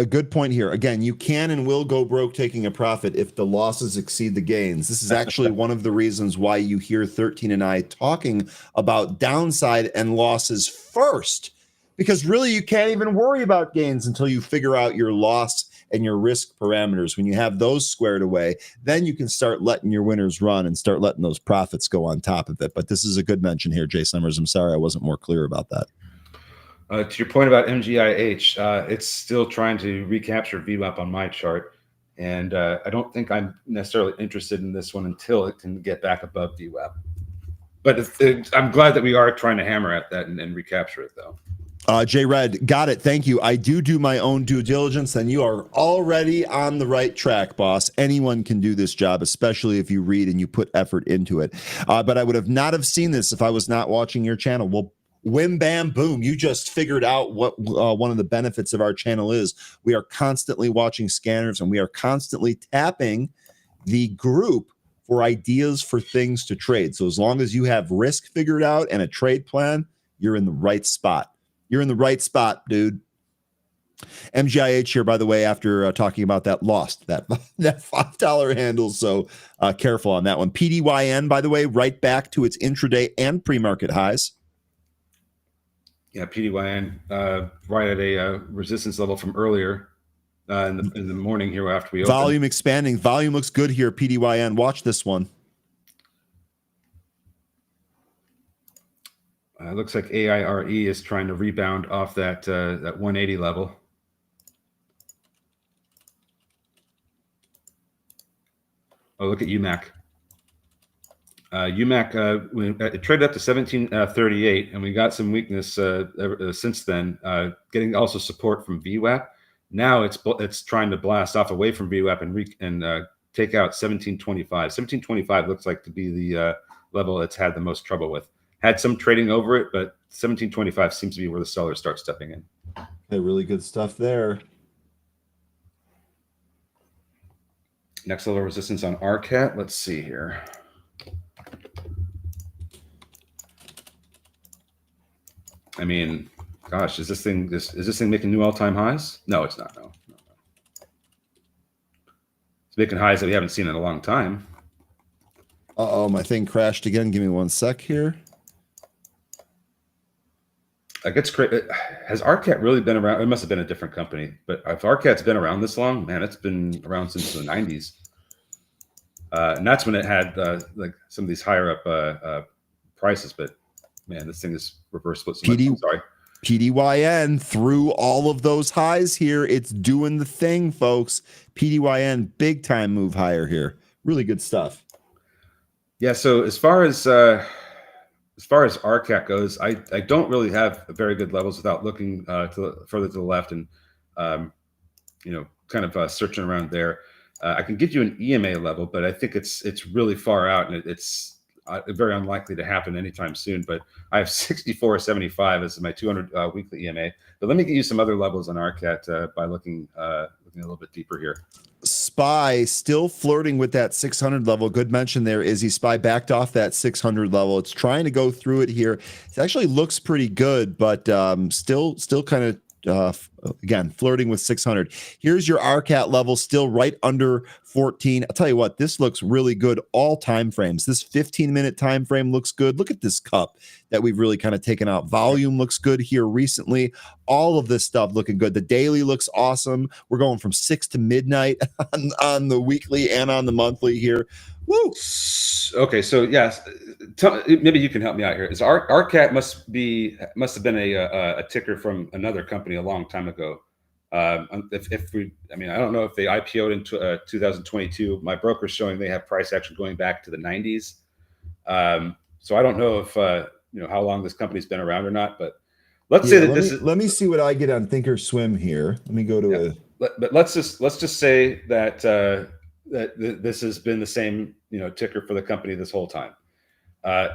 good point here. Again, you can and will go broke taking a profit if the losses exceed the gains. This is actually one of the reasons why you hear 13 and I talking about downside and losses first, because really you can't even worry about gains until you figure out your loss and your risk parameters. When you have those squared away, then you can start letting your winners run and start letting those profits go on top of it. But this is a good mention here, Jay Summers. I'm sorry I wasn't more clear about that. To your point about MGIH, it's still trying to recapture VWAP on my chart. And I don't think I'm necessarily interested in this one until it can get back above VWAP. But I'm glad that we are trying to hammer at that and recapture it, though. Jay Red, got it. Thank you. I do my own due diligence, and you are already on the right track, boss. Anyone can do this job, especially if you read and you put effort into it. But I would have not have seen this if I was not watching your channel. Well, whim, bam, boom. You just figured out what one of the benefits of our channel is. We are constantly watching scanners, and we are constantly tapping the group for ideas for things to trade. So as long as you have risk figured out and a trade plan, you're in the right spot. You're in the right spot, dude. MGIH here, by the way, after talking about that, lost that $5 handle. So careful on that one. PDYN, by the way, right back to its intraday and pre-market highs. Yeah, PDYN right at a resistance level from earlier in the morning here after we opened. Volume expanding. Volume looks good here, PDYN. Watch this one. It looks like AIRE is trying to rebound off that 180 level. Oh, look at UMAC. UMAC, it traded up to 1738, and we got some weakness since then, getting also support from VWAP. Now it's trying to blast off away from VWAP and take out 1725. 1725 looks like to be the level it's had the most trouble with. Had some trading over it, but 1725 seems to be where the sellers start stepping in. Okay, really good stuff there. Next level resistance on RCAT. Let's see here. I mean, gosh, is this thing making new all-time highs? No, it's not. No. It's making highs that we haven't seen in a long time. Uh-oh, my thing crashed again. Give me 1 sec here. Has RCAT really been around? It must have been a different company, but if RCAT's been around this long, man, it's been around since the 90s. And that's when it had like some of these higher up prices. But man, this thing is reverse split. I'm sorry. PDYN through all of those highs here. It's doing the thing, folks. PDYN, big time move higher here. Really good stuff. Yeah. So as far as RCAT goes, I don't really have very good levels without looking further to the left and kind of searching around there. I can give you an EMA level, but I think it's really far out, and it's very unlikely to happen anytime soon. But I have 64.75 as my 200 weekly EMA. But let me get you some other levels on RCAT by looking a little bit deeper here. SPY still flirting with that 600 level. Good mention there, Izzy. SPY backed off that 600 level. It's trying to go through it here. It actually looks pretty good, but still kind of again flirting with 600. Here's your RCAT level, still right under 14. I'll tell you what, this looks really good. All time frames. This 15-minute time frame looks good. Look at this cup that we've really kind of taken out. Volume looks good here recently. All of this stuff looking good. The daily looks awesome. We're going from 6 to midnight on the weekly and on the monthly here. Woo! Okay, so yes, maybe you can help me out here. Is RCAT must have been a ticker from another company a long time ago. I don't know if they IPO'd in 2022. My broker's showing they have price action going back to the 90s. So I don't know if how long this company's been around or not. But let's say that let me see what I get on Thinkorswim here. Let me go to But let's just say that this has been the same ticker for the company this whole time.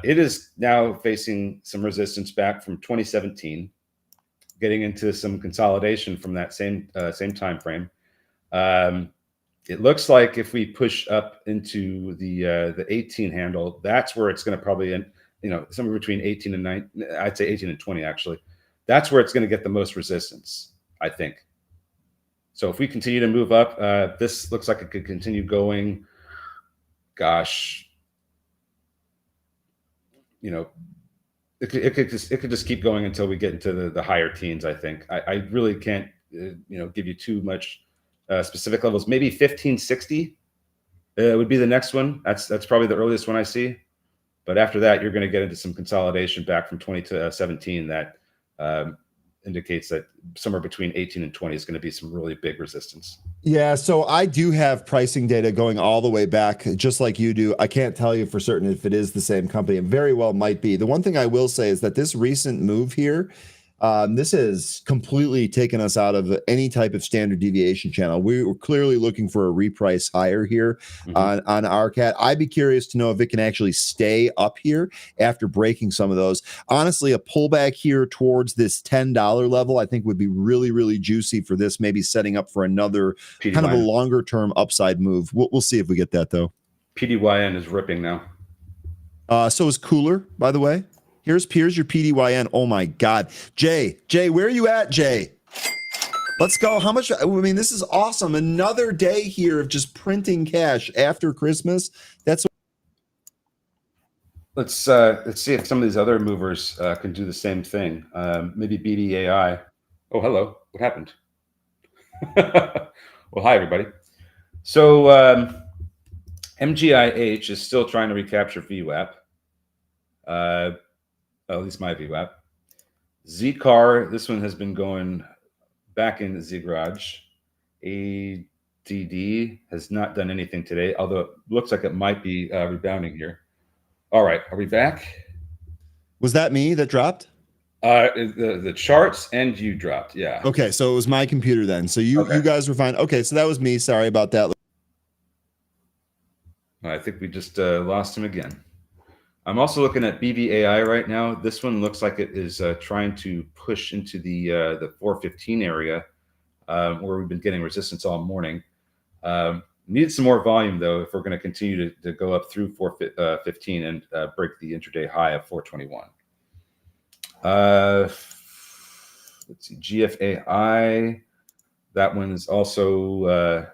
It is now facing some resistance back from 2017, getting into some consolidation from that same time frame. It looks like if we push up into the 18 handle, that's where it's going to probably end. Somewhere between 18 and 9. I'd say 18 and 20 actually. That's where it's going to get the most resistance, I think. So if we continue to move up, this looks like it could continue going. Gosh, it could just keep going until we get into the higher teens. I think I really can't give you too much specific levels. Maybe 1560 would be the next one. That's probably the earliest one I see. But after that, you're going to get into some consolidation back from 20 to 17 that indicates that somewhere between 18 and 20 is going to be some really big resistance. Yeah, so I do have pricing data going all the way back, just like you do. I can't tell you for certain if it is the same company. It very well might be. The one thing I will say is that this recent move here, this has completely taken us out of any type of standard deviation channel. We were clearly looking for a reprice higher here on RCAT. I'd be curious to know if it can actually stay up here after breaking some of those. Honestly, a pullback here towards this $10 level, I think would be really, really juicy for this, maybe setting up for another kind of a longer term upside move. We'll see if we get that though. PDYN is ripping now. So is Cooler, by the way. Here's your PDYN. Oh my God. Jay, where are you at, Jay? Let's go. How much? I mean, this is awesome. Another day here of just printing cash after Christmas. That's let's see if some of these other movers can do the same thing. Maybe BDAI. Oh, hello. What happened? Well, hi, everybody. So MGIH is still trying to recapture VWAP. At least my VWAP. ZCAR, this one has been going back in the Z Garage. ADD has not done anything today, although it looks like it might be rebounding here. All right, are we back? Was that me that dropped? The charts and you dropped, yeah. Okay, so it was my computer then. So you guys were fine. Okay, so that was me. Sorry about that. I think we just lost him again. I'm also looking at BBAI right now. This one looks like it is trying to push into the 415 area, where we've been getting resistance all morning. Need some more volume though if we're going to continue to go up through 415 and break the intraday high of 421. Let's see, GFAI. That one's also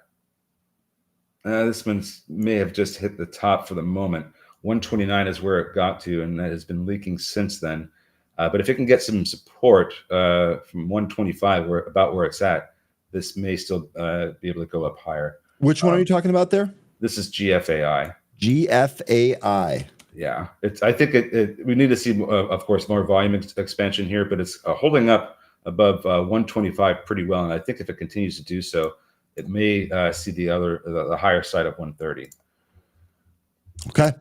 this one may have just hit the top for the moment. 129 is where it got to, and that has been leaking since then. But if it can get some support from 125, about where it's at, this may still be able to go up higher. Which one are you talking about there? This is GFAI. GFAI. Yeah, I think we need to see, of course, more volume expansion here, but it's holding up above 125 pretty well, and I think if it continues to do so, it may see the higher side of 130. Okay.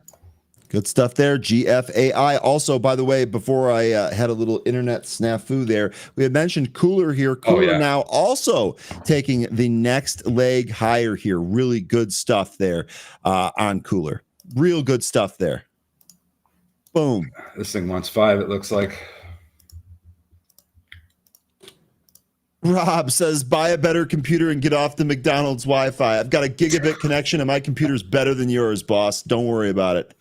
Good stuff there. GFAI. Also, by the way, before I had a little internet snafu there, we had mentioned Cooler here. Cooler now also taking the next leg higher here. Really good stuff there on Cooler. Real good stuff there. Boom. This thing wants 5, it looks like. Rob says, buy a better computer and get off the McDonald's Wi-Fi. I've got a gigabit connection and my computer's better than yours, boss. Don't worry about it.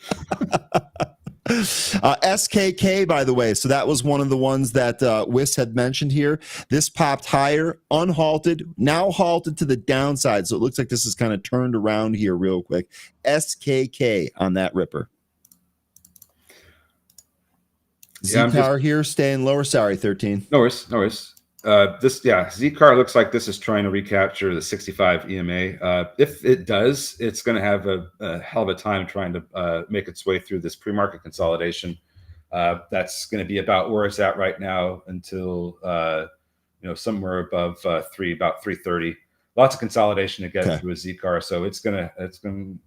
SKK, by the way, so that was one of the ones that Wiss had mentioned here. This popped higher, unhalted, now halted to the downside. So it looks like this is kind of turned around here real quick. SKK on that ripper. Z-Car here staying lower. Sorry, 13. No worries. Z-Car looks like this is trying to recapture the 65 EMA. If it does, it's going to have a hell of a time trying to make its way through this pre-market consolidation. That's going to be about where it's at right now until somewhere above about 330. Lots of consolidation to get through a Z-Car, so it's going to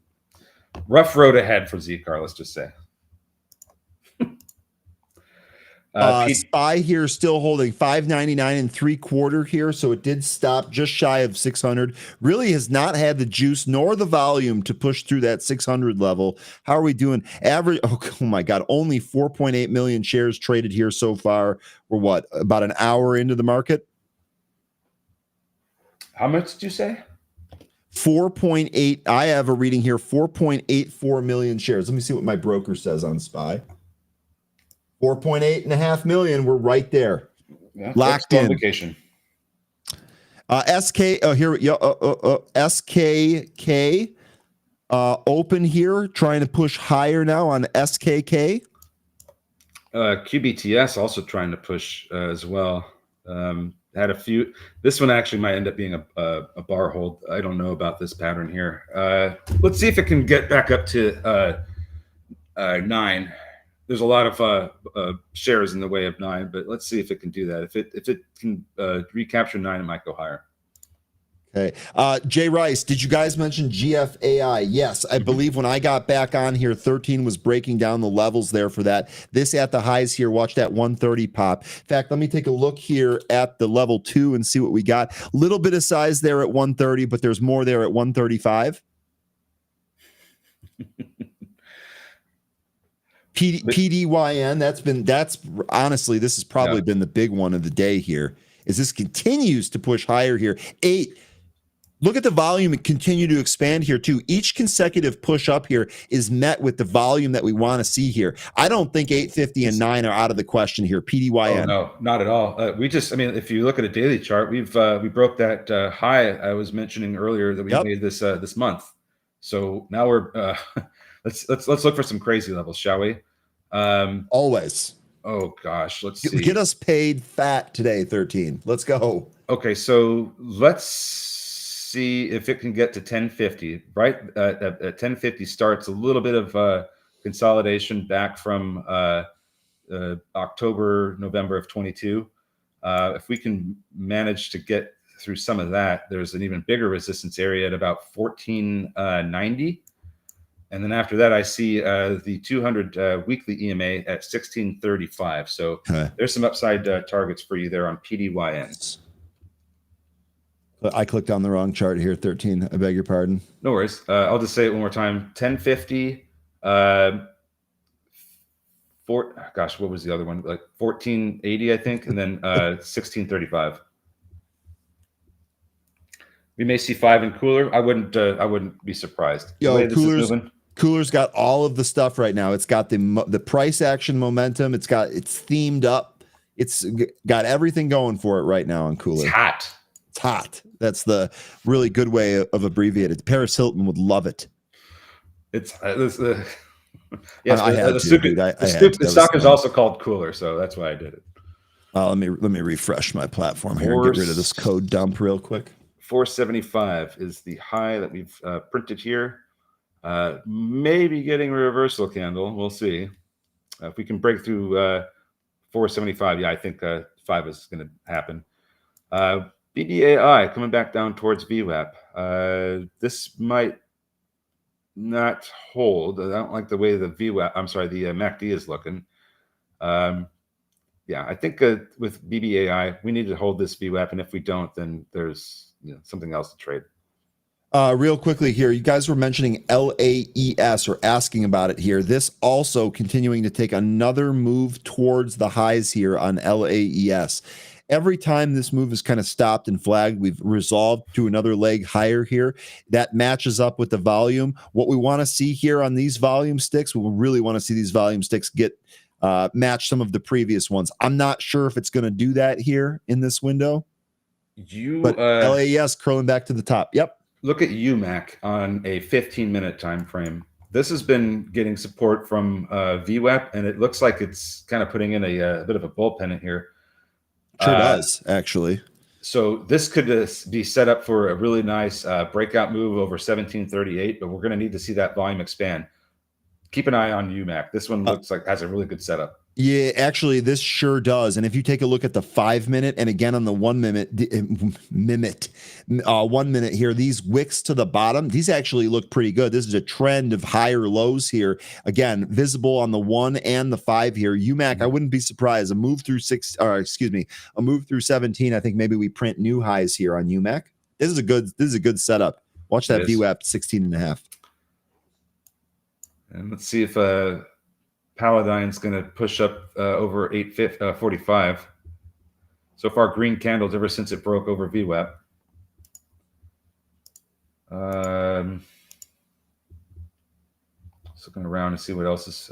rough road ahead for Z-Car. Let's just say. SPY here still holding 599 3/4 here, so it did stop just shy of 600. Really has not had the juice nor the volume to push through that 600 level. How are we doing? Average, oh my God, only 4.8 million shares traded here so far. We're what, about an hour into the market? How much did you say? 4.8. I have a reading here, 4.84 million shares. Let me see what my broker says on SPY. 4.8.5 million. We're right there. Yeah, locked in. Vacation. SKK open here, trying to push higher now on SKK. QBTS also trying to push as well. Had a few. This one actually might end up being a bar hold. I don't know about this pattern here. Let's see if it can get back up to 9. There's a lot of shares in the way of 9, but let's see if it can do that. If it can recapture 9, it might go higher. Okay. Jay Rice, did you guys mention GFAI? Yes, I believe when I got back on here, 13 was breaking down the levels there for that. This at the highs here, watch that 130 pop. In fact, let me take a look here at the level 2 and see what we got. A little bit of size there at 130, but there's more there at 135. PDYN, that's honestly, this has probably been the big one of the day here, is this continues to push higher here. 8. Look at the volume and continue to expand here too. Each consecutive push up here is met with the volume that we want to see here. I don't think 850 and 9 are out of the question here. PDYN. Oh, no, not at all. If you look at a daily chart, we broke that high I was mentioning earlier that we made this month. So now we're let's look for some crazy levels, shall we? Always. Oh gosh, let's see. Get us paid fat today, 13. Let's go. Okay, so let's see if it can get to 1050. Right at 1050 starts a little bit of consolidation back from October, November of 22. If we can manage to get through some of that, there's an even bigger resistance area at about 1490. And then after that, I see the 200 weekly EMA at 1635. So there's some upside targets for you there on PDYN. I clicked on the wrong chart here. 13. I beg your pardon. No worries. I'll just say it one more time. 1050. Gosh, what was the other one? Like 1480, I think, and then 1635. We may see 5 and cooler. I wouldn't be surprised. The way this is moving. Cooler's got all of the stuff right now. It's got the price action momentum. It's themed up. It's got everything going for it right now on Cooler. It's hot. It's hot. That's the really good way of abbreviated. Paris Hilton would love it. It's yes, the stock is also called Cooler, so that's why I did it. Let me refresh my platform here and get rid of this code dump real quick. 475 is the high that we've printed here. Maybe getting a reversal candle. We'll see. If we can break through 475, yeah, I think 5 is going to happen. BDAI coming back down towards VWAP. This might not hold. I don't like the way the VWAP, I'm sorry, the MACD is looking. Yeah, I think with BBAI, we need to hold this VWAP, and if we don't, then there's something else to trade. Real quickly here, you guys were mentioning LAES or asking about it here. This also continuing to take another move towards the highs here on LAES. Every time this move is kind of stopped and flagged, we've resolved to another leg higher here. That matches up with the volume. What we want to see here on these volume sticks, we really want to see these volume sticks get match some of the previous ones. I'm not sure if it's going to do that here in this window. But LAES curling back to the top. Yep. Look at UMAC on a 15-minute time frame. This has been getting support from VWAP, and it looks like it's kind of putting in a bit of a bullpen in here. Sure does, actually. So this could be set up for a really nice breakout move over 1738, but we're going to need to see that volume expand. Keep an eye on UMAC. This one looks like has a really good setup. Yeah, actually, this sure does. And if you take a look at the 5 minute and again on the 1 minute, 1 minute here, these wicks to the bottom, these actually look pretty good. This is a trend of higher lows here. Again, visible on the 1 and the 5 here. UMAC, I wouldn't be surprised. A move through 17. I think maybe we print new highs here on UMAC. This is a good setup. Watch that VWAP 16.5. And let's see if Paladine's going to push up over 845. So far, green candles ever since it broke over VWAP. Just looking around to see what else is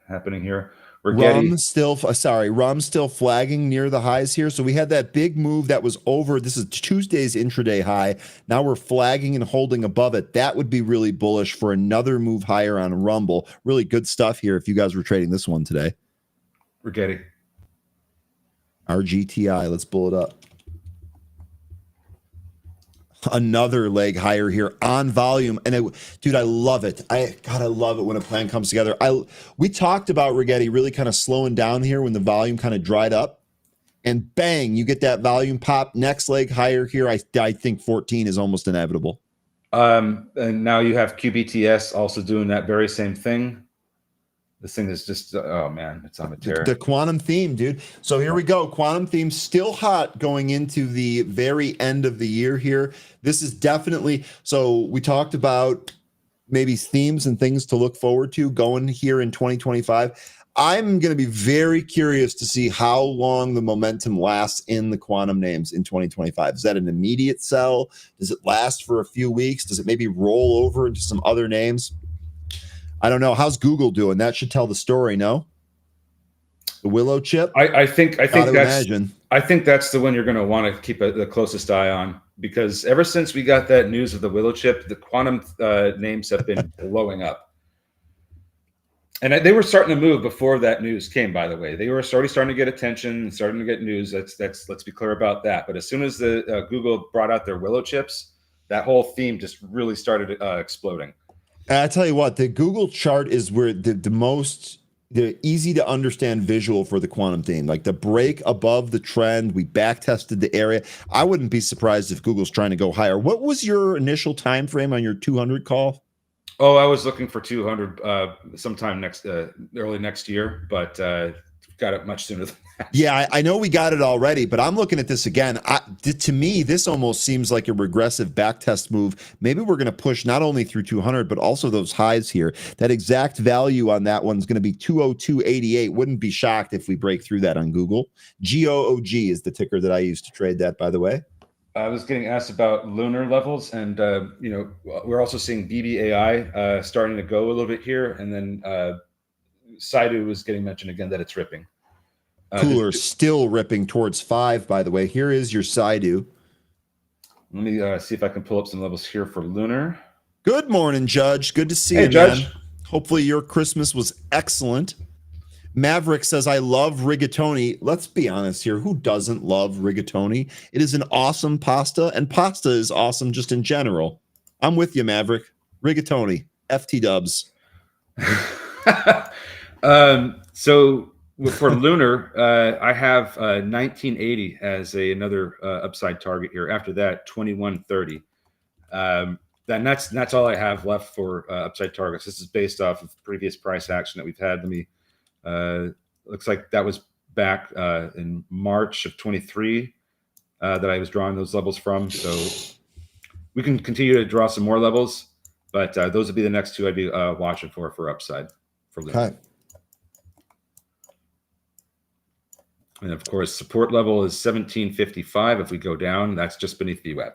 happening here. Rum's still flagging near the highs here. So we had that big move that was over. This is Tuesday's intraday high. Now we're flagging and holding above it. That would be really bullish for another move higher on Rumble. Really good stuff here if you guys were trading this one today. Rigetti. RGTI. Let's pull it up. Another leg higher here on volume, and dude, I love it. I love it when a plan comes together. We talked about Rigetti really kind of slowing down here when the volume kind of dried up, and bang, you get that volume pop. Next leg higher here. I think 14 is almost inevitable. And now you have QBTS also doing that very same thing. This thing is just, oh man, it's on a tear. The quantum theme, dude. So here we go. Quantum theme still hot going into the very end of the year here. This is definitely, so we talked about maybe themes and things to look forward to going here in 2025. I'm going to be very curious to see how long the momentum lasts in the quantum names in 2025. Is that an immediate sell? Does it last for a few weeks? Does it maybe roll over into some other names? I don't know. How's Google doing? That should tell the story, no? The Willow chip? I think that's the one you're going to want to keep the closest eye on, because ever since we got that news of the Willow chip, the quantum names have been blowing up. And they were starting to move before that news came, by the way. They were starting to get attention and starting to get news. Let's be clear about that. But as soon as the Google brought out their Willow chips, that whole theme just really started exploding. I tell you what, the Google chart is where the easy to understand visual for the quantum theme, like the break above the trend. We back tested the area. I wouldn't be surprised if Google's trying to go higher. What was your initial time frame on your 200 call? Oh, I was looking for 200 sometime early next year, but got it much sooner than that. Yeah, I know we got it already, but I'm looking at this again. To me, this almost seems like a regressive backtest move. Maybe we're going to push not only through 200, but also those highs here. That exact value on that one's going to be 202.88. Wouldn't be shocked if we break through that on Google. GOOG is the ticker that I use to trade that, by the way. I was getting asked about lunar levels, and we're also seeing BBAI starting to go a little bit here, and then Saidu was getting mentioned again that it's ripping. Cooler still ripping towards 5, by the way. Here is your Saidu. Let me see if I can pull up some levels here for lunar. Good morning, Judge. Good to see Hey, you, Judge. man. Hopefully your Christmas was excellent. Maverick says, I love rigatoni. Let's be honest here. Who doesn't love rigatoni? It is an awesome pasta, and pasta is awesome just in general. I'm with you, Maverick. Rigatoni, FT dubs. So for lunar, I have 1980 as another upside target here. After that, 2130. Then that's all I have left for upside targets. This is based off of previous price action that we've had. Let me looks like that was back in March of 23 that I was drawing those levels from. So we can continue to draw some more levels, but those would be the next two I'd be watching for upside for lunar. Okay. And of course, support level is 1755. If we go down, that's just beneath VWAP.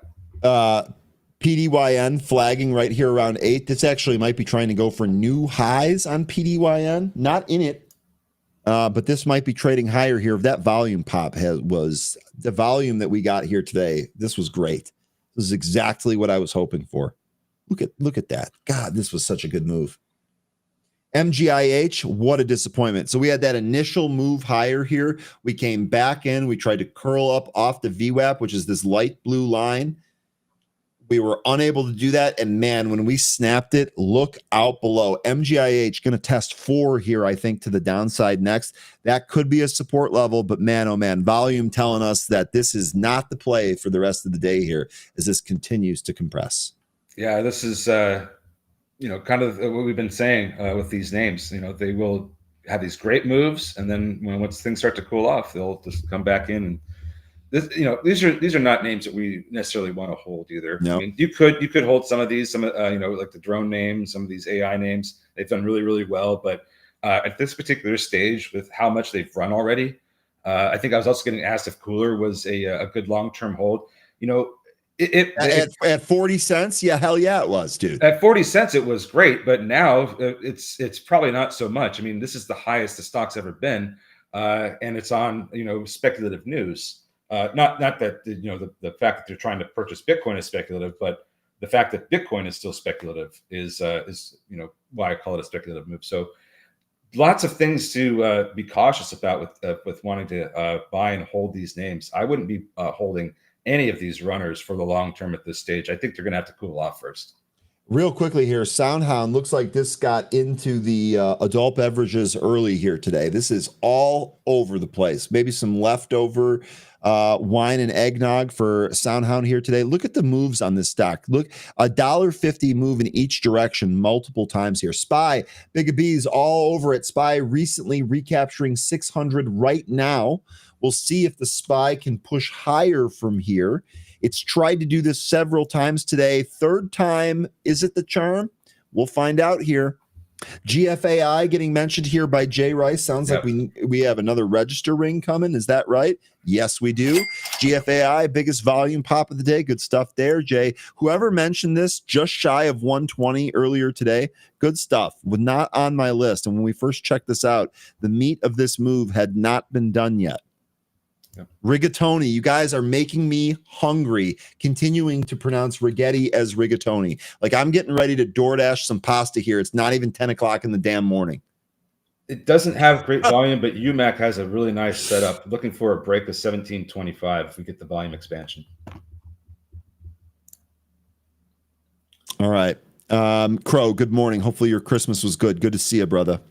PDYN flagging right here around 8. This actually might be trying to go for new highs on PDYN. Not in it, but this might be trading higher here. If that volume pop was the volume that we got here today, this was great. This is exactly what I was hoping for. Look at that. God, this was such a good move. MGIH, what a disappointment. So we had that initial move higher here. We came back in. We tried to curl up off the VWAP, which is this light blue line. We were unable to do that. And man, when we snapped it, look out below. MGIH going to test 4 here, I think, to the downside next. That could be a support level, but man, oh man, volume telling us that this is not the play for the rest of the day here as this continues to compress. Yeah, this is kind of what we've been saying with these names. They will have these great moves, and then once things start to cool off, they'll just come back in. And these are not names that we necessarily want to hold either. No. I mean, you could hold some of these, like the drone names, some of these AI names. They've done really, really well, but at this particular stage, with how much they've run already, I think I was also getting asked if Cooler was a good long-term hold. At 40 cents, yeah, hell yeah, it was, dude. At 40 cents, it was great, but now it's probably not so much. I mean, this is the highest the stock's ever been, and it's on speculative news. Not that the fact that they're trying to purchase Bitcoin is speculative, but the fact that Bitcoin is still speculative is why I call it a speculative move. So lots of things to be cautious about with wanting to buy and hold these names. I wouldn't be holding any of these runners for the long term at this stage. I think they're going to have to cool off first. Real quickly here, Soundhound looks like this got into the adult beverages early here today. This is all over the place. Maybe some leftover wine and eggnog for Soundhound here today. Look at the moves on this stock. Look, $1.50 move in each direction multiple times here. SPY, Big B's all over it. SPY recently recapturing 600 right now. We'll see if the SPY can push higher from here. It's tried to do this several times today. Third time, is it the charm? We'll find out here. GFAI getting mentioned here by Jay Rice. Sounds like we have another register ring coming. Is that right? Yes, we do. GFAI, biggest volume pop of the day. Good stuff there, Jay. Whoever mentioned this, just shy of 120 earlier today. Good stuff. Was not on my list. And when we first checked this out, the meat of this move had not been done yet. Rigatoni, you guys are making me hungry, continuing to pronounce rigetti as rigatoni. Like I'm getting ready to DoorDash some pasta here. It's not even 10 o'clock in the damn morning. It doesn't have great volume, but UMAC has a really nice setup. Looking for a break of 1725 if we get the volume expansion. All right. Crow, good morning. Hopefully your Christmas was good. Good to see you, brother.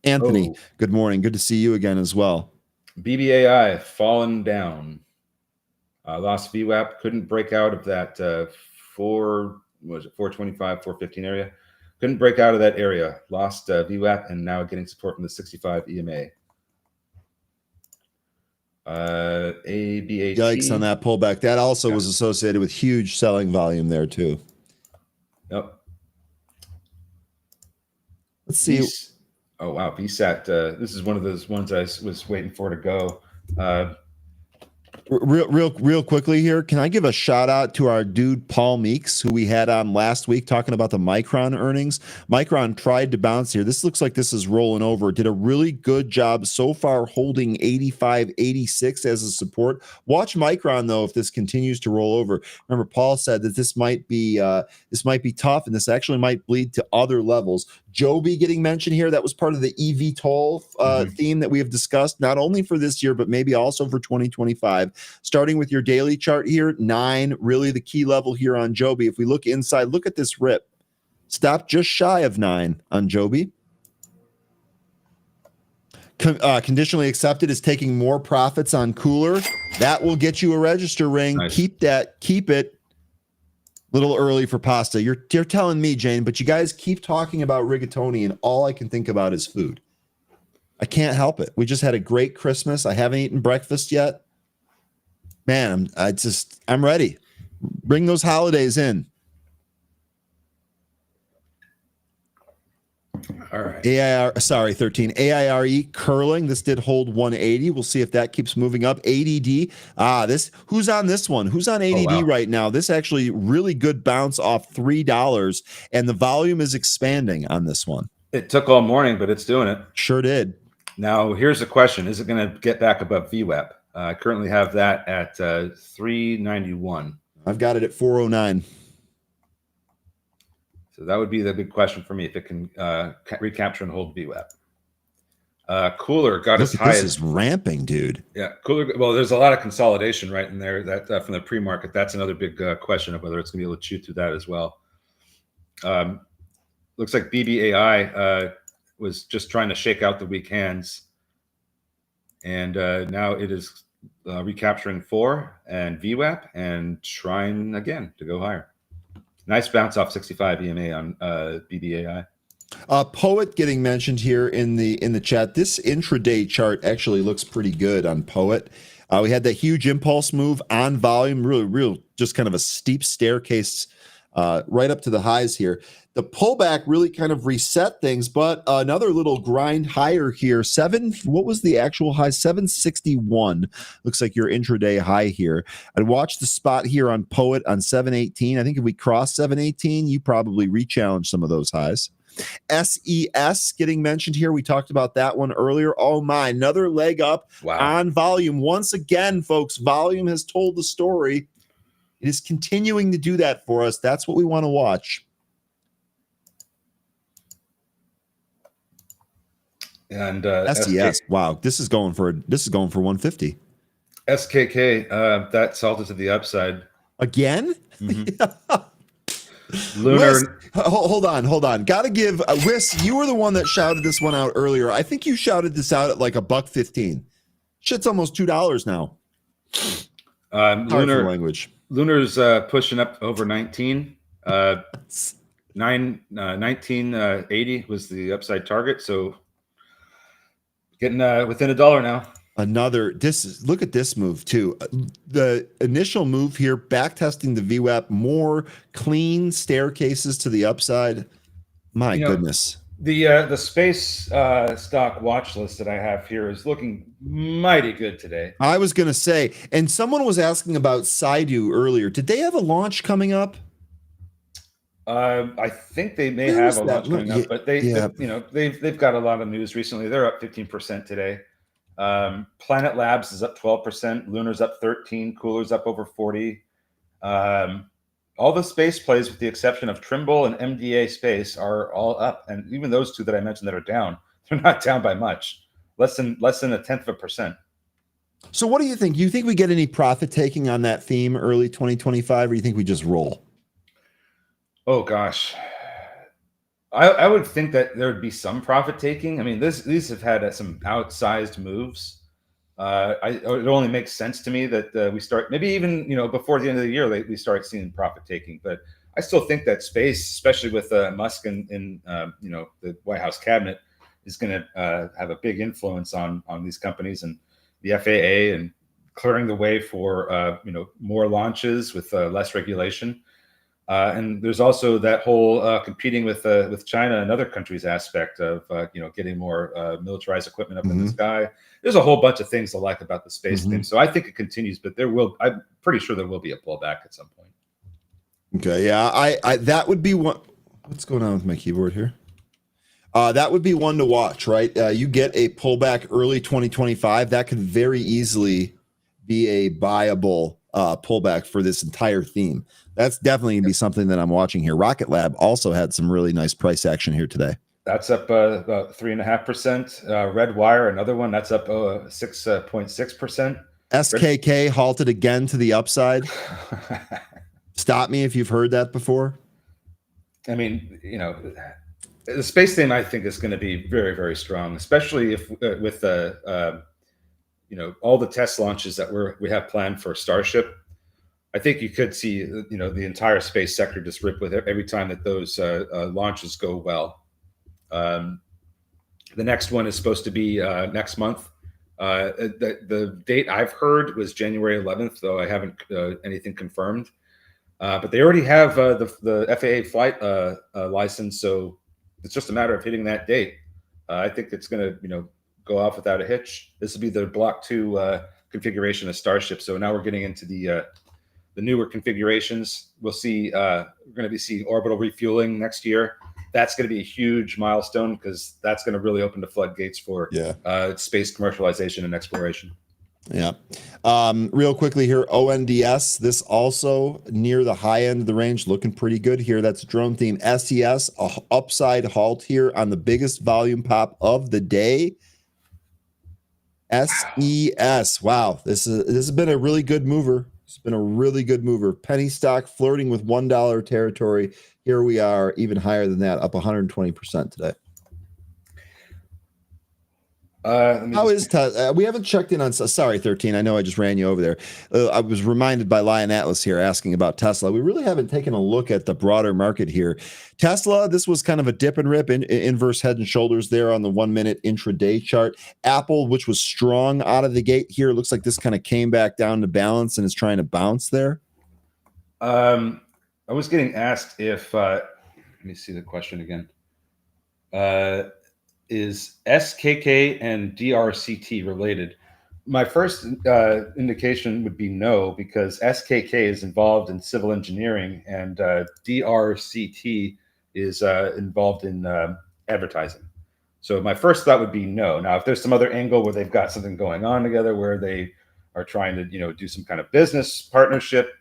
Anthony, good morning. Good to see you again as well. BBAI fallen down. Lost VWAP, couldn't break out of that 425, 415 area. Couldn't break out of that area. Lost VWAP and now getting support from the 65 EMA. Yikes on ABAT. that pullback. That also Yeah. was associated with huge selling volume there too. Yep. Let's see. Oh wow, VSAT. This is one of those ones I was waiting for to go. Real quickly here, can I give a shout out to our dude Paul Meeks, who we had on last week talking about the Micron earnings. Micron tried to bounce here. This looks like this is rolling over. Did a really good job so far holding 85, 86 as a support. Watch Micron though if this continues to roll over. Remember, Paul said that this might be tough, and this actually might bleed to other levels. Joby getting mentioned here. That was part of the eVTOL theme that we have discussed, not only for this year, but maybe also for 2025. Starting with your daily chart here, 9, really the key level here on Joby. If we look inside, look at this rip. Stop just shy of 9 on Joby. Conditionally accepted is taking more profits on Cooler. That will get you a register ring. Nice. Keep it. Little early for pasta. You're telling me, Jane, but you guys keep talking about rigatoni, and all I can think about is food. I can't help it. We just had a great Christmas. I haven't eaten breakfast yet. Man, I'm ready. Bring those holidays in. All right. 13. AIRE curling. This did hold 180. We'll see if that keeps moving up. ADD. Who's on this one? Who's on ADD right now? This actually really good bounce off $3, and the volume is expanding on this one. It took all morning, but it's doing it. Sure did. Now, here's the question. Is it going to get back above VWAP? I currently have that at 391. I've got it at 409. So that would be the big question for me, if it can recapture and hold VWAP. Cooler got as high as... This is ramping, dude. Yeah, Cooler. Well, there's a lot of consolidation right in there that from the pre-market. That's another big question of whether it's going to be able to chew through that as well. Looks like BBAI was just trying to shake out the weak hands. And now it is recapturing 4 and VWAP and trying again to go higher. Nice bounce off 65 EMA on BBAI. Poet getting mentioned here in the chat. This intraday chart actually looks pretty good on Poet. We had that huge impulse move on volume, real, just kind of a steep staircase right up to the highs here. The pullback really kind of reset things, but another little grind higher here. What was the actual high? 761. Looks like your intraday high here. I'd watch the spot here on Poet on 718. I think if we cross 718, you probably re-challenge some of those highs. SES getting mentioned here. We talked about that one earlier. Oh my, another leg up on volume. Once again, folks, volume has told the story. It is continuing to do that for us. That's what we want to watch. And SES, wow, this is going for 150. SKK, that salted to the upside again. Mm-hmm. Lunar. Hold on. Got to give Wiss. You were the one that shouted this one out earlier. I think you shouted this out at like $1.15. Shit's almost $2 now. Lunar language. Lunar's pushing up over 19. 1980 was the upside target. So getting within $1 now. Look at this move too. The initial move here, back testing the VWAP, more clean staircases to the upside. My goodness. The space stock watch list that I have here is looking mighty good today. I was going to say, and someone was asking about Saidu earlier. Did they have a launch coming up? I think they may have a launch coming up, but they've got a lot of news recently. They're up 15% today. Planet Labs is up 12%. Lunar's up 13%. Cooler's up over 40%. All the space plays, with the exception of Trimble and MDA Space, are all up. And even those two that I mentioned that are down, they're not down by much, less than 0.1%. So what do you think? Do you think we get any profit taking on that theme early 2025, or you think we just roll? Oh gosh. I would think that there would be some profit taking. I mean, these have had some outsized moves. It only makes sense to me that we start, maybe even before the end of the year, we start seeing profit taking. But I still think that space, especially with Musk in the White House cabinet, is going to have a big influence on these companies. And the FAA and clearing the way for more launches with less regulation. And there's also that whole competing with China and other countries aspect of getting more militarized equipment up in the sky. There's a whole bunch of things I like about the space theme. So I think it continues, but I'm pretty sure there will be a pullback at some point. Okay, yeah, I that would be one. What's going on with my keyboard here? That would be one to watch, right? You get a pullback early 2025. That could very easily be a buyable pullback for this entire theme. That's definitely going to be something that I'm watching here. Rocket Lab also had some really nice price action here today. That's up about 3.5%. Red Wire, another one, that's up 6.6%. SKK halted again to the upside. Stop me if you've heard that before. I mean, the space theme I think is going to be very, very strong, especially if with the all the test launches that we have planned for Starship. I think you could see the entire space sector just rip with it every time that those launches go well. The next one is supposed to be next month. The date I've heard was January 11th, though I haven't anything confirmed. But they already have the FAA flight license, so it's just a matter of hitting that date. I think it's going to go off without a hitch. This will be the Block 2 configuration of Starship. So now we're getting into the newer configurations. We'll see. We're going to be seeing orbital refueling next year. That's going to be a huge milestone because that's going to really open the floodgates for space commercialization and exploration. Yeah. Real quickly here, ONDS, this also near the high end of the range, looking pretty good here. That's drone theme. SES, a upside halt here on the biggest volume pop of the day. SES. Wow. This has been a really good mover. It's been a really good mover. Penny stock flirting with $1 territory. Here we are, even higher than that, up 120% today. How is we haven't checked in on, sorry 13, I know I just ran you over there. I was reminded by Lion Atlas here asking about Tesla. We really haven't taken a look at the broader market here. Tesla, this was kind of a dip and rip, inverse head and shoulders there on the 1 minute intraday chart. Apple, which was strong out of the gate here, looks like this kind of came back down to balance and is trying to bounce there. I was getting asked if let me see the question again. Is SKK and DRCT related? My first indication would be no, because SKK is involved in civil engineering and DRCT is involved in advertising. So my first thought would be no. Now, if there's some other angle where they've got something going on together, where they are trying to do some kind of business partnership,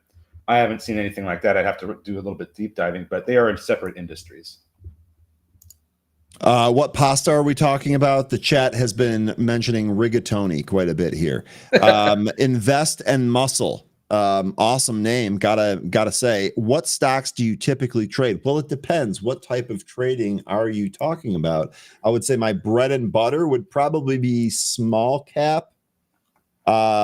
I haven't seen anything like that. I'd have to do a little bit deep diving, but they are in separate industries. What pasta are we talking about? The chat has been mentioning rigatoni quite a bit here. Invest and Muscle. Awesome name. Gotta say. What stocks do you typically trade? Well, it depends. What type of trading are you talking about? I would say my bread and butter would probably be small cap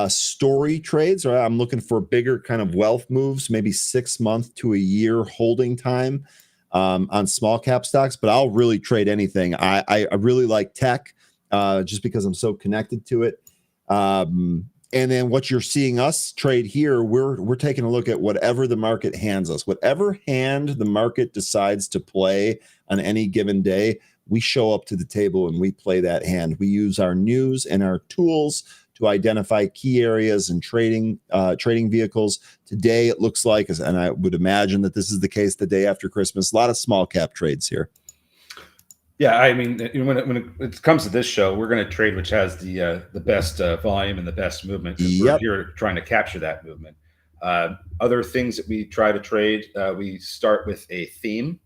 story trades. Or I'm looking for bigger kind of wealth moves, maybe 6 month to a year holding time on small cap stocks, but I'll really trade anything. I really like tech just because I'm so connected to it. And then what you're seeing us trade here, we're taking a look at whatever the market hands us, whatever hand the market decides to play on any given day. We show up to the table and we play that hand. We use our news and our tools to identify key areas and trading vehicles. Today, it looks like, and I would imagine that this is the case the day after Christmas, a lot of small cap trades here. Yeah, I mean, when it comes to this show, we're going to trade which has the best volume and the best movement. We're here trying to capture that movement. Other things that we try to trade, we start with a theme,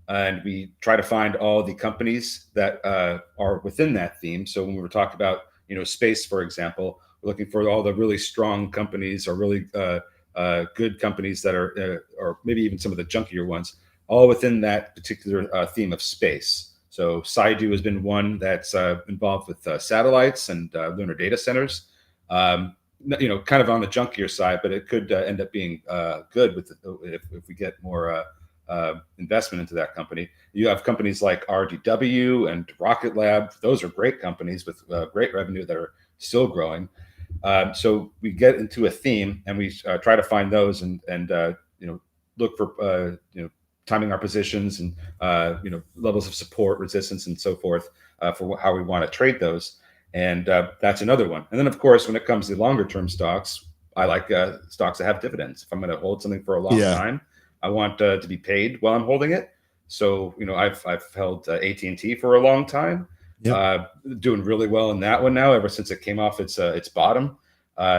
and we try to find all the companies that are within that theme. So when we were talking about space, for example, we're looking for all the really strong companies or really good companies that are, or maybe even some of the junkier ones, all within that particular theme of space. So Saidu has been one that's involved with satellites and lunar data centers. Kind of on the junkier side, but it could end up being good with if we get more investment into that company. You have companies like RDW and Rocket Lab. Those are great companies with great revenue that are still growing. So we get into a theme and we try to find those and look for timing our positions and levels of support, resistance, and so forth for how we want to trade those. And that's another one. And then, of course, when it comes to longer term stocks, I like stocks that have dividends. If I'm going to hold something for a long Yeah. time, I want to be paid while I'm holding it. So I've held AT&T for a long time, Yep. doing really well in that one now. Ever since it came off its bottom.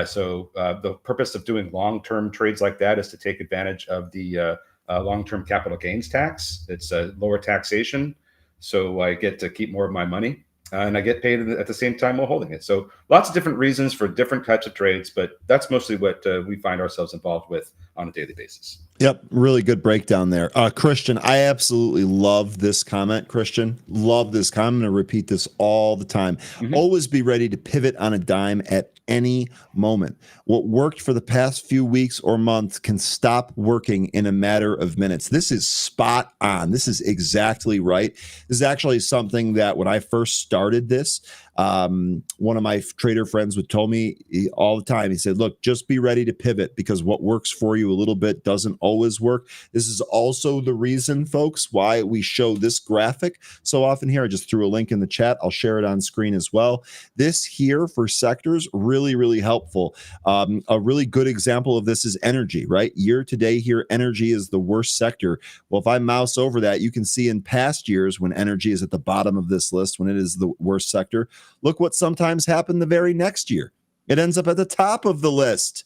So the purpose of doing long term trades like that is to take advantage of the long-term capital gains tax. It's a lower taxation, so I get to keep more of my money, and I get paid at the same time while holding it. So lots of different reasons for different types of trades, but that's mostly what we find ourselves involved with on a daily basis. Yep, really good breakdown there. Christian, I absolutely love this comment, Christian. Love this comment. I'm going to repeat this all the time. Mhm. Always be ready to pivot on a dime at any moment. What worked for the past few weeks or months can stop working in a matter of minutes. This is spot on. This is exactly right. This is actually something that when I first started this, one of my trader friends would tell me all the time. He said, look, just be ready to pivot because what works for you a little bit doesn't always work. This is also the reason, folks, why we show this graphic so often here. I just threw a link in the chat. I'll share it on screen as well. This here for sectors, really, really helpful. A really good example of this is energy, right? Year to date here, energy is the worst sector. Well, if I mouse over that, you can see in past years when energy is at the bottom of this list, when it is the worst sector, look what sometimes happened the very next year. It ends up at the top of the list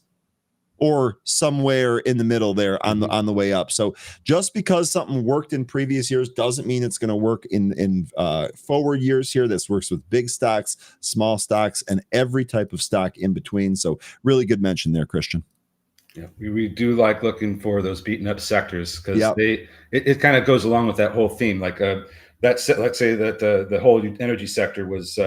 or somewhere in the middle there on the way up. So just because something worked in previous years doesn't mean it's going to work in forward years here. This works with big stocks, small stocks, and every type of stock in between. So really good mention there, Christian. Yeah, we do like looking for those beaten up sectors because Yep. it kind of goes along with that whole theme. Like let's say that the whole energy sector was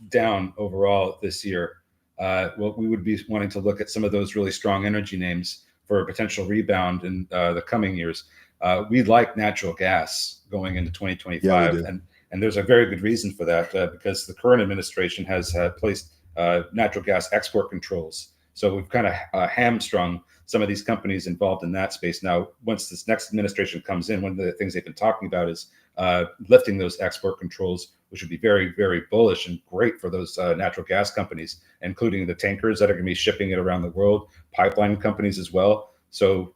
down overall this year. Well, we would be wanting to look at some of those really strong energy names for a potential rebound in the coming years. We like natural gas going into 2025, Yeah, and there's a very good reason for that because the current administration has placed natural gas export controls. So we've kind of hamstrung some of these companies involved in that space. Now, once this next administration comes in, one of the things they've been talking about is lifting those export controls, which would be very, very bullish and great for those natural gas companies, including the tankers that are going to be shipping it around the world, pipeline companies as well. So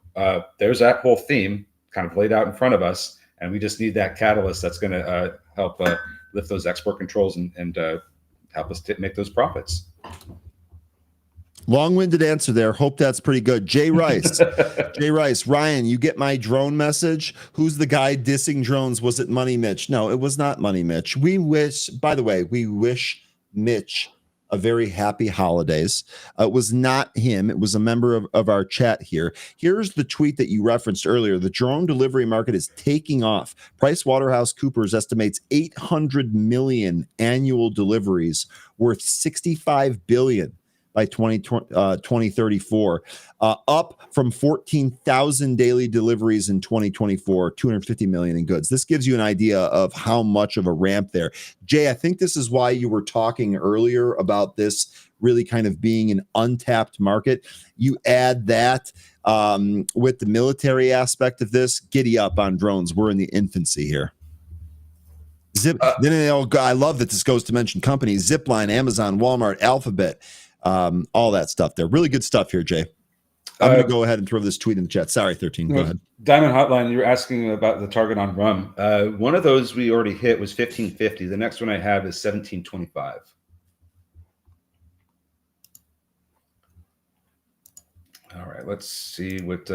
there's that whole theme kind of laid out in front of us, and we just need that catalyst that's going to help lift those export controls and help us make those profits. Long-winded answer there. Hope that's pretty good. Jay Rice. Jay Rice. Ryan, you get my drone message? Who's the guy dissing drones? Was it Money Mitch? No, it was not Money Mitch. We wish, by the way, we wish Mitch a very happy holidays. It was not him. It was a member of our chat here. Here's the tweet that you referenced earlier. The drone delivery market is taking off. PricewaterhouseCoopers estimates 800 million annual deliveries worth 65 billion by 2034, up from 14,000 daily deliveries in 2024, 250 million in goods. This gives you an idea of how much of a ramp there. Jay, I think this is why you were talking earlier about this really kind of being an untapped market. You add that with the military aspect of this, giddy up on drones. We're in the infancy here. Then I love that this goes to mention companies, Zipline, Amazon, Walmart, Alphabet, all that stuff there. Really good stuff here, Jay. I'm going to go ahead and throw this tweet in the chat. Sorry, 13. Go ahead. Diamond Hotline, you were asking about the target on rum. One of those we already hit was 1550. The next one I have is 1725. All right, let's see what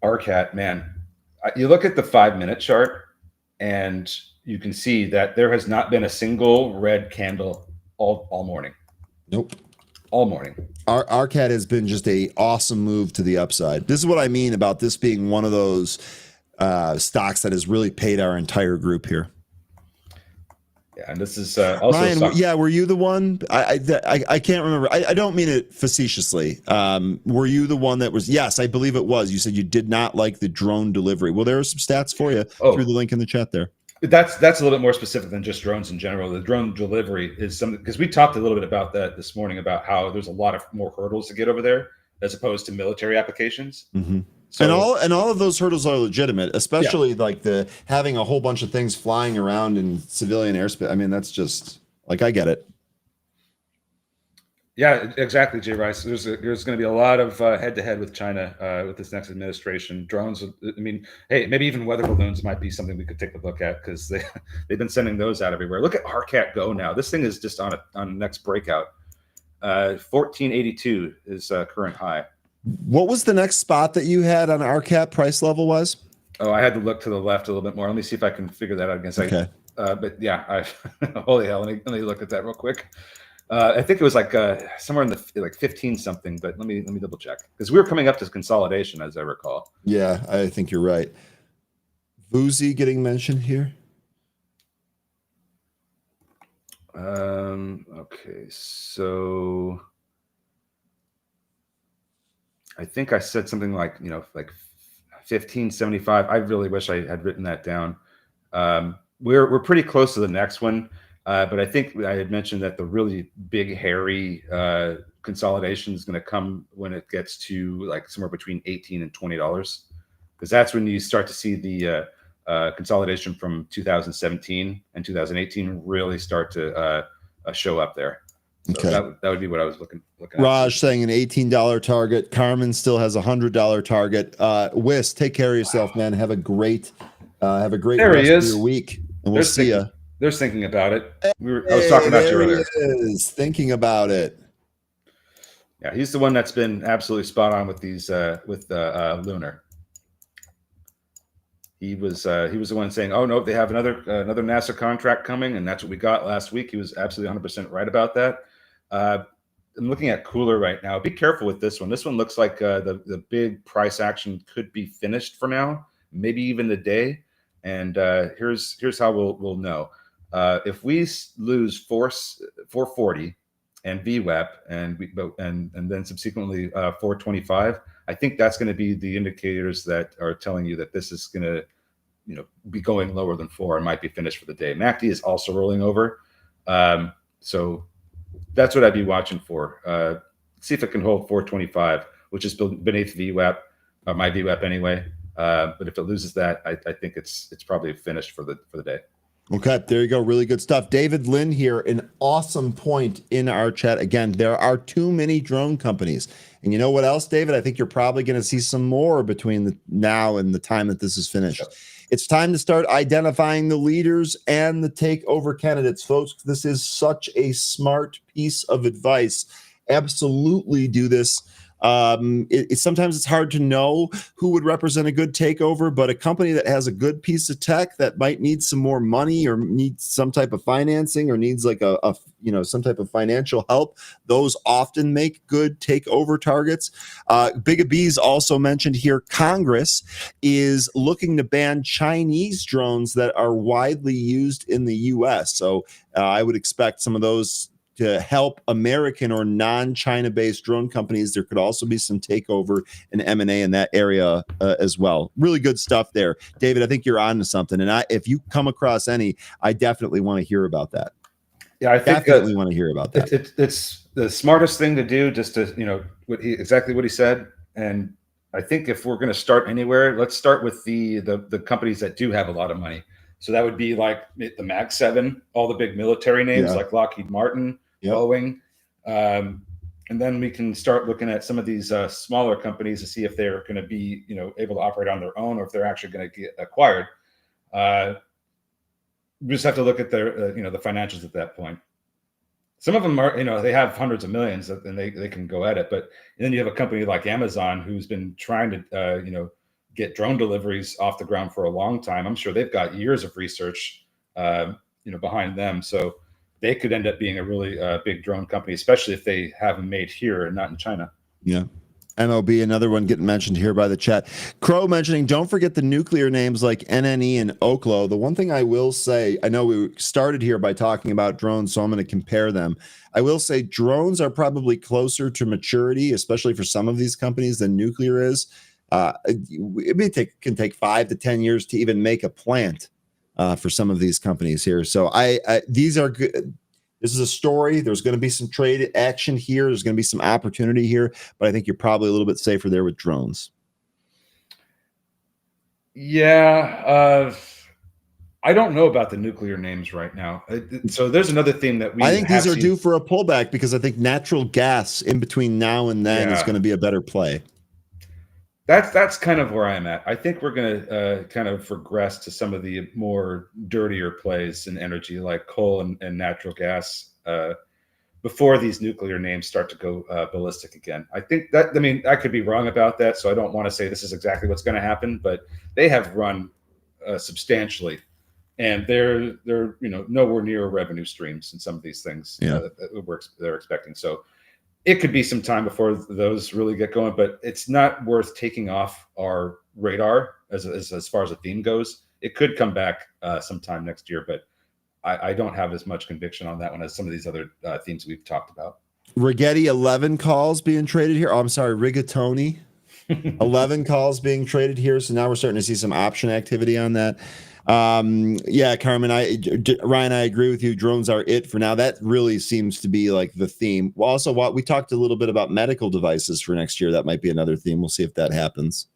RCAT, man. You look at the 5-minute chart, and you can see that there has not been a single red candle all morning. Nope. All morning. RCAT has been just a awesome move to the upside. This is what I mean about this being one of those stocks that has really paid our entire group here. Yeah, and this is also Ryan. Yeah, were you the one? I can't remember. I don't mean it facetiously. Were you the one that was? Yes, I believe it was. You said you did not like the drone delivery. Well, there are some stats for you through the link in the chat there. That's a little bit more specific than just drones in general. The drone delivery is something, because we talked a little bit about that this morning, about how there's a lot of more hurdles to get over there as opposed to military applications. Mm-hmm. So And all of those hurdles are legitimate, yeah, especially like the having a whole bunch of things flying around in civilian airspace. I mean, that's just like, I get it. yeah, exactly, Jay Rice. There's going to be a lot of head to head with China with this next administration. Drones, I mean, hey, maybe even weather balloons might be something we could take a look at, because they've been sending those out everywhere. Look at RCAT Go now. This thing is just on next breakout. 1482 is current high. What was the next spot that you had on RCAP price level was? Oh, I had to look to the left a little bit more. Let me see if I can figure that out again. Okay. But yeah, holy hell. Let me look at that real quick. I think it was like somewhere in the like 15 something, but let me double check, because we were coming up to consolidation, as I recall. Yeah, I think you're right. Vuzi getting mentioned here. Okay, so I think I said something like, like 1575. I really wish I had written that down. We're pretty close to the next one, but I think I had mentioned that the really big, hairy consolidation is going to come when it gets to like somewhere between $18 and $20, because that's when you start to see the consolidation from 2017 and 2018 really start to show up there. So Okay. that would be what I was looking Raj at. saying an $18 target. Carmen still has a $100 target. Whis, take care of yourself, man. Have a great There rest he of is. your week, and we'll see you. There's thinking about it. I was talking about you There earlier. he is, thinking about it. Yeah, he's the one that's been absolutely spot on with these with Lunar. He was the one saying, "Oh no, they have another NASA contract coming," and that's what we got last week. He was absolutely 100% right about that. I'm looking at Cooler right now. Be careful with this one. This one looks like the big price action could be finished for now, maybe even the day. And here's how we'll know. If we lose 440 and VWAP and then subsequently 425, I think that's going to be the indicators that are telling you that this is going to be going lower than 4 and might be finished for the day. MACD is also rolling over, so that's what I'd be watching for. See if it can hold 425, which is beneath VWAP, my VWAP anyway. But if it loses that, I think it's probably finished for the day. Okay, there you go. Really good stuff. David Lynn here, an awesome point in our chat. Again, there are too many drone companies. And you know what else, David? I think you're probably going to see some more between the now and the time that this is finished. Yep. It's time to start identifying the leaders and the takeover candidates, folks. This is such a smart piece of advice. Absolutely do this. Sometimes it's hard to know who would represent a good takeover, but a company that has a good piece of tech that might need some more money or needs some type of financing or needs like a some type of financial help, those often make good takeover targets. Big B's also mentioned here. Congress is looking to ban Chinese drones that are widely used in the U.S. So I would expect some of those to help American or non-China based drone companies. There could also be some takeover and M&A in that area as well. Really good stuff there. David, I think you're on to something. And if you come across any, I definitely want to hear about that. Yeah, I think definitely want to hear about that. It's the smartest thing to do, just to, exactly what he said. And I think if we're going to start anywhere, let's start with the companies that do have a lot of money. So that would be like the Mag 7, all the big military names like Lockheed Martin, Boeing. And then we can start looking at some of these smaller companies to see if they're going to be, able to operate on their own, or if they're actually going to get acquired. We just have to look at their, the financials at that point. Some of them are, they have hundreds of millions and they can go at it. But then you have a company like Amazon who's been trying to, get drone deliveries off the ground for a long time. I'm sure they've got years of research, behind them. So they could end up being a really big drone company, especially if they have them made here and not in China. Yeah. MLB, another one getting mentioned here by the chat. Crow mentioning, don't forget the nuclear names like NNE and Oklo. The one thing I will say, I know we started here by talking about drones, so I'm going to compare them. I will say drones are probably closer to maturity, especially for some of these companies, than nuclear is. It can take 5 to 10 years to even make a plant. for some of these companies here. So these are good. This is a story. There's going to be some trade action here. There's going to be some opportunity here, but I think you're probably a little bit safer there with drones. Yeah. I don't know about the nuclear names right now. So there's another theme that we I think have these are seen. due for a pullback because I think natural gas in between now and then is going to be a better play. That's kind of where I'm at. I think we're going to kind of regress to some of the more dirtier plays in energy, like coal and natural gas, before these nuclear names start to go ballistic again. I think that, I mean, I could be wrong about that, so I don't want to say this is exactly what's going to happen, but they have run substantially, and they're nowhere near revenue streams in some of these things they're expecting. So it could be some time before those really get going, but it's not worth taking off our radar as far as a theme goes. It could come back sometime next year, but I don't have as much conviction on that one as some of these other themes we've talked about. Rigetti 11 calls being traded here. Oh, I'm sorry, Rigatoni 11 calls being traded here. So now we're starting to see some option activity on that. Yeah, Carmen, Ryan, I agree with you. Drones are it for now. That really seems to be like the theme. Well, also, we talked a little bit about medical devices for next year. That might be another theme. We'll see if that happens.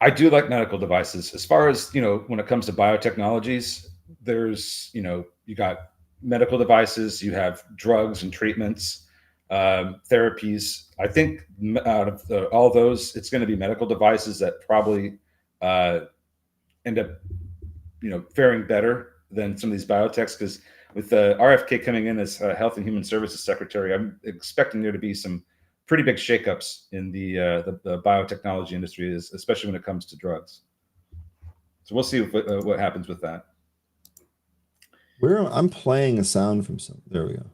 I do like medical devices. As far as, when it comes to biotechnologies, there's, you got medical devices, you have drugs and treatments, therapies. I think out of all those, it's going to be medical devices that probably end up, faring better than some of these biotechs, because with RFK coming in as Health and Human Services Secretary, I'm expecting there to be some pretty big shakeups in the biotechnology industry, especially when it comes to drugs. So we'll see what happens with that. I'm playing a sound from some. There we go.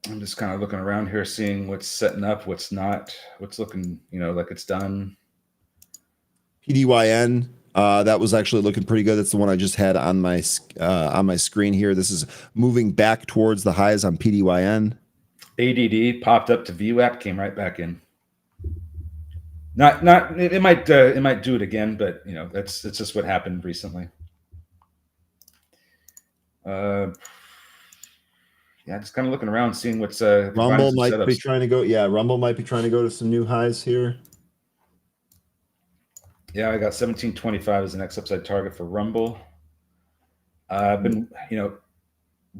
I'm just kind of looking around here, seeing what's setting up, what's not, what's looking, like it's done. PDYN, that was actually looking pretty good. That's the one I just had on my screen here. This is moving back towards the highs on PDYN. ADD popped up to VWAP, came right back in. It might do it again, but that's just what happened recently. Just kind of looking around, seeing what's Rumble might be trying to go. Yeah, Rumble might be trying to go to some new highs here. Yeah, I got 1725 as the next upside target for Rumble. I've been,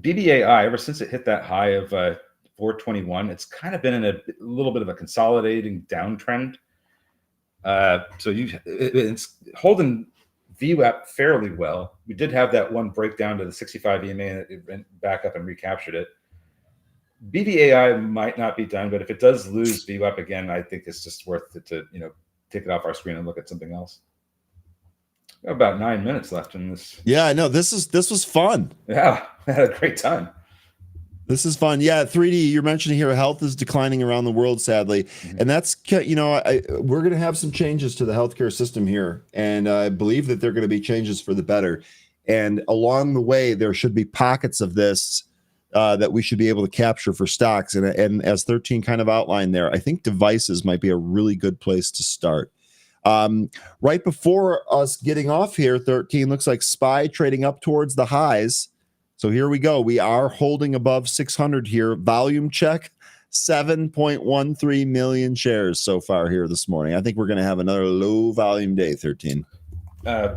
BBAI, ever since it hit that high of 421, it's kind of been in a little bit of a consolidating downtrend. So it's holding VWAP fairly well. We did have that one breakdown to the 65 EMA, and it went back up and recaptured it. BBAI might not be done, but if it does lose VWAP again, I think it's just worth it to take it off our screen and look at something else. Got about 9 minutes left in this. Yeah, I know. This was fun. Yeah, I had a great time. This is fun. Yeah, 3D, you're mentioning here health is declining around the world, sadly. Mm-hmm. And that's, we're going to have some changes to the healthcare system here. And I believe that they're going to be changes for the better. And along the way, there should be pockets of this that we should be able to capture for stocks. And as 13 kind of outlined there, I think devices might be a really good place to start. Right before us getting off here, 13 looks like SPY trading up towards the highs. So here we go. We are holding above 600 here. Volume check, 7.13 million shares so far here this morning. I think we're going to have another low volume day, 13.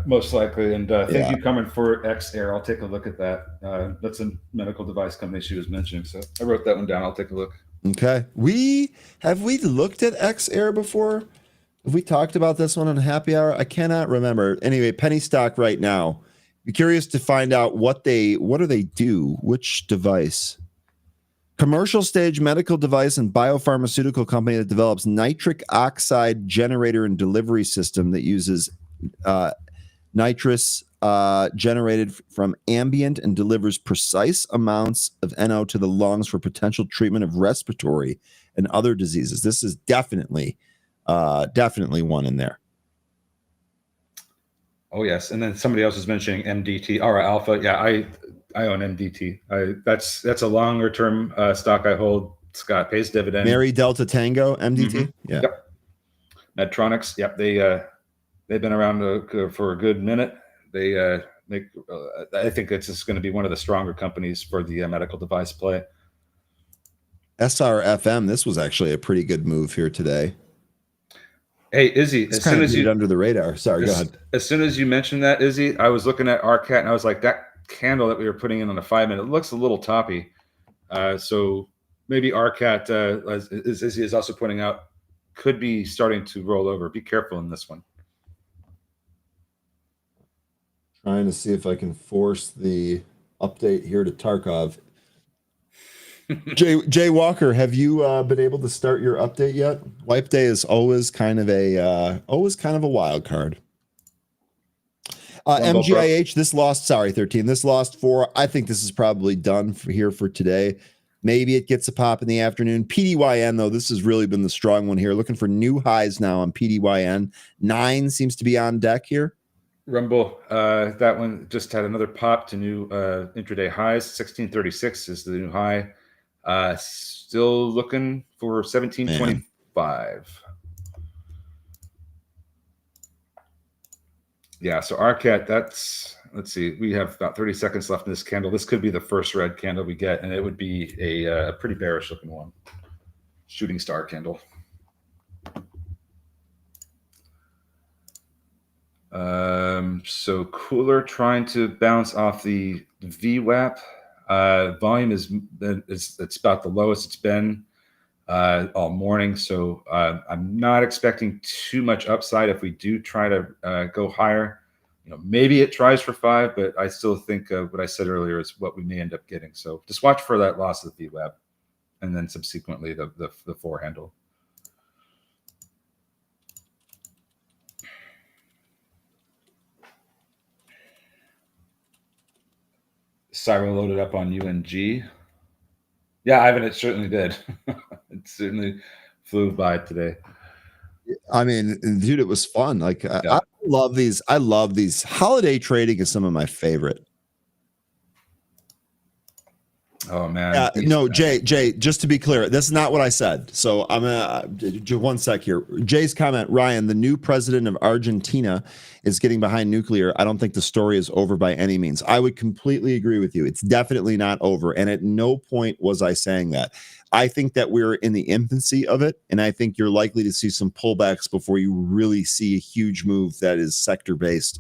Most likely. And thank you, Carmen, for XIII. I'll take a look at that. That's a medical device company she was mentioning. So I wrote that one down. I'll take a look. Okay. Have we looked at XIII before? Have we talked about this one on Happy Hour? I cannot remember. Anyway, penny stock right now. Be curious to find out what do they do? Which device? Commercial stage medical device and biopharmaceutical company that develops nitric oxide generator and delivery system that uses nitrous generated from ambient and delivers precise amounts of NO to the lungs for potential treatment of respiratory and other diseases. This is definitely one in there. Oh yes, and then somebody else was mentioning MDT, Aura Alpha. Yeah, I own MDT. That's a longer term stock I hold. Scott pays dividend. Mary Delta Tango MDT. Mm-hmm. Yeah. Yep. Medtronics. Yep. They've been around for a good minute. They make. I think it's just going to be one of the stronger companies for the medical device play. SRFM, this was actually a pretty good move here today. Hey, Izzy, It's kind of did it under the radar. Sorry, go ahead. As soon as you mentioned that, Izzy, I was looking at RCAT and I was like, that candle that we were putting in on the 5-minute looks a little toppy. So maybe RCAT, as Izzy is also pointing out, could be starting to roll over. Be careful in this one. Trying to see if I can force the update here to Tarkov. Jay Walker, have you been able to start your update yet? Wipe day is always kind of a wild card. MGIH, this lost. Sorry, 13. This lost 4. I think this is probably done for today. Maybe it gets a pop in the afternoon. PDYN though, this has really been the strong one here. Looking for new highs now on PDYN. 9 seems to be on deck here. Rumble, that one just had another pop to new intraday highs. 1636 is the new high. Still looking for 1725. Yeah, so RCAT, let's see, we have about 30 seconds left in this candle. This could be the first red candle we get, and it would be a pretty bearish looking one. Shooting star candle. So Cooler trying to bounce off the VWAP. Volume is it's about the lowest it's been all morning. So I'm not expecting too much upside if we do try to go higher. Maybe it tries for 5, but I still think what I said earlier is what we may end up getting. So just watch for that loss of the VWAP, and then subsequently the 4 handle. Cyro loaded up on UNG. Yeah, Ivan, it certainly did. It certainly flew by today. I mean, dude, it was fun. Like, yeah. I love these. I love these. Holiday trading is some of my favorite. Oh man. No, Jay, just to be clear, this is not what I said. So I'm gonna do one sec here. Jay's comment, Ryan, the new president of Argentina is getting behind nuclear. I don't think the story is over by any means. I would completely agree with you. It's definitely not over. And at no point was I saying that. I think that we're in the infancy of it. And I think you're likely to see some pullbacks before you really see a huge move that is sector based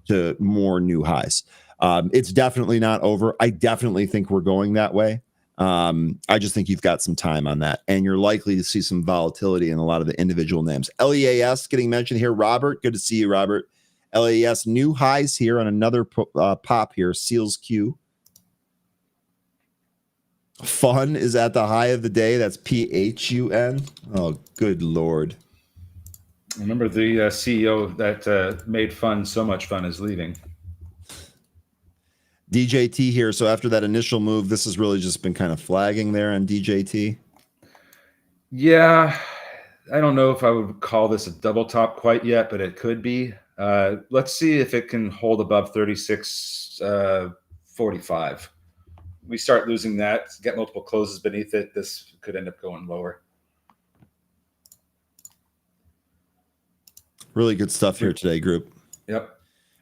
to more new highs. It's definitely not over. I definitely think we're going that way. I just think you've got some time on that, and you're likely to see some volatility in a lot of the individual names. LEAS getting mentioned here. Robert, good to see you, Robert. LEAS new highs here on another pop here. Seals Q. Fun is at the high of the day. That's PHUN. Oh, good Lord. Remember the CEO that made fun so much fun is leaving. DJT here. So after that initial move, this has really just been kind of flagging there on DJT. Yeah, I don't know if I would call this a double top quite yet, but it could be. Let's see if it can hold above 36.45. We start losing that, get multiple closes beneath it, this could end up going lower. Really good stuff here today, group. Yep.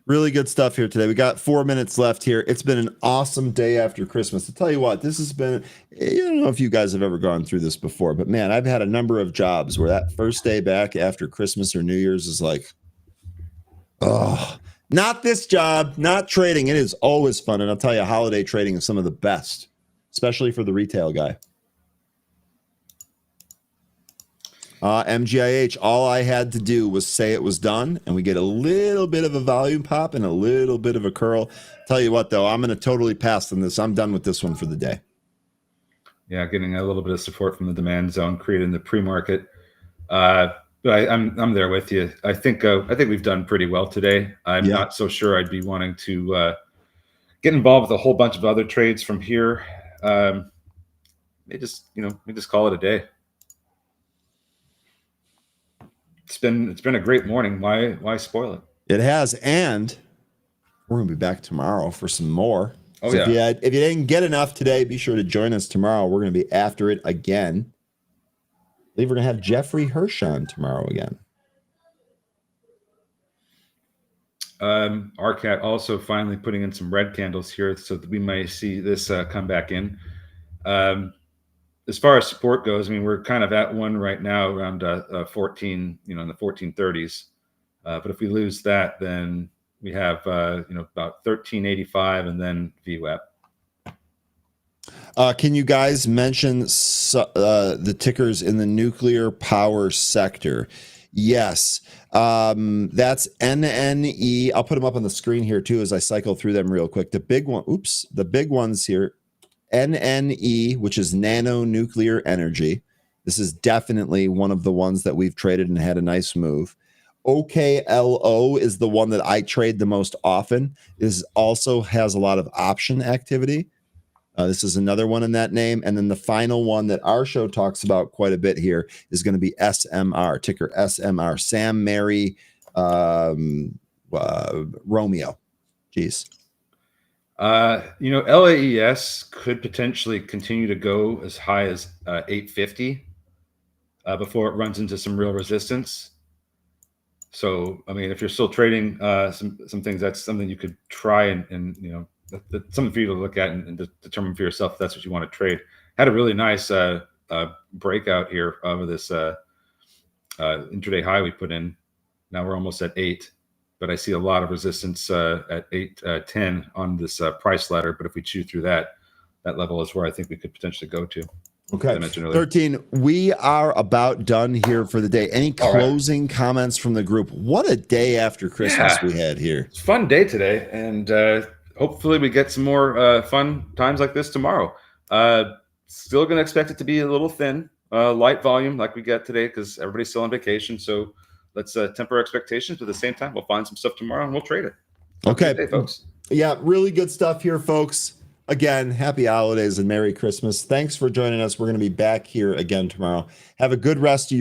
Really good stuff here today. We got 4 minutes left here. It's been an awesome day after Christmas. To tell you what, this has been, I don't know if you guys have ever gone through this before, but man, I've had a number of jobs where that first day back after Christmas or New Year's is like, oh, not this job, not trading. It is always fun. And I'll tell you, holiday trading is some of the best, especially for the retail guy. MGIH, all I had to do was say it was done, and we get a little bit of a volume pop and a little bit of a curl. Tell you what, though, I'm going to totally pass on this. I'm done with this one for the day. Yeah, getting a little bit of support from the demand zone created in the pre-market. But I'm there with you. I think we've done pretty well today. I'm not so sure I'd be wanting to get involved with a whole bunch of other trades from here. We just call it a day. It's been a great morning. Why spoil it? It has, and we're gonna be back tomorrow for some more. Oh, so yeah. if you didn't get enough today, be sure to join us tomorrow. We're gonna be after it again. I believe we're gonna have Jeffrey Hirsch on tomorrow again. RCAT also finally putting in some red candles here, so that we may see this come back in. As far as support goes, I mean, we're kind of at one right now around 14, in the 1430s. But if we lose that, then we have, about 1385 and then VWAP. Can you guys mention the tickers in the nuclear power sector? Yes. That's NNE. I'll put them up on the screen here too as I cycle through them real quick. The big ones here. NNE, which is nano nuclear energy. This is definitely one of the ones that we've traded and had a nice move. OKLO is the one that I trade the most often. This also has a lot of option activity. This is another one in that name. And then the final one that our show talks about quite a bit here is going to be SMR, ticker SMR, Sam Mary Romeo. Jeez. LAES could potentially continue to go as high as 850 before it runs into some real resistance. So, I mean, if you're still trading some things, that's something you could try and something for you to look at and determine for yourself if that's what you want to trade. Had a really nice breakout here over this intraday high we put in. Now we're almost at 8, but I see a lot of resistance at 810 on this price ladder. But if we chew through that level is where I think we could potentially go to. Okay. 13. We are about done here for the day. Any closing comments from the group? What a day after Christmas we had here. It's a fun day today, and hopefully we get some more fun times like this tomorrow. Still going to expect it to be a little thin, light volume like we get today because everybody's still on vacation. So let's temper expectations. But at the same time, we'll find some stuff tomorrow and we'll trade it. Okay, day, folks. Yeah, really good stuff here, folks. Again, happy holidays and Merry Christmas. Thanks for joining us. We're going to be back here again tomorrow. Have a good rest of your